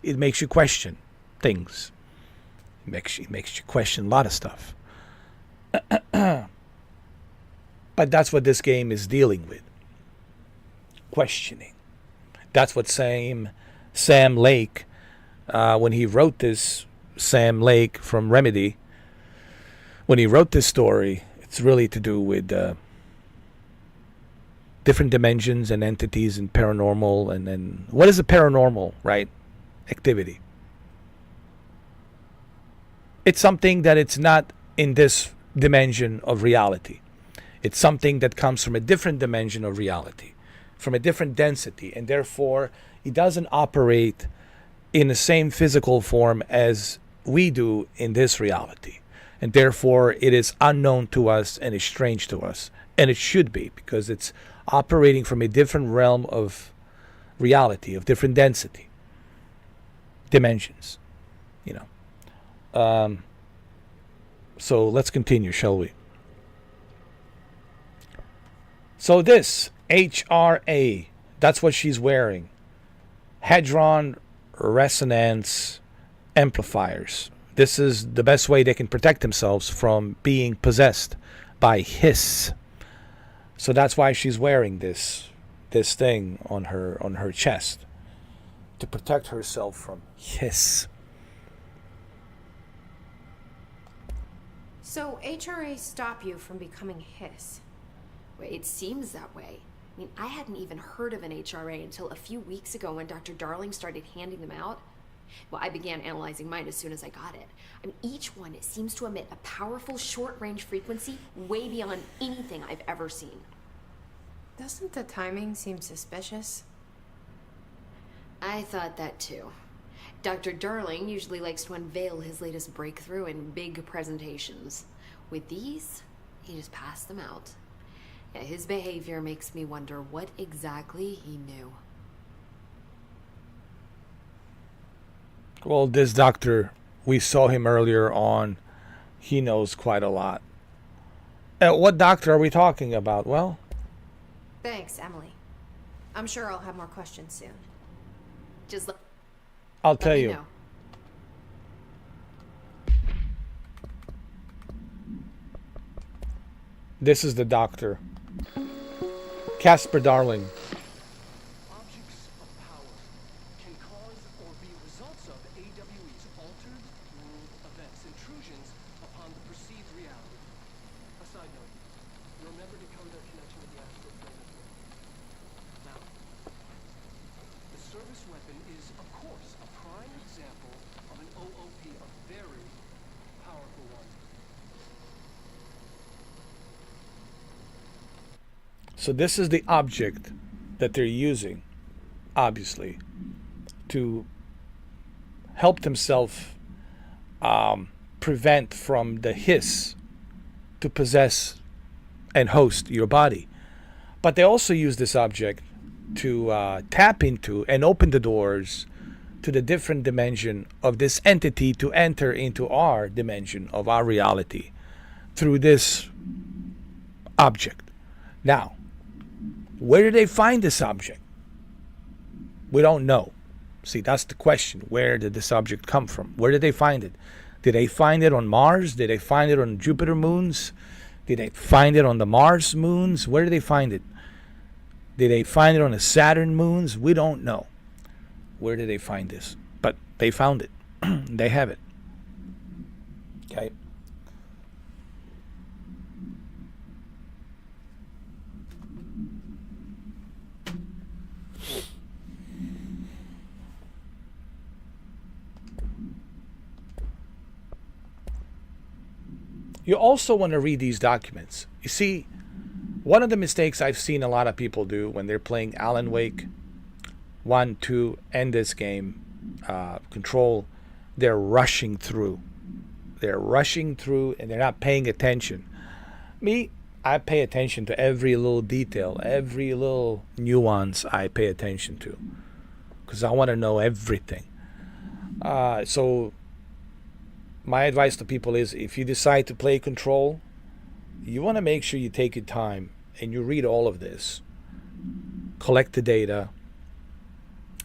makes you question things. It makes you question a lot of stuff. But that's what this game is dealing with. Questioning. That's what Sam Lake, when he wrote this, Sam Lake from Remedy, when he wrote this story, it's really to do with different dimensions and entities and paranormal. And then, what is a paranormal, right? Activity. It's something that it's not in this dimension of reality. It's something that comes from a different dimension of reality, from a different density, and therefore it doesn't operate in the same physical form as we do in this reality. And therefore it is unknown to us and is strange to us. And it should be, because it's operating from a different realm of reality, of different density, dimensions, So let's continue, shall we? So this HRA, that's what she's wearing. Hadron resonance amplifiers. This is the best way they can protect themselves from being possessed by hiss. So that's why she's wearing this thing on her chest, to protect herself from hiss. So HRA stop you from becoming hiss? Well, it seems that way. I mean, I hadn't even heard of an HRA until a few weeks ago when Dr. Darling started handing them out. Well, I began analyzing mine as soon as I got it. I mean, each one seems to emit a powerful short-range frequency way beyond anything I've ever seen. Doesn't the timing seem suspicious? I thought that too. Dr. Darling usually likes to unveil his latest breakthrough in big presentations. With these, he just passed them out. Yeah, his behavior makes me wonder what exactly he knew. Well, this doctor, we saw him earlier on. He knows quite a lot. What doctor are we talking about? Well, Thanks, Emily. I'm sure I'll have more questions soon. Just I'll tell let me you. know. This is the doctor. Casper Darling. Objects of power can cause or be results of AWE's altered world events, intrusions upon the perceived reality. A side note, remember to code their connection with the astral plane as well. Now, the service weapon is, of course, a prime example of an OOP, a very powerful one. So this is the object that they're using, obviously, to help themselves prevent from the hiss to possess and host your body. But they also use this object to tap into and open the doors to the different dimension of this entity to enter into our dimension of our reality through this object. Now, where did they find this object? We don't know. See, that's the question. Where did this object come from? Where did they find it? Did they find it on Mars? Did they find it on Jupiter moons? Did they find it on the Mars moons? Where did they find it? Did they find it on the Saturn moons? We don't know. Where did they find this? But they found it. They have it. Okay. You also want to read these documents. You see, one of the mistakes I've seen a lot of people do when they're playing Alan Wake 1, 2, and this game Control, they're rushing through. They're rushing through and they're not paying attention. Me, I pay attention to every little detail, every little nuance I pay attention to, because I want to know everything. So my advice to people is, if you decide to play Control, you want to make sure you take your time and you read all of this, collect the data,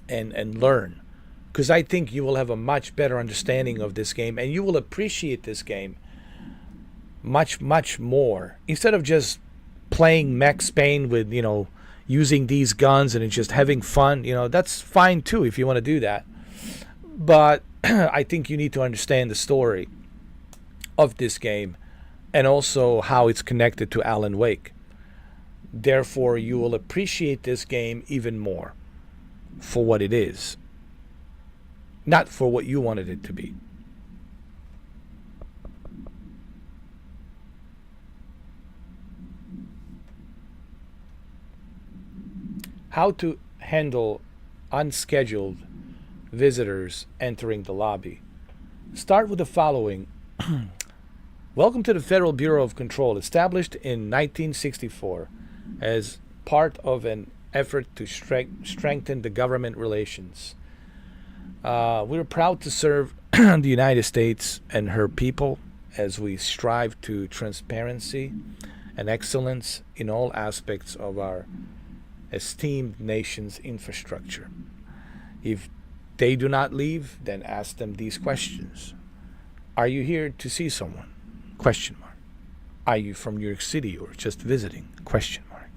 and learn. Because I think you will have a much better understanding of this game and you will appreciate this game much, much more. Instead of just playing Max Payne with, using these guns and just having fun, that's fine too if you want to do that. But I think you need to understand the story of this game and also how it's connected to Alan Wake. Therefore, you will appreciate this game even more for what it is, not for what you wanted it to be. How to handle unscheduled visitors entering the lobby. Start with the following. Welcome to the Federal Bureau of Control, established in 1964 as part of an effort to strengthen the government relations. We're proud to serve the United States and her people as we strive to transparency and excellence in all aspects of our esteemed nation's infrastructure. If they do not leave, then ask them these questions. Are you here to see someone? Question mark. Are you from New York City or just visiting? Question mark.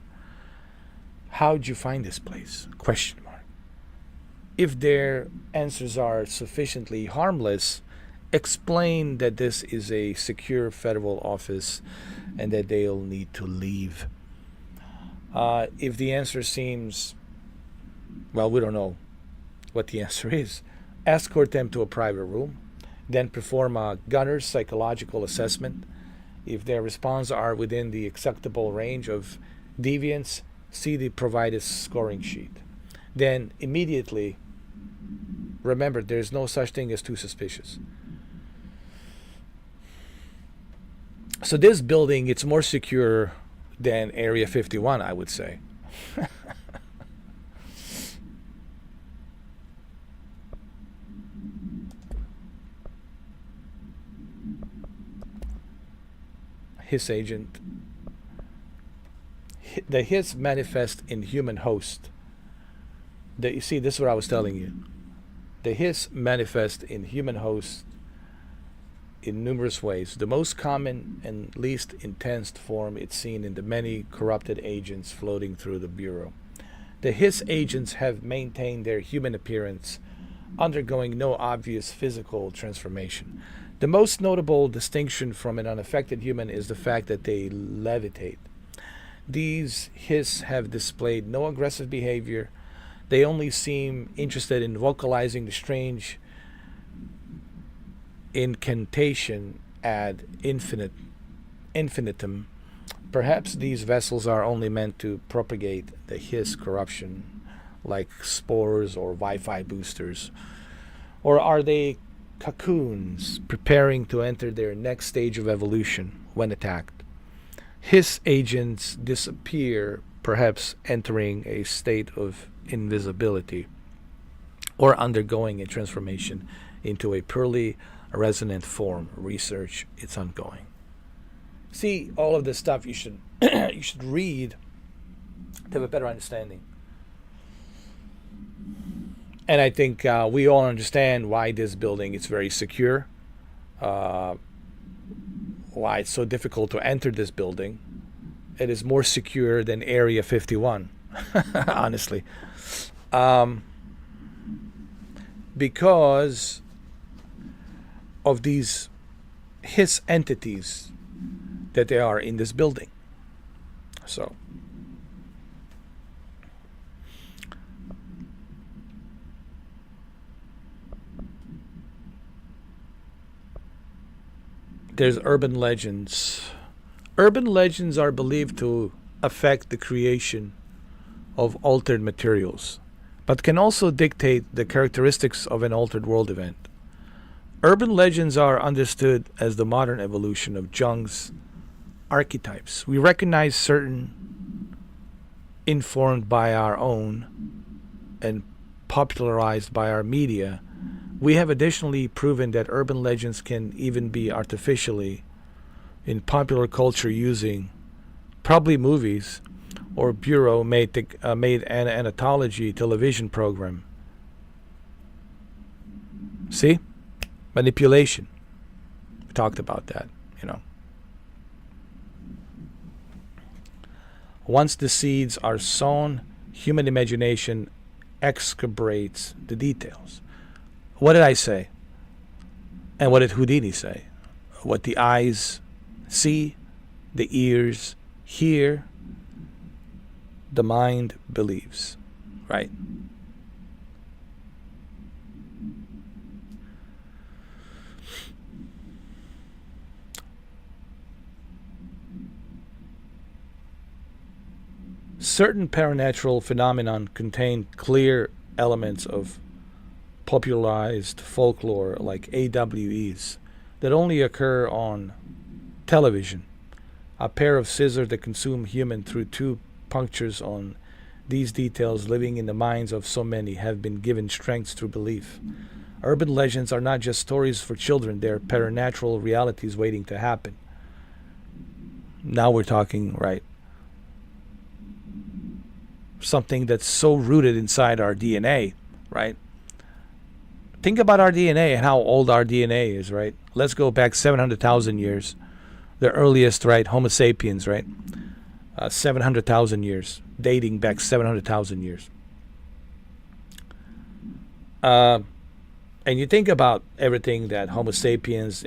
How'd you find this place? Question mark. If their answers are sufficiently harmless, explain that this is a secure federal office and that they'll need to leave. If the answer seems, well, we don't know what the answer is, escort them to a private room, then perform a gunner's psychological assessment. If their responses are within the acceptable range of deviance, see the provided scoring sheet. Then immediately, remember, there's no such thing as too suspicious. So this building, it's more secure than Area 51, I would say. His agent. The his manifest in human host. You see, this is what I was telling you. The his manifest in human host in numerous ways. The most common and least intense form it's seen in the many corrupted agents floating through the Bureau. The his agents have maintained their human appearance, undergoing no obvious physical transformation. The most notable distinction from an unaffected human is the fact that they levitate. These his have displayed no aggressive behavior. They only seem interested in vocalizing the strange incantation ad infinitum. Perhaps these vessels are only meant to propagate the his corruption, like spores or Wi-Fi boosters. Or are they cocoons preparing to enter their next stage of evolution when attacked? His agents disappear, perhaps entering a state of invisibility or undergoing a transformation into a purely resonant form. Research, it's ongoing. See, all of this stuff you should you should read to have a better understanding. And I think we all understand why this building is very secure, why it's so difficult to enter this building. It is more secure than Area 51, honestly. Because of these his entities that they are in this building. So there's urban legends. Urban legends are believed to affect the creation of altered materials. but can also dictate the characteristics of an altered world event. Urban legends are understood as the modern evolution of Jung's archetypes. We recognize certain informed by our own and popularized by our media. We have additionally proven that urban legends can even be artificially in popular culture using probably movies or Bureau made an anthology television program. See? Manipulation. We talked about that, you know. Once the seeds are sown, human imagination excavates the details. What did I say? And what did Houdini say? What the eyes see, the ears hear, the mind believes, right? Certain paranormal phenomenon contain clear elements of popularized folklore like AWEs that only occur on television. A pair of scissors that consume human through two punctures on these details living in the minds of so many have been given strength through belief. Urban legends are not just stories for children, they're paranormal realities waiting to happen. Now we're talking, right? Something that's so rooted inside our DNA, right? Think about our DNA and how old our DNA is, right? Let's go back 700,000 years. The earliest, right, Homo sapiens, right? 700,000 years, dating back 700,000 years. And you think about everything that Homo sapiens,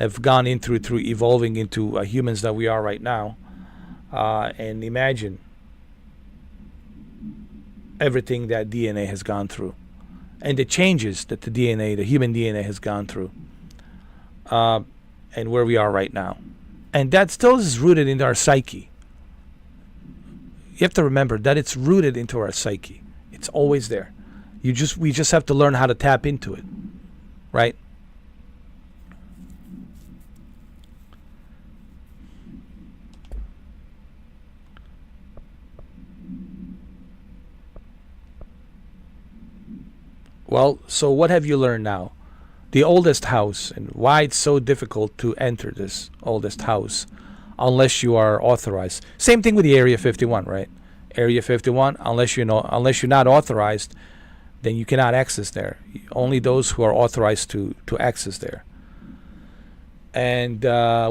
have gone in through evolving into humans that we are right now, and imagine everything that DNA has gone through, and the changes that the human DNA has gone through, and where we are right now. And that still is rooted into our psyche. You have to remember that it's rooted into our psyche. It's always there. We just have to learn how to tap into it, right? Well, so what have you learned now? The oldest house, and why it's so difficult to enter this oldest house unless you are authorized. Same thing with the Area 51, right? Area 51, unless you're not authorized, then you cannot access there. Only those who are authorized to access there. And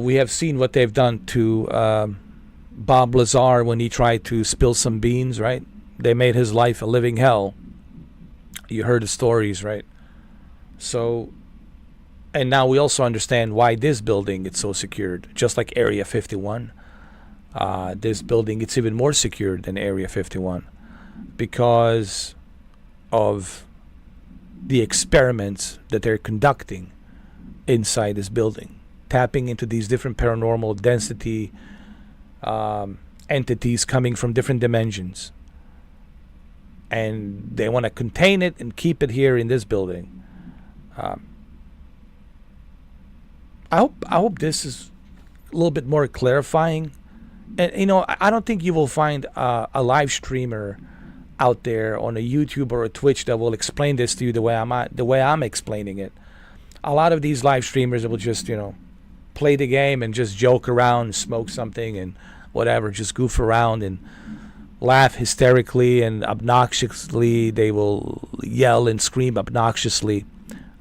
we have seen what they've done to Bob Lazar when he tried to spill some beans, right? They made his life a living hell. You heard the stories, right? So, and now we also understand why this building is so secured. Just like Area 51, this building, it's even more secured than Area 51 because of the experiments that they're conducting inside this building, tapping into these different paranormal density entities coming from different dimensions. And they want to contain it and keep it here in this building. I hope this is a little bit more clarifying. And I don't think you will find a live streamer out there on a YouTube or a Twitch that will explain this to you the way I'm explaining it. A lot of these live streamers will just play the game and just joke around, smoke something and whatever, just goof around and laugh hysterically and obnoxiously. They will yell and scream obnoxiously,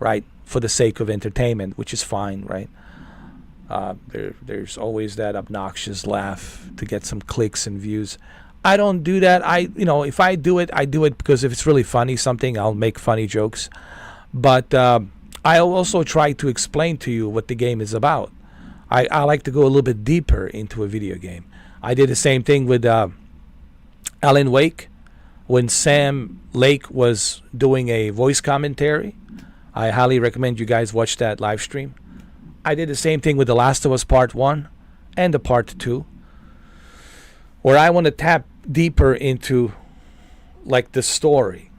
right, for the sake of entertainment, which is fine, right? There's always that obnoxious laugh to get some clicks and views. I don't do that. If I do it because if it's really funny, something, I'll make funny jokes. But I also try to explain to you what the game is about. I like to go a little bit deeper into a video game. I did the same thing with Alan Wake, when Sam Lake was doing a voice commentary. I highly recommend you guys watch that live stream. I did the same thing with The Last of Us Part 1 and the Part 2, where I want to tap deeper into like the story,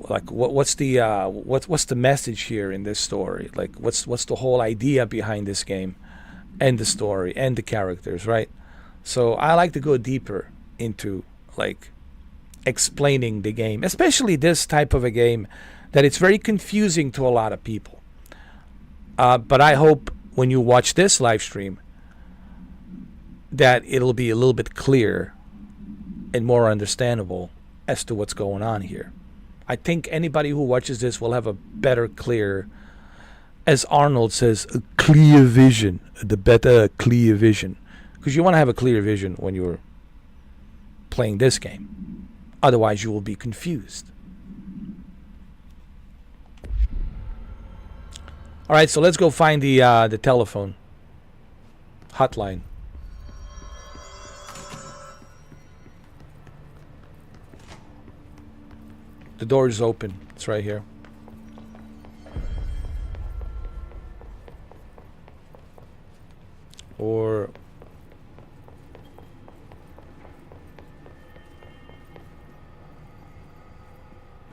like what's the message here in this story, like what's the whole idea behind this game and the story and the characters, right? So I like to go deeper into like explaining the game, especially this type of a game that it's very confusing to a lot of people. But I hope when you watch this live stream that it'll be a little bit clearer and more understandable as to what's going on here. I think anybody who watches this will have a better, clear, as Arnold says, a clear vision. The better clear vision. Because you want to have a clear vision when you're playing this game. Otherwise, you will be confused. All right, so let's go find the telephone hotline. The door is open. It's right here. Or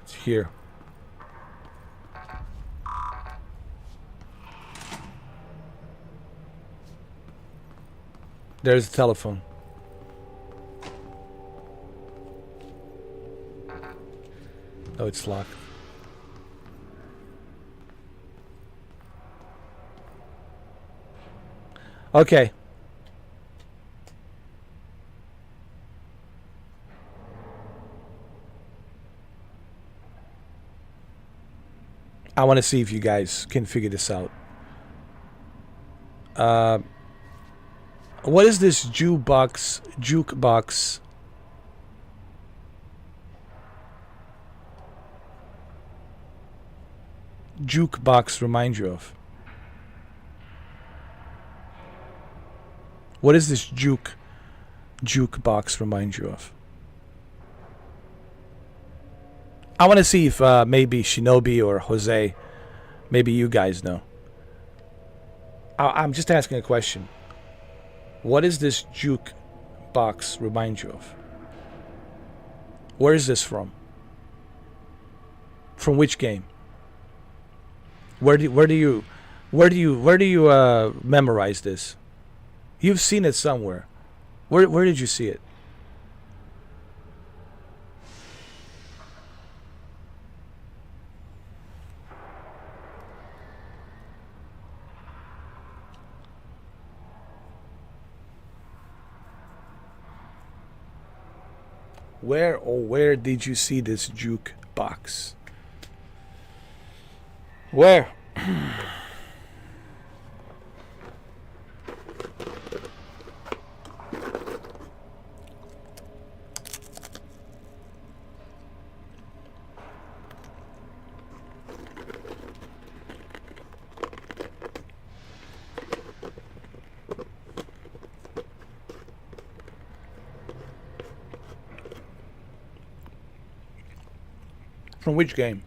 it's here. There's the telephone. Oh, it's locked. Okay. I want to see if you guys can figure this out. What is this jukebox remind you of? What does this jukebox remind you of? I want to see if maybe Shinobi or Jose, maybe you guys know. I'm just asking a question. What does this jukebox remind you of? Where is this from? From which game? Where do you memorize this? You've seen it somewhere. Where did you see it? Where did you see this jukebox? Where? From which game?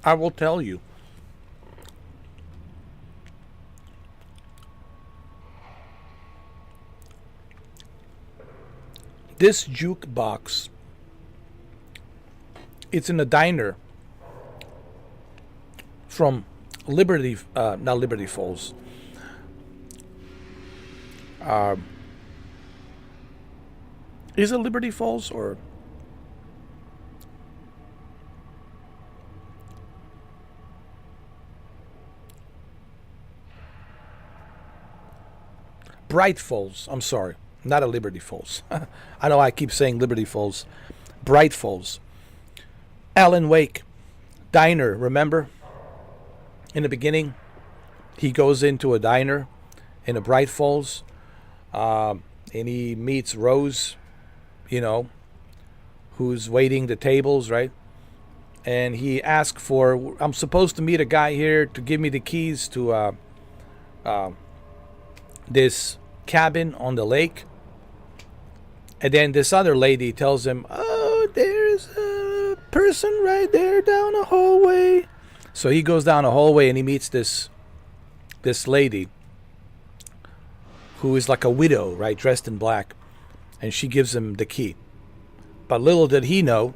I will tell you. This jukebox, it's in a diner from Liberty, not Liberty Falls. Is it Liberty Falls or? Bright Falls, I'm sorry. Not a Liberty Falls. I know I keep saying Liberty Falls. Bright Falls. Alan Wake. Diner, remember? In the beginning, he goes into a diner in a Bright Falls. And he meets Rose, you know, who's waiting the tables, right? And he asks for, I'm supposed to meet a guy here to give me the keys to this cabin on the lake. And then this other lady tells him, oh, there's a person right there down a hallway. So he goes down a hallway and he meets this lady who is like a widow, right, dressed in black. And she gives him the key. But little did he know,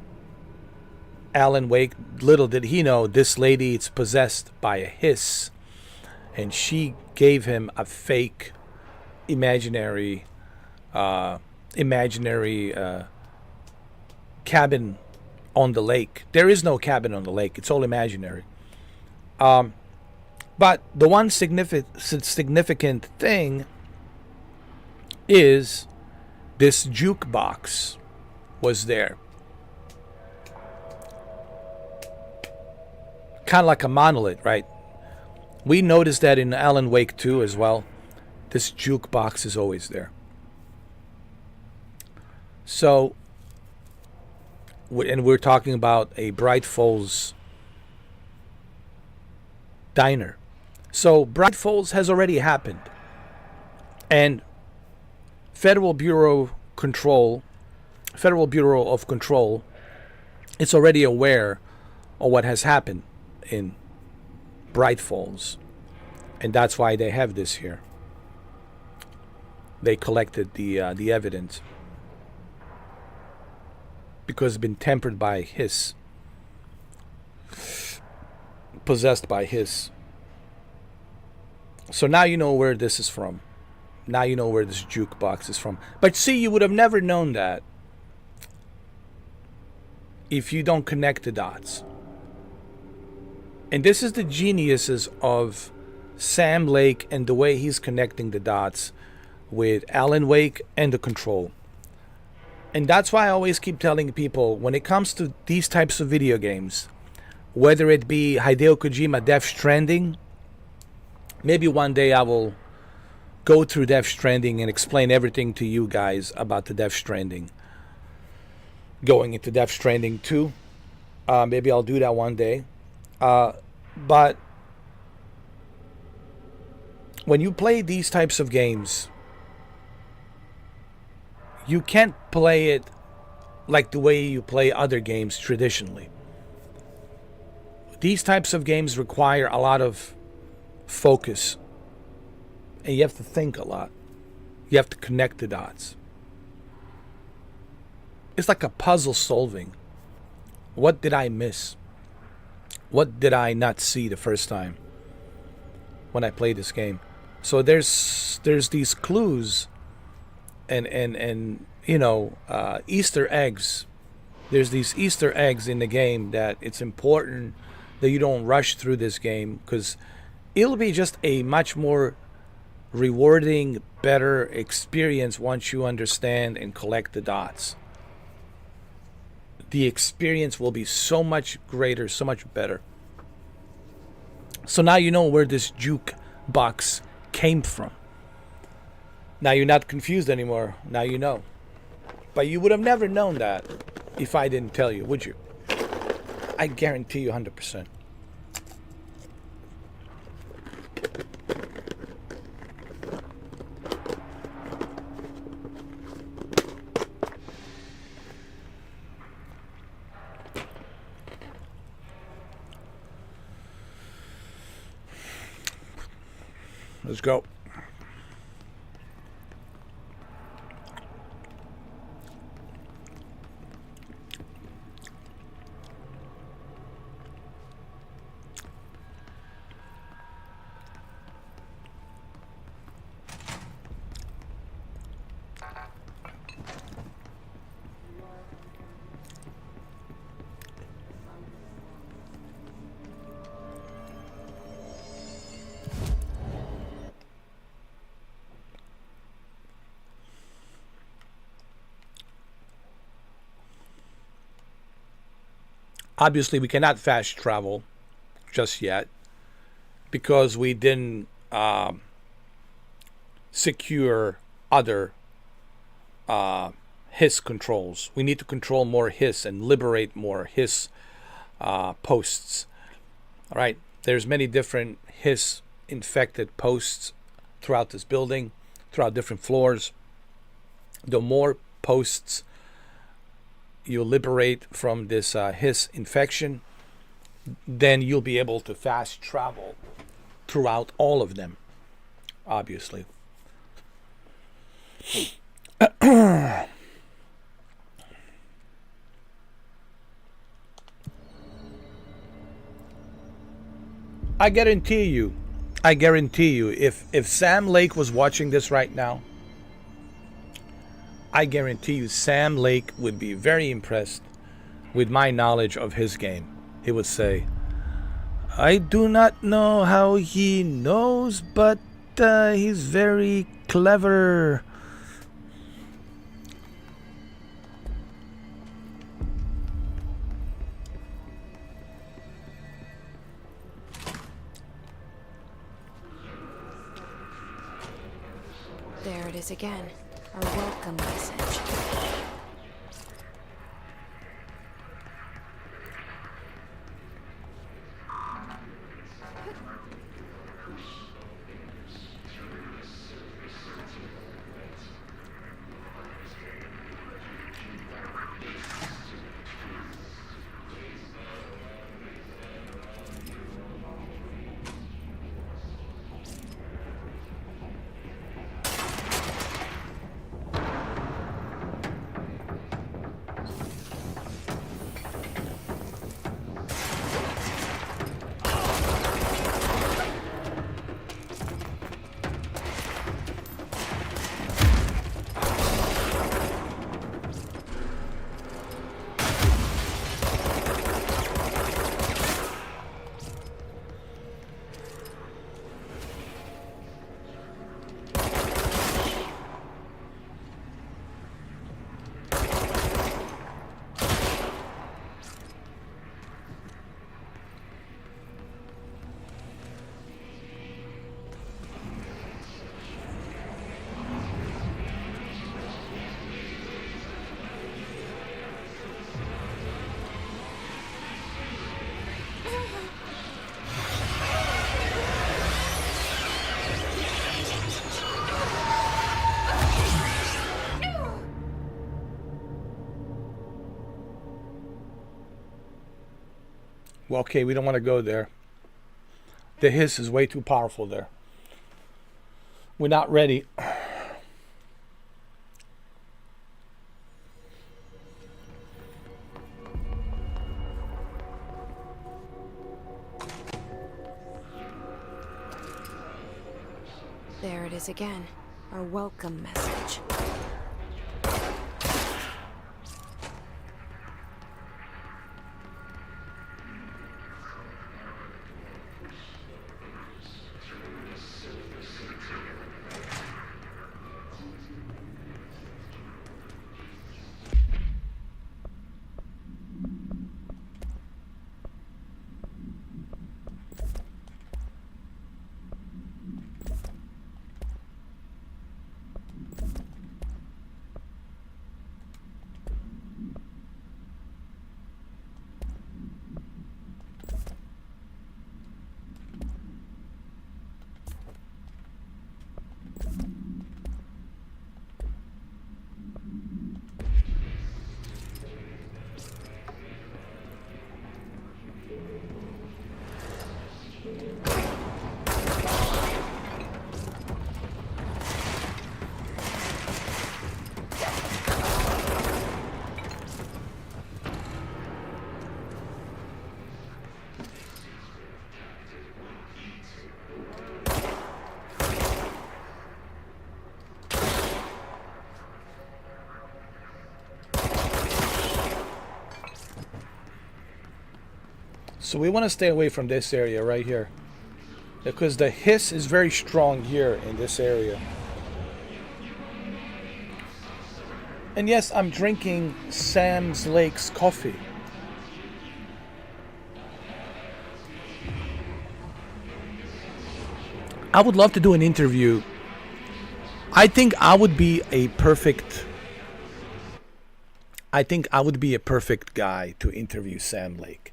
Alan Wake, little did he know, this lady is possessed by a hiss. And she gave him a fake, imaginary cabin on the lake. There is no cabin on the lake. It's all imaginary. But the one significant thing is this jukebox was there. Kind of like a monolith, right? We noticed that in Alan Wake 2 as well. This jukebox is always there. So, and we're talking about a Bright Falls diner. So Bright Falls has already happened. And Federal Bureau of Control is already aware of what has happened in Bright Falls. And that's why they have this here. They collected the evidence. Because it's been tempered by hiss. Possessed by hiss. So now you know where this is from. Now you know where this jukebox is from. But see, you would have never known that if you don't connect the dots. And this is the geniuses of Sam Lake and the way he's connecting the dots with Alan Wake and the Control. And that's why I always keep telling people, when it comes to these types of video games, whether it be Hideo Kojima Death Stranding, maybe one day I will go through Death Stranding and explain everything to you guys about the Death Stranding. Going into Death Stranding 2. Maybe I'll do that one day. But when you play these types of games, you can't play it like the way you play other games traditionally. These types of games require a lot of focus. And you have to think a lot. You have to connect the dots. It's like a puzzle solving. What did I miss? What did I not see the first time when I played this game? So there's these clues and you know, Easter eggs. There's these Easter eggs in the game that it's important that you don't rush through this game, because it'll be just a much more rewarding, better experience once you understand and collect the dots. The experience will be so much greater, so much better. So now you know where this jukebox came from. Now you're not confused anymore. Now you know. But you would have never known that if I didn't tell you, would you? I guarantee you 100%. Let's go. Obviously, we cannot fast travel just yet because we didn't secure other hiss controls. We need to control more hiss and liberate more hiss posts. All right, there's many different hiss infected posts throughout this building. throughout different floors. The more posts you liberate from this hiss infection, then you'll be able to fast travel throughout all of them, obviously. I guarantee you, if Sam Lake was watching this right now, I guarantee you Sam Lake would be very impressed with my knowledge of his game. He would say, I do not know how he knows, but he's very clever. There it is again. Our welcome message. Well, okay, we don't want to go there. The hiss is way too powerful there. We're not ready. There it is again. Our welcome message. So we want to stay away from this area right here, because the hiss is very strong here in this area. And yes, I'm drinking Sam's Lake's coffee. I would love to do an interview. I think I would be a perfect guy to interview Sam Lake,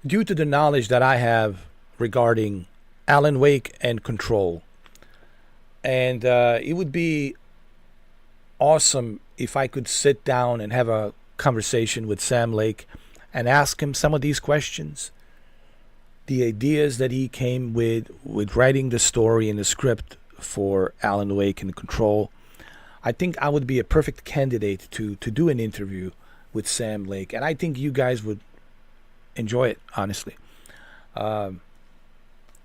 due to the knowledge that I have regarding Alan Wake and Control. And it would be awesome if I could sit down and have a conversation with Sam Lake and ask him some of these questions. The ideas that he came with writing the story and the script for Alan Wake and Control. I think I would be a perfect candidate to do an interview with Sam Lake, and I think you guys would enjoy it, honestly.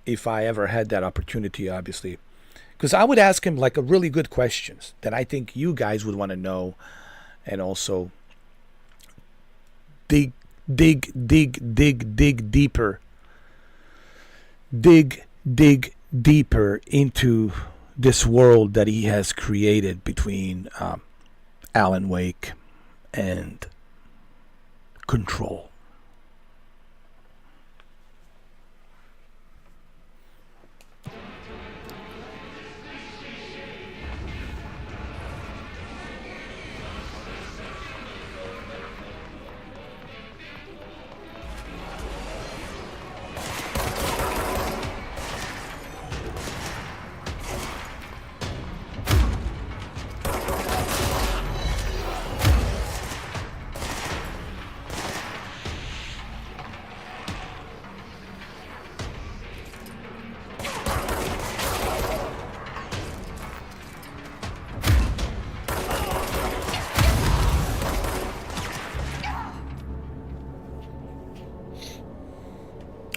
If I ever had that opportunity, obviously. Because I would ask him like a really good questions that I think you guys would want to know, and also dig deeper. Dig deeper into this world that he has created between Alan Wake and Control.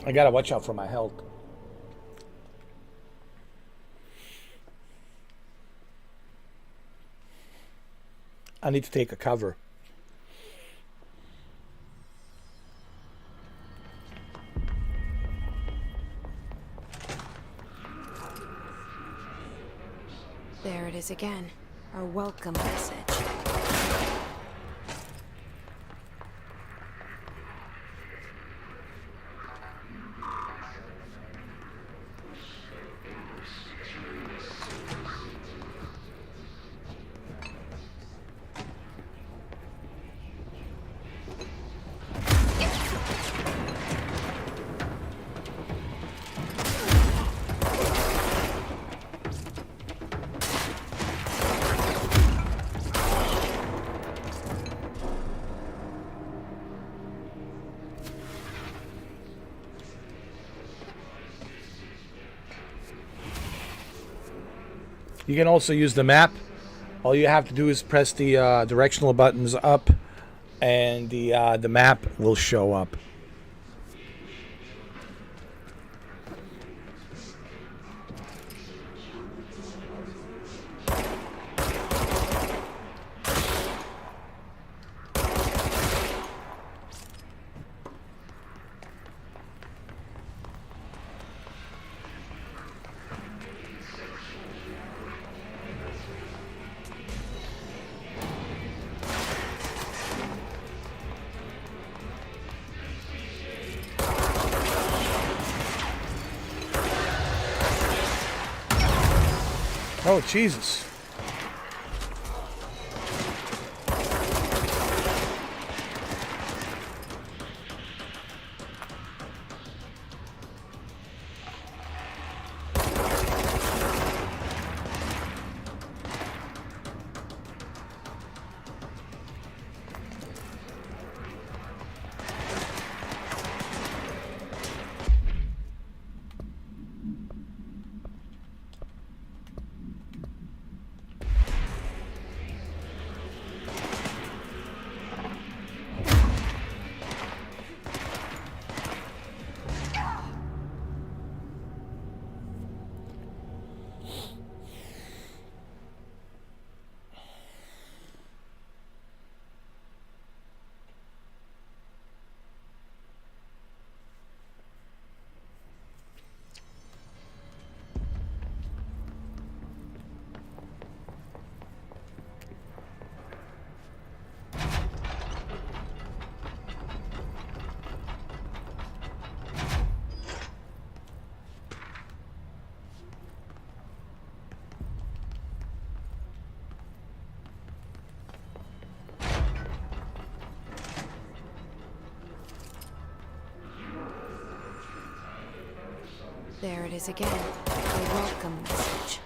I gotta watch out for my health. I need to take a cover. There it is again. Our welcome message. You can also use the map. All you have to do is press the directional buttons up, and the map will show up. Oh, Jesus. There it is again. A welcome message.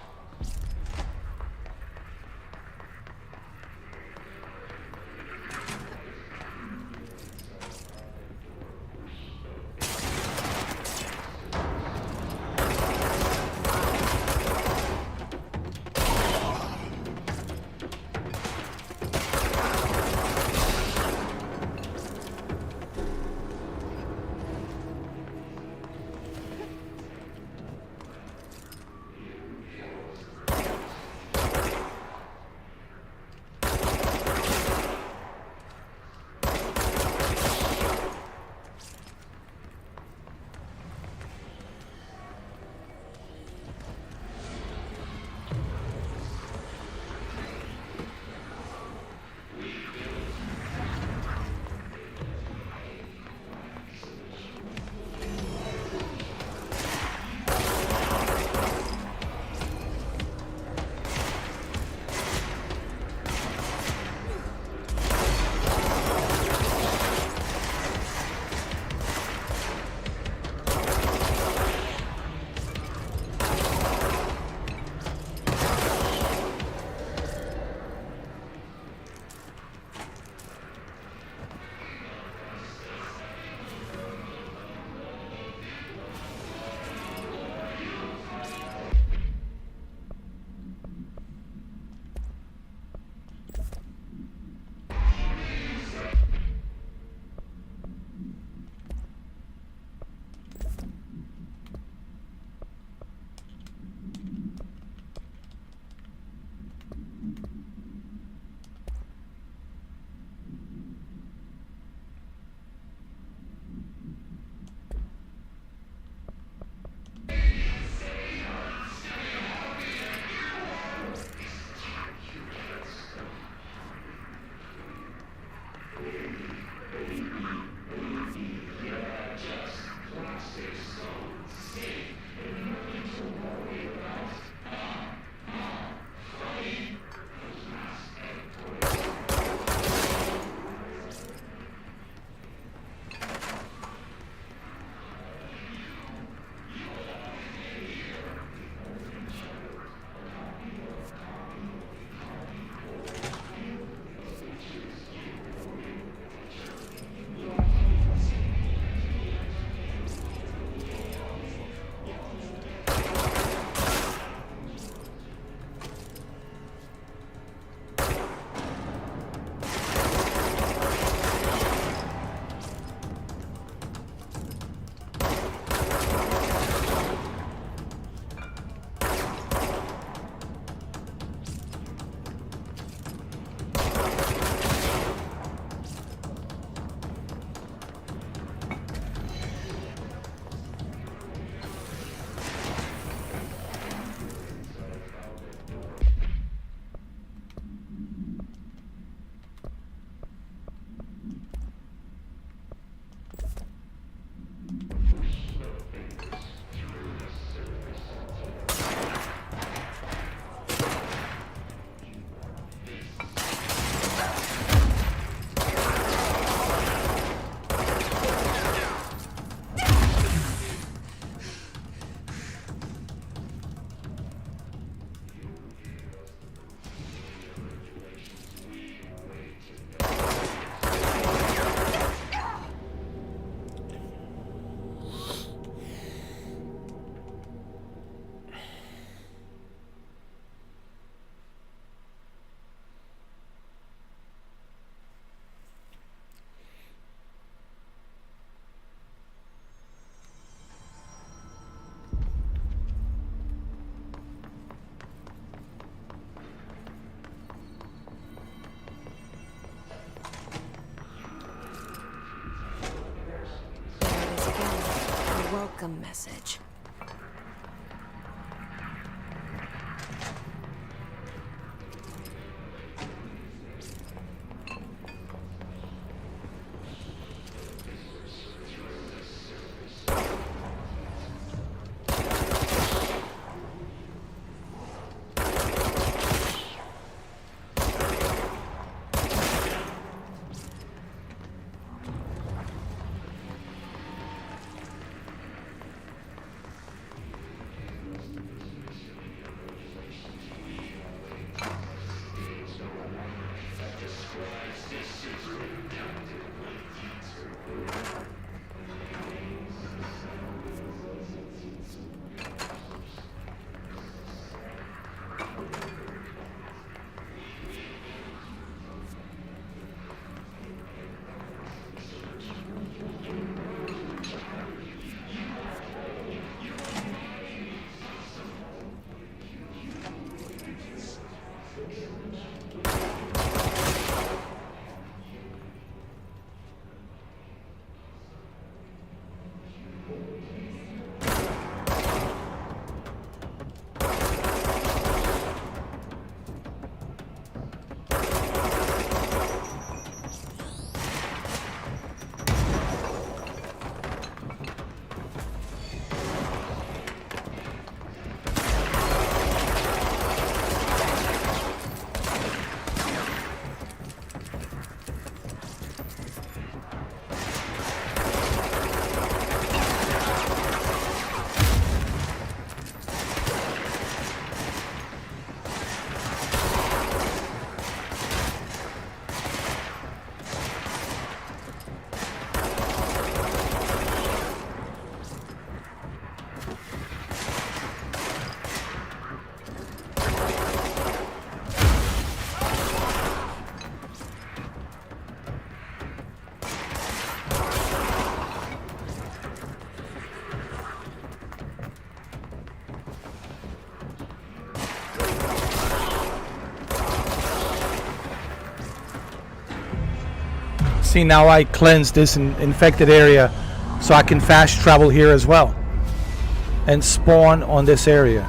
welcome message. See, now I cleanse this infected area so I can fast travel here as well and spawn on this area.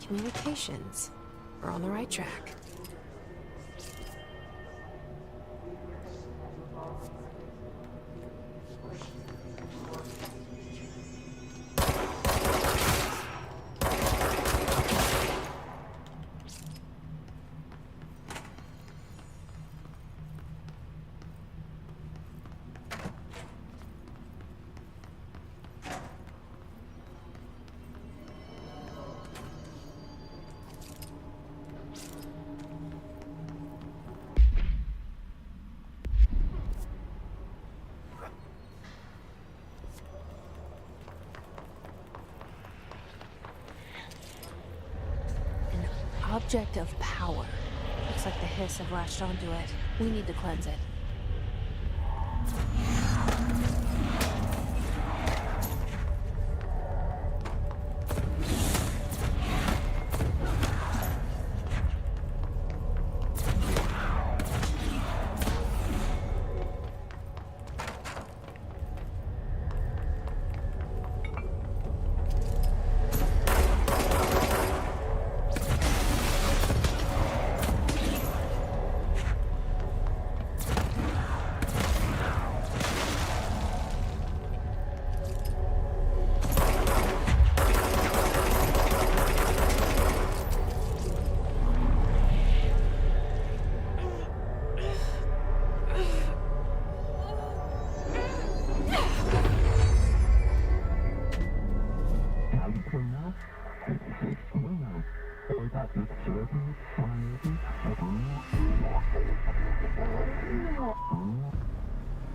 Communications. We're on the right track. Object of power. Looks like the hiss have latched onto it. We need to cleanse it.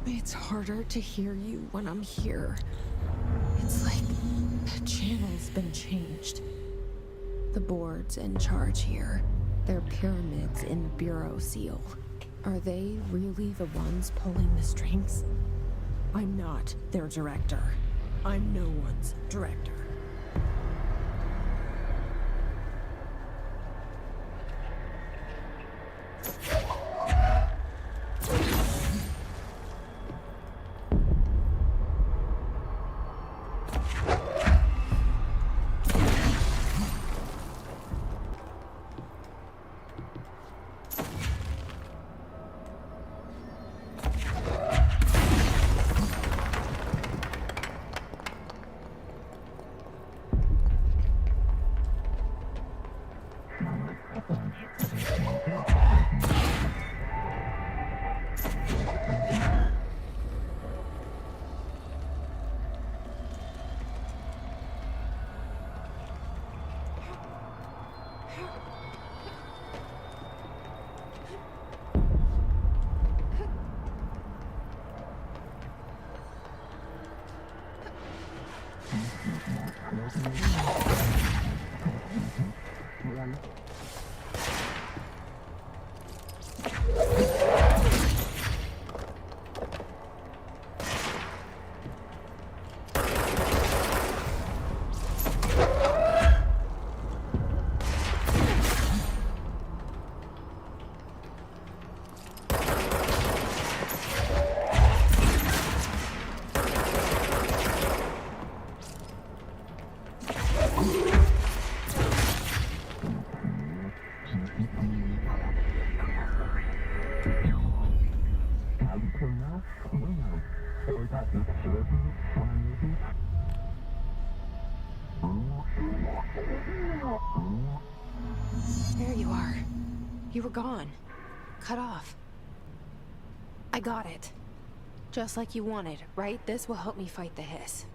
It's harder to hear you when I'm here. It's like the channel's been changed. The boards in charge here. They're pyramids in Bureau seal. Are they really the ones pulling the strings? I'm not their director. I'm no one's director. There you are. You were gone. Cut off. I got it. Just like you wanted, right? This will help me fight the hiss.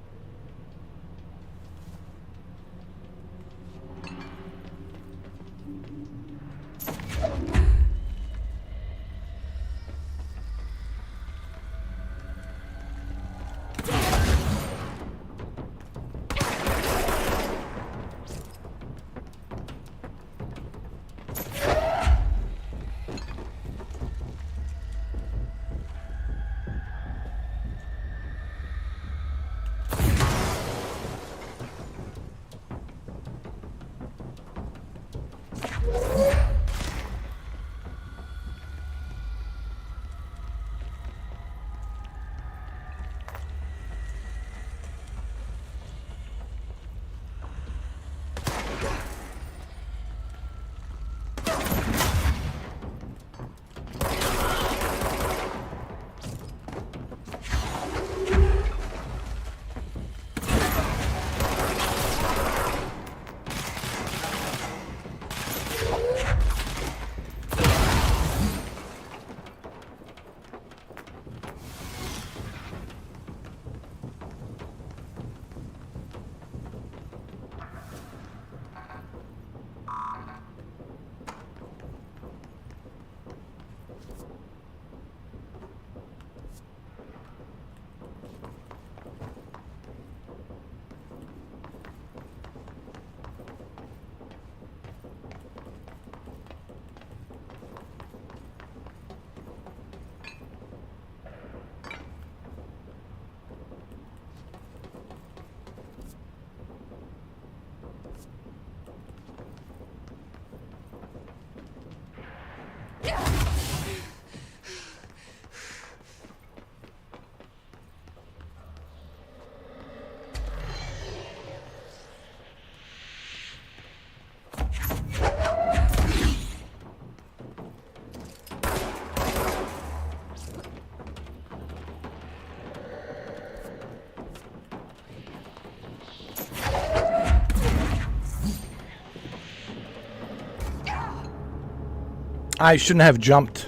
I shouldn't have jumped.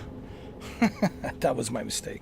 That was my mistake.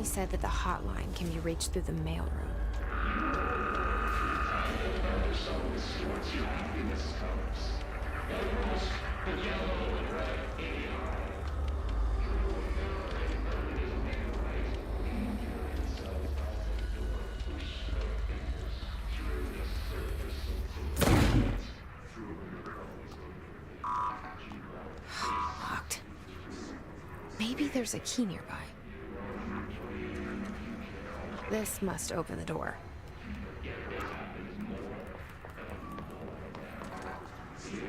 He said that the hotline can be reached through the mailroom. Locked. Maybe there's a key nearby. This must open the door. They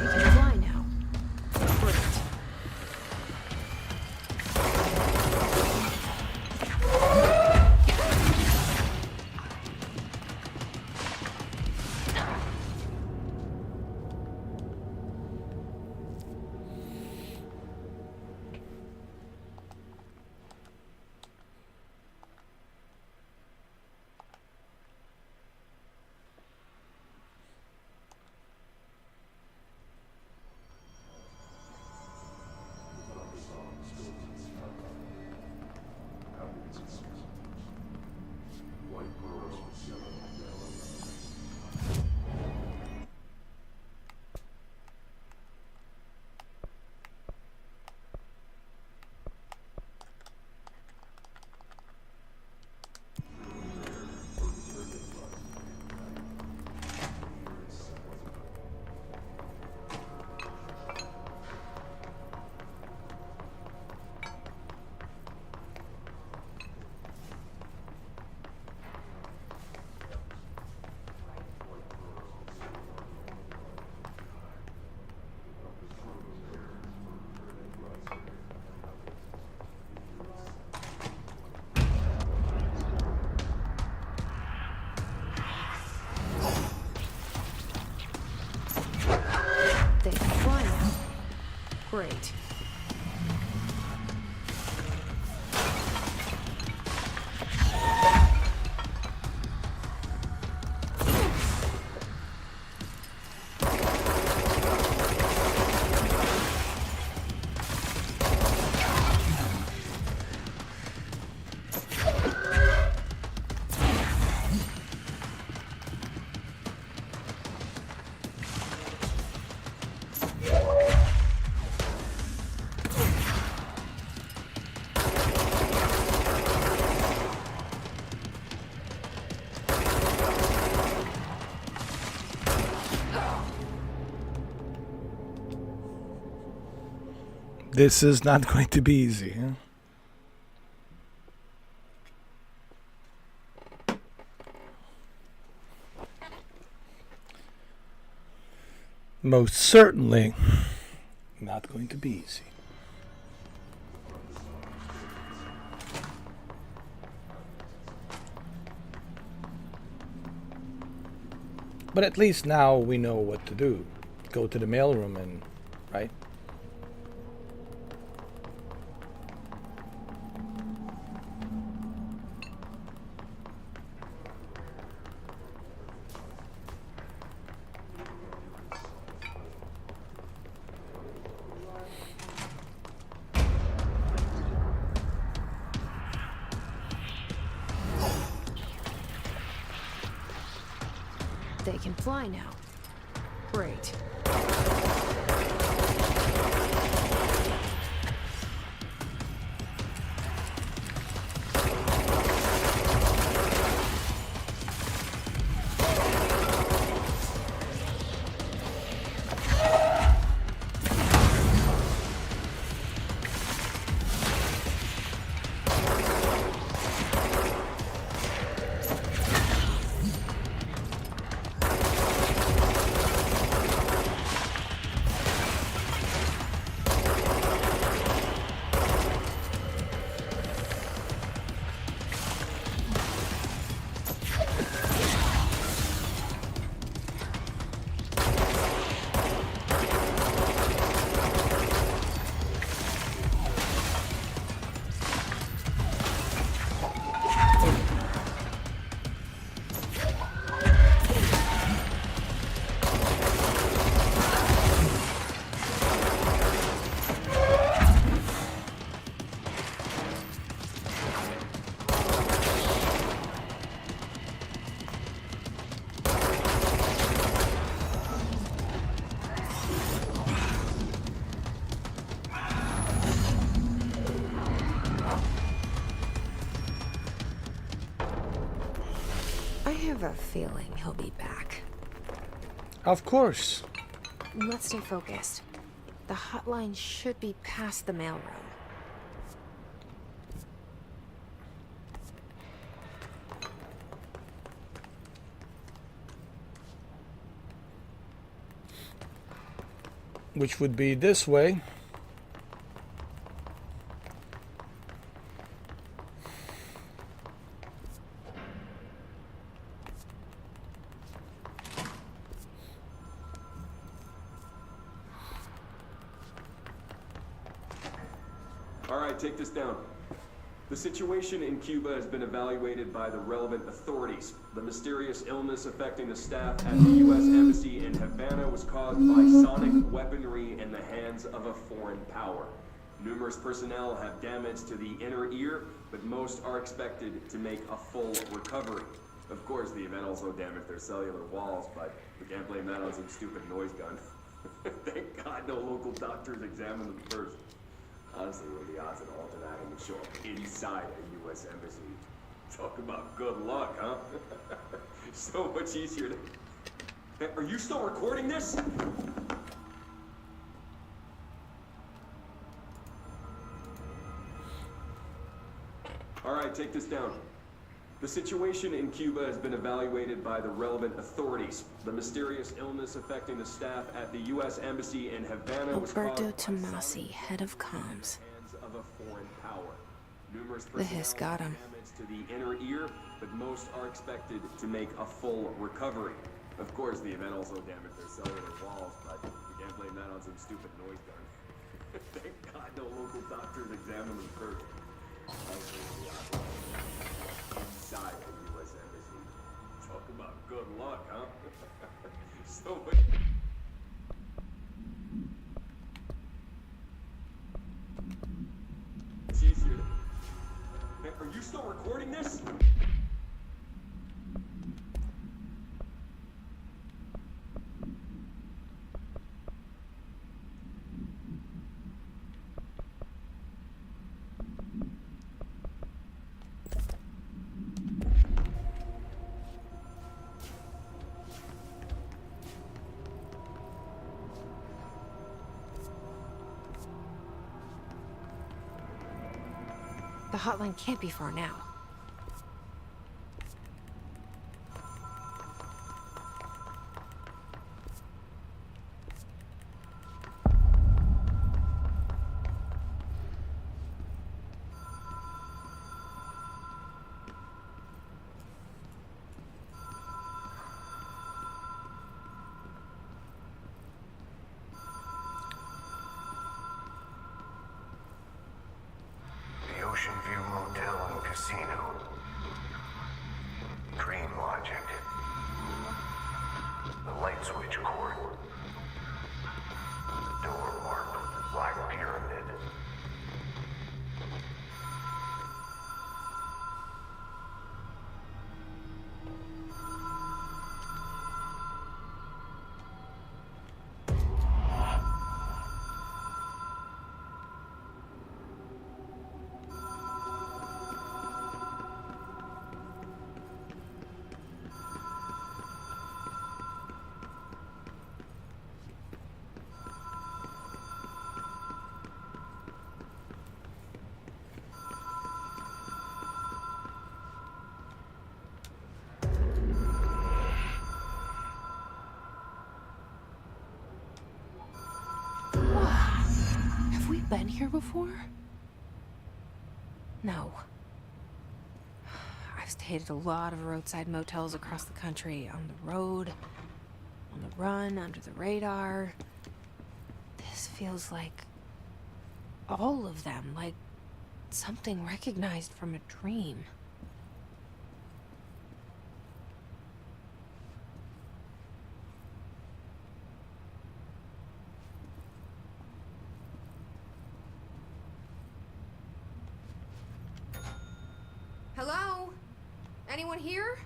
can fly now. Great. They can fly now. Great. This is not going to be easy, huh? Most certainly not going to be easy. But at least now we know what to do. Go to the mailroom and, right? They can fly now. Great. I have a feeling he'll be back. Of course. Let's stay focused. The hotline should be past the mailroom. Which would be this way. All right, take this down. The situation in Cuba has been evaluated by the relevant authorities. The mysterious illness affecting the staff at the U.S. Embassy in Havana was caused by sonic weaponry in the hands of a foreign power. Numerous personnel have damage to the inner ear, but most are expected to make a full recovery. Of course, the event also damaged their cellular walls, but we can't blame that on some stupid noise gun. Thank God no local doctors examined them first. Honestly, what are the odds that an alternate item would show up inside a U.S. embassy? Talk about good luck, huh? So much easier to... Hey, are you still recording this? All right, take this down. The situation in Cuba has been evaluated by the relevant authorities. The mysterious illness affecting the staff at the U.S. Embassy in Havana was Alberto caused by Tomasi, head of comms. hands of a foreign power. Numerous The hiss got him. damage to the inner ear, but most are expected to make a full recovery. Of course, the event also damaged their cellular walls, but we can't blame that on some stupid noise gun. Thank God no local doctors examined them first. Inside the U.S. Embassy. Talk about good luck, huh? So much... It's easier to... Hey, are you still recording this? The hotline can't be far now. The Ocean View Motel and Casino. Dream Logic. The light switch cord. The door marked Black Pyramid. Have we been here before? No. I've stayed at a lot of roadside motels across the country, on the road, on the run, under the radar. This feels like all of them, like something recognized from a dream. Hello? Anyone here?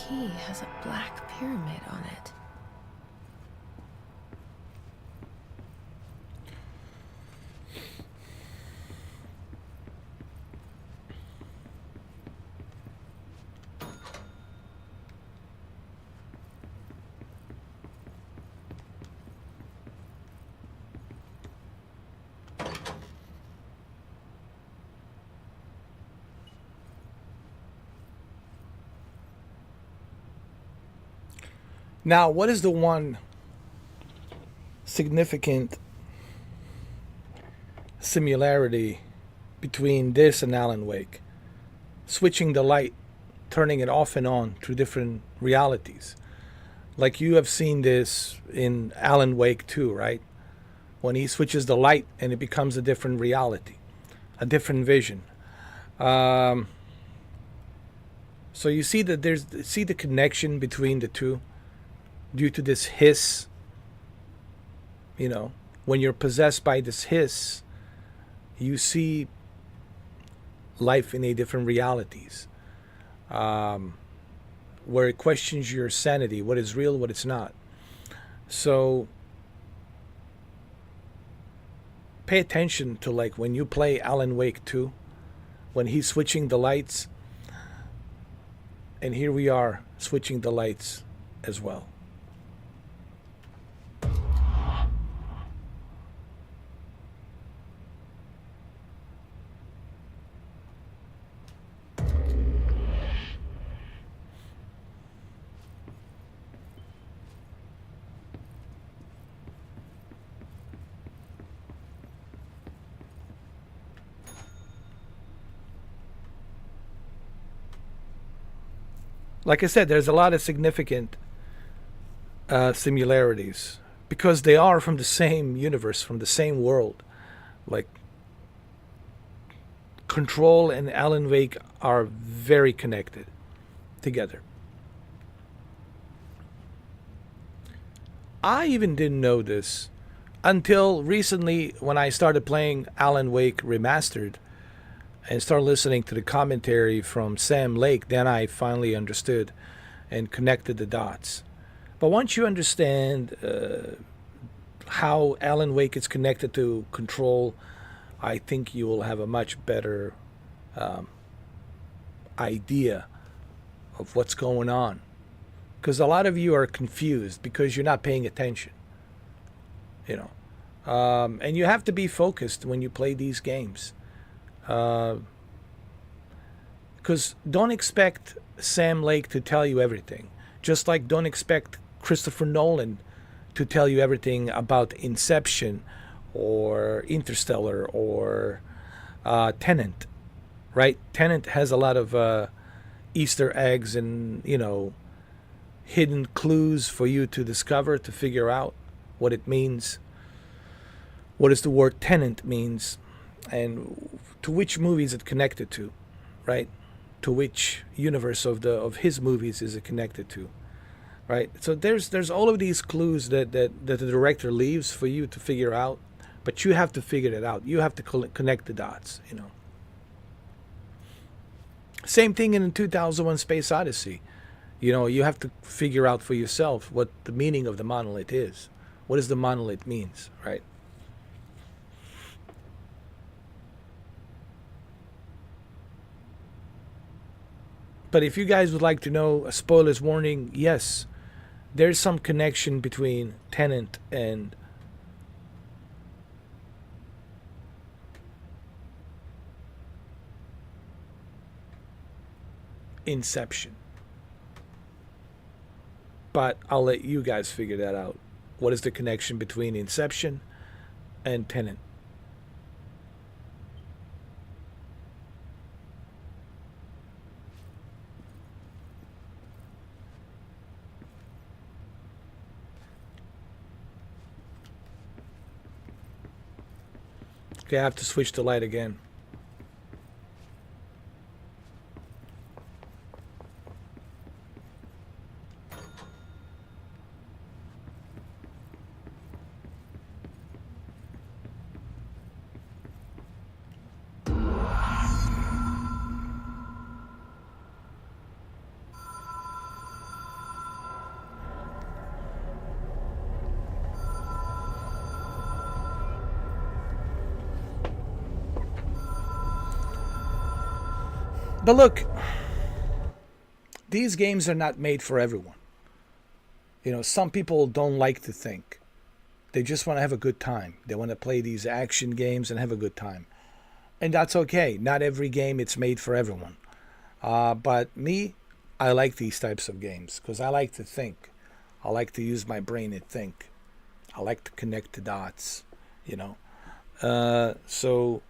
key has a black pyramid on it. Now, what is the one significant similarity between this and Alan Wake? Switching the light, turning it off and on through different realities. Like you have seen this in Alan Wake 2, right? When he switches the light and it becomes a different reality, a different vision. So you see that see the connection between the two due to this hiss. You know, when you're possessed by this hiss, you see life in a different realities, where it questions your sanity, what is real, what is not. So pay attention to, like, when you play Alan Wake 2, when he's switching the lights, and here we are switching the lights as well. Like I said, there's a lot of significant similarities because they are from the same universe, from the same world. Like, Control and Alan Wake are very connected together. I even didn't know this until recently when I started playing Alan Wake Remastered and started listening to the commentary from Sam Lake. Then I finally understood and connected the dots. But once you understand how Alan Wake is connected to Control, I think you will have a much better idea of what's going on. Because a lot of you are confused because you're not paying attention. You know, and you have to be focused when you play these games. Because don't expect Sam Lake to tell you everything. Just like don't expect Christopher Nolan to tell you everything about Inception or Interstellar or Tenet, right? Tenet has a lot of Easter eggs and, you know, hidden clues for you to discover, to figure out what it means. What does the word tenant means? And to which movie is it connected to, right? To which universe of his movies is it connected to, right? So there's all of these clues that the director leaves for you to figure out, but you have to figure it out. You have to connect the dots, you know. Same thing in 2001 Space Odyssey. You know, you have to figure out for yourself what the meaning of the monolith is. What does the monolith means, right? But if you guys would like to know a spoilers warning, yes, there's some connection between Tenet and Inception. But I'll let you guys figure that out. What is the connection between Inception and Tenet? Okay, I have to switch the light again. But look, these games are not made for everyone. You know, some people don't like to think. They just want to have a good time. They want to play these action games and have a good time. And that's okay. Not every game it's made for everyone. But me, I like these types of games because I like to think. I like to use my brain and think. I like to connect the dots, you know. So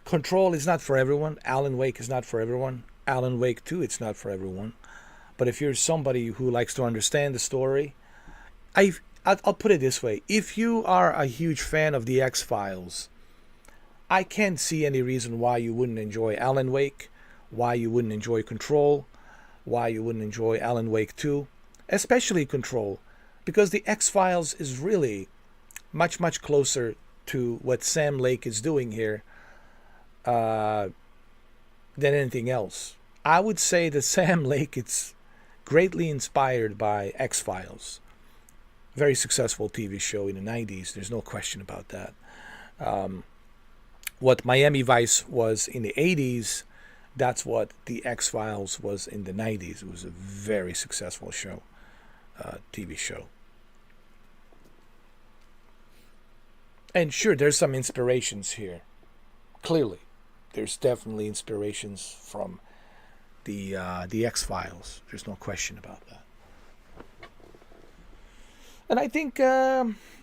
Control is not for everyone. Alan Wake is not for everyone. Alan Wake 2, it's not for everyone. But if you're somebody who likes to understand the story, I'll put it this way. If you are a huge fan of the X-Files, I can't see any reason why you wouldn't enjoy Alan Wake, why you wouldn't enjoy Control, why you wouldn't enjoy Alan Wake 2, especially Control, because the X-Files is really much, much closer to what Sam Lake is doing here than anything else. I would say that Sam Lake is greatly inspired by X-Files. Very successful TV show in the 90s. There's no question about that. What Miami Vice was in the 80s, that's what the X-Files was in the 90s. It was a very successful show, TV show. And sure, there's some inspirations here. Clearly, there's definitely inspirations from the X-Files. There's no question about that. And I think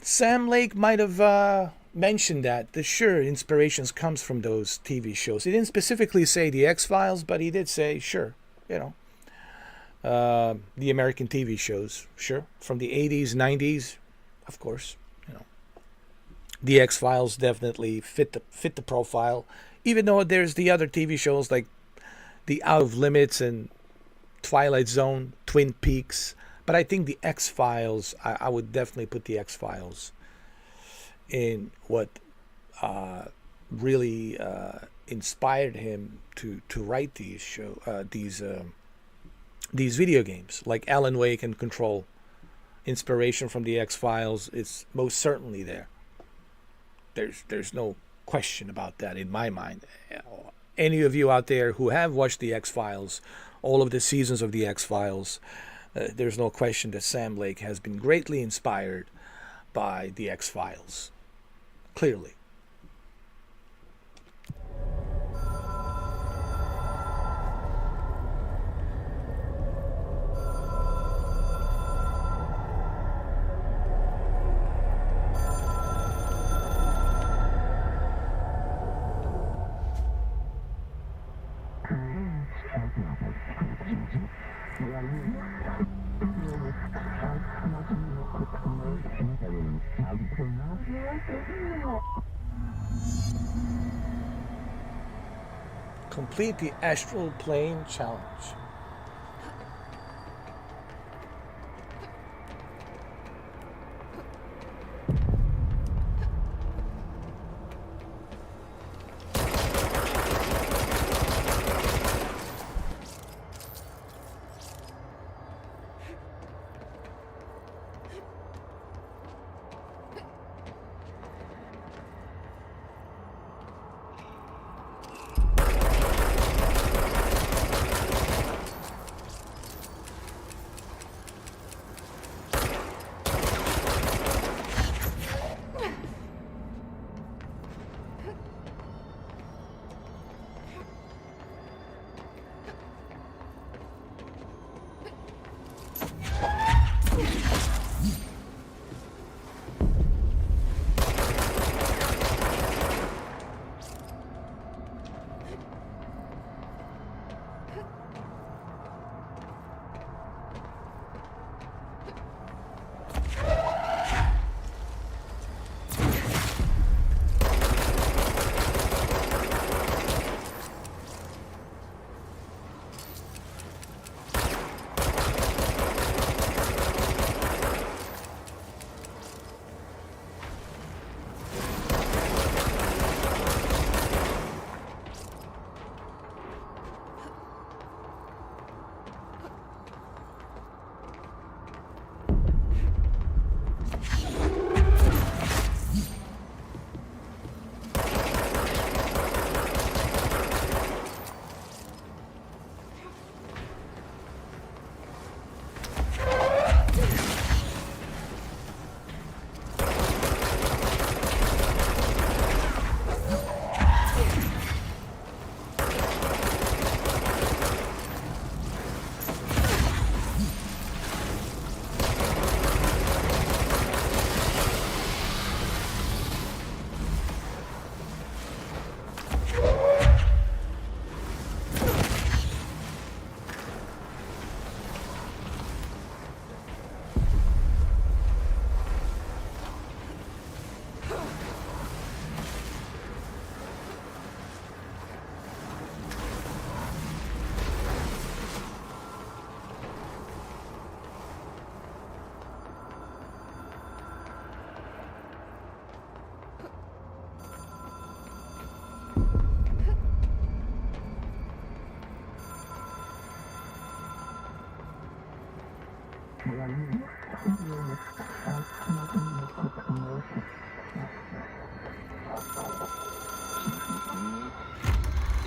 Sam Lake might have mentioned that. Sure, inspirations comes from those TV shows. He didn't specifically say the X-Files, but he did say, sure, you know, the American TV shows, sure, from the 80s, 90s, of course, you know. The X-Files definitely fit the profile, even though there's the other TV shows like The Out of Limits and Twilight Zone, Twin Peaks. But I think the X-Files, I would definitely put the X-Files in what really inspired him to write these video games, like Alan Wake and Control. Inspiration from the X-Files is most certainly there. There's no question about that in my mind. Any of you out there who have watched the X-Files, all of the seasons of the X-Files, there's no question that Sam Lake has been greatly inspired by the X-Files. Clearly. Complete the astral plane challenge.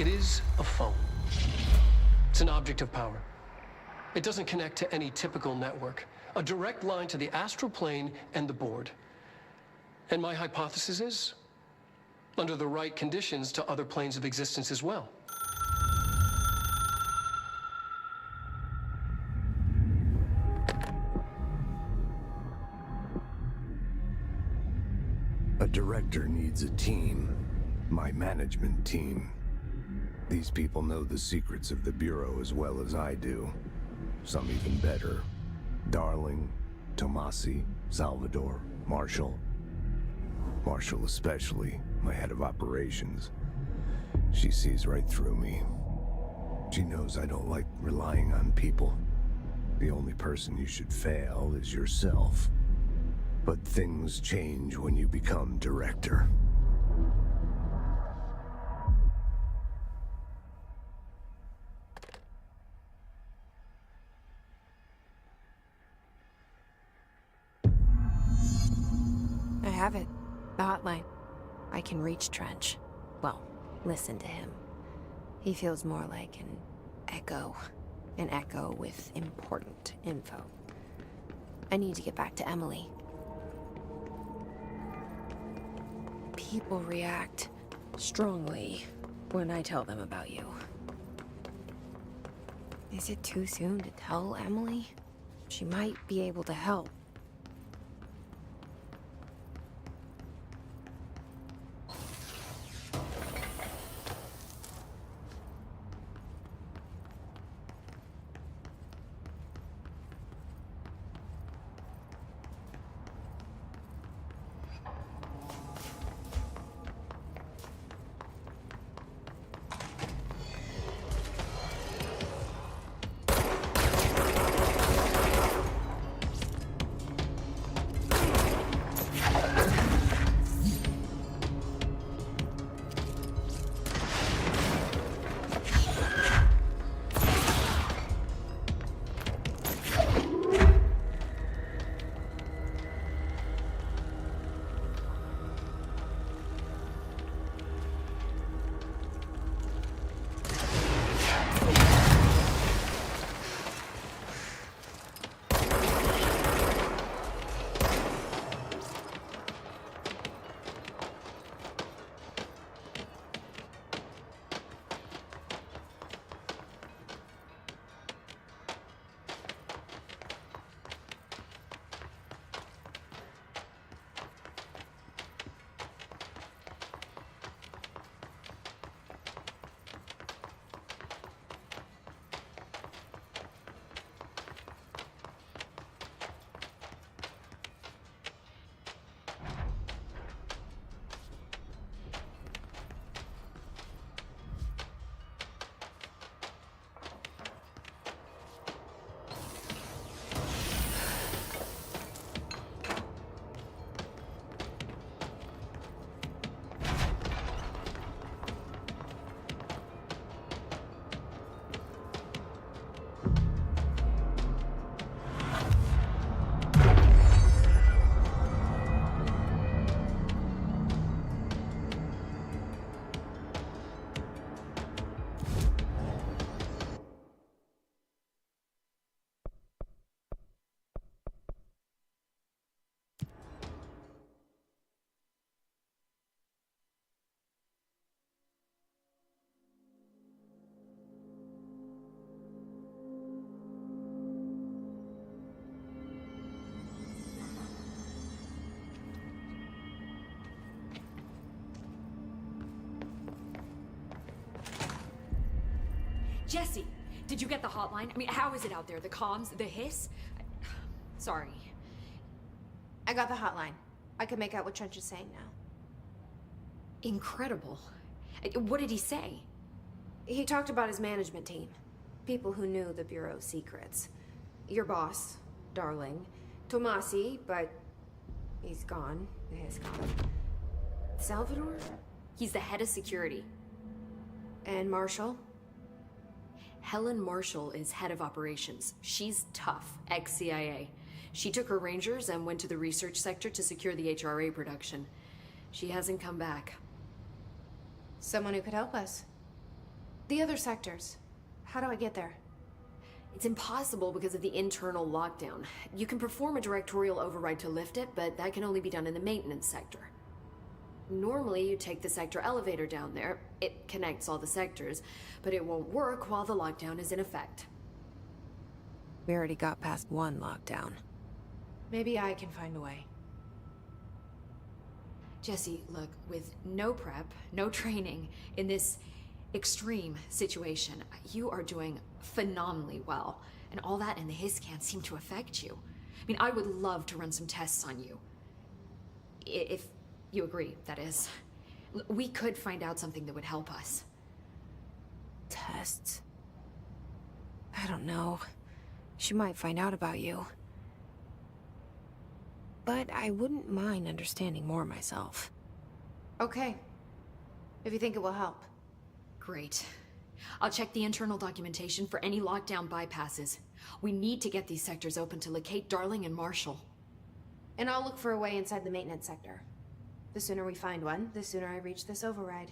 It is a phone. It's an object of power. It doesn't connect to any typical network. A direct line to the astral plane and the board. And my hypothesis is, under the right conditions, to other planes of existence as well. A director needs a team. My management team. These people know the secrets of the Bureau as well as I do. Some even better. Darling, Tomasi, Salvador, Marshall. Marshall especially, my head of operations. She sees right through me. She knows I don't like relying on people. The only person you should fail is yourself. But things change when you become director. I have it. The hotline. I can reach Trench. Well, listen to him. He feels more like an echo. An echo with important info. I need to get back to Emily. People react strongly when I tell them about you. Is it too soon to tell Emily? She might be able to help. Jesse, did you get the hotline? I mean, how is it out there? The comms, the hiss? Sorry. I got the hotline. I can make out what Trench is saying now. Incredible. What did he say? He talked about his management team. People who knew the Bureau's secrets. Your boss, Darling. Tomasi, but he's gone. The hiss gone. Salvador? He's the head of security. And Marshall? Helen Marshall is head of operations. She's tough, ex-CIA. She took her Rangers and went to the research sector to secure the HRA production. She hasn't come back. Someone who could help us. The other sectors. How do I get there? It's impossible because of the internal lockdown. You can perform a directorial override to lift it, but that can only be done in the maintenance sector. Normally, you take the sector elevator down there. It connects all the sectors, but it won't work while the lockdown is in effect. We already got past one lockdown. Maybe I can find a way. Jesse, look, with no prep, no training, in this extreme situation, you are doing phenomenally well. And all that and the hiss can't seem to affect you. I mean, I would love to run some tests on you. If you agree, that is. We could find out something that would help us. Tests? I don't know. She might find out about you. But I wouldn't mind understanding more myself. Okay. If you think it will help. Great. I'll check the internal documentation for any lockdown bypasses. We need to get these sectors open to locate Darling and Marshall. And I'll look for a way inside the maintenance sector. The sooner we find one, the sooner I reach this override.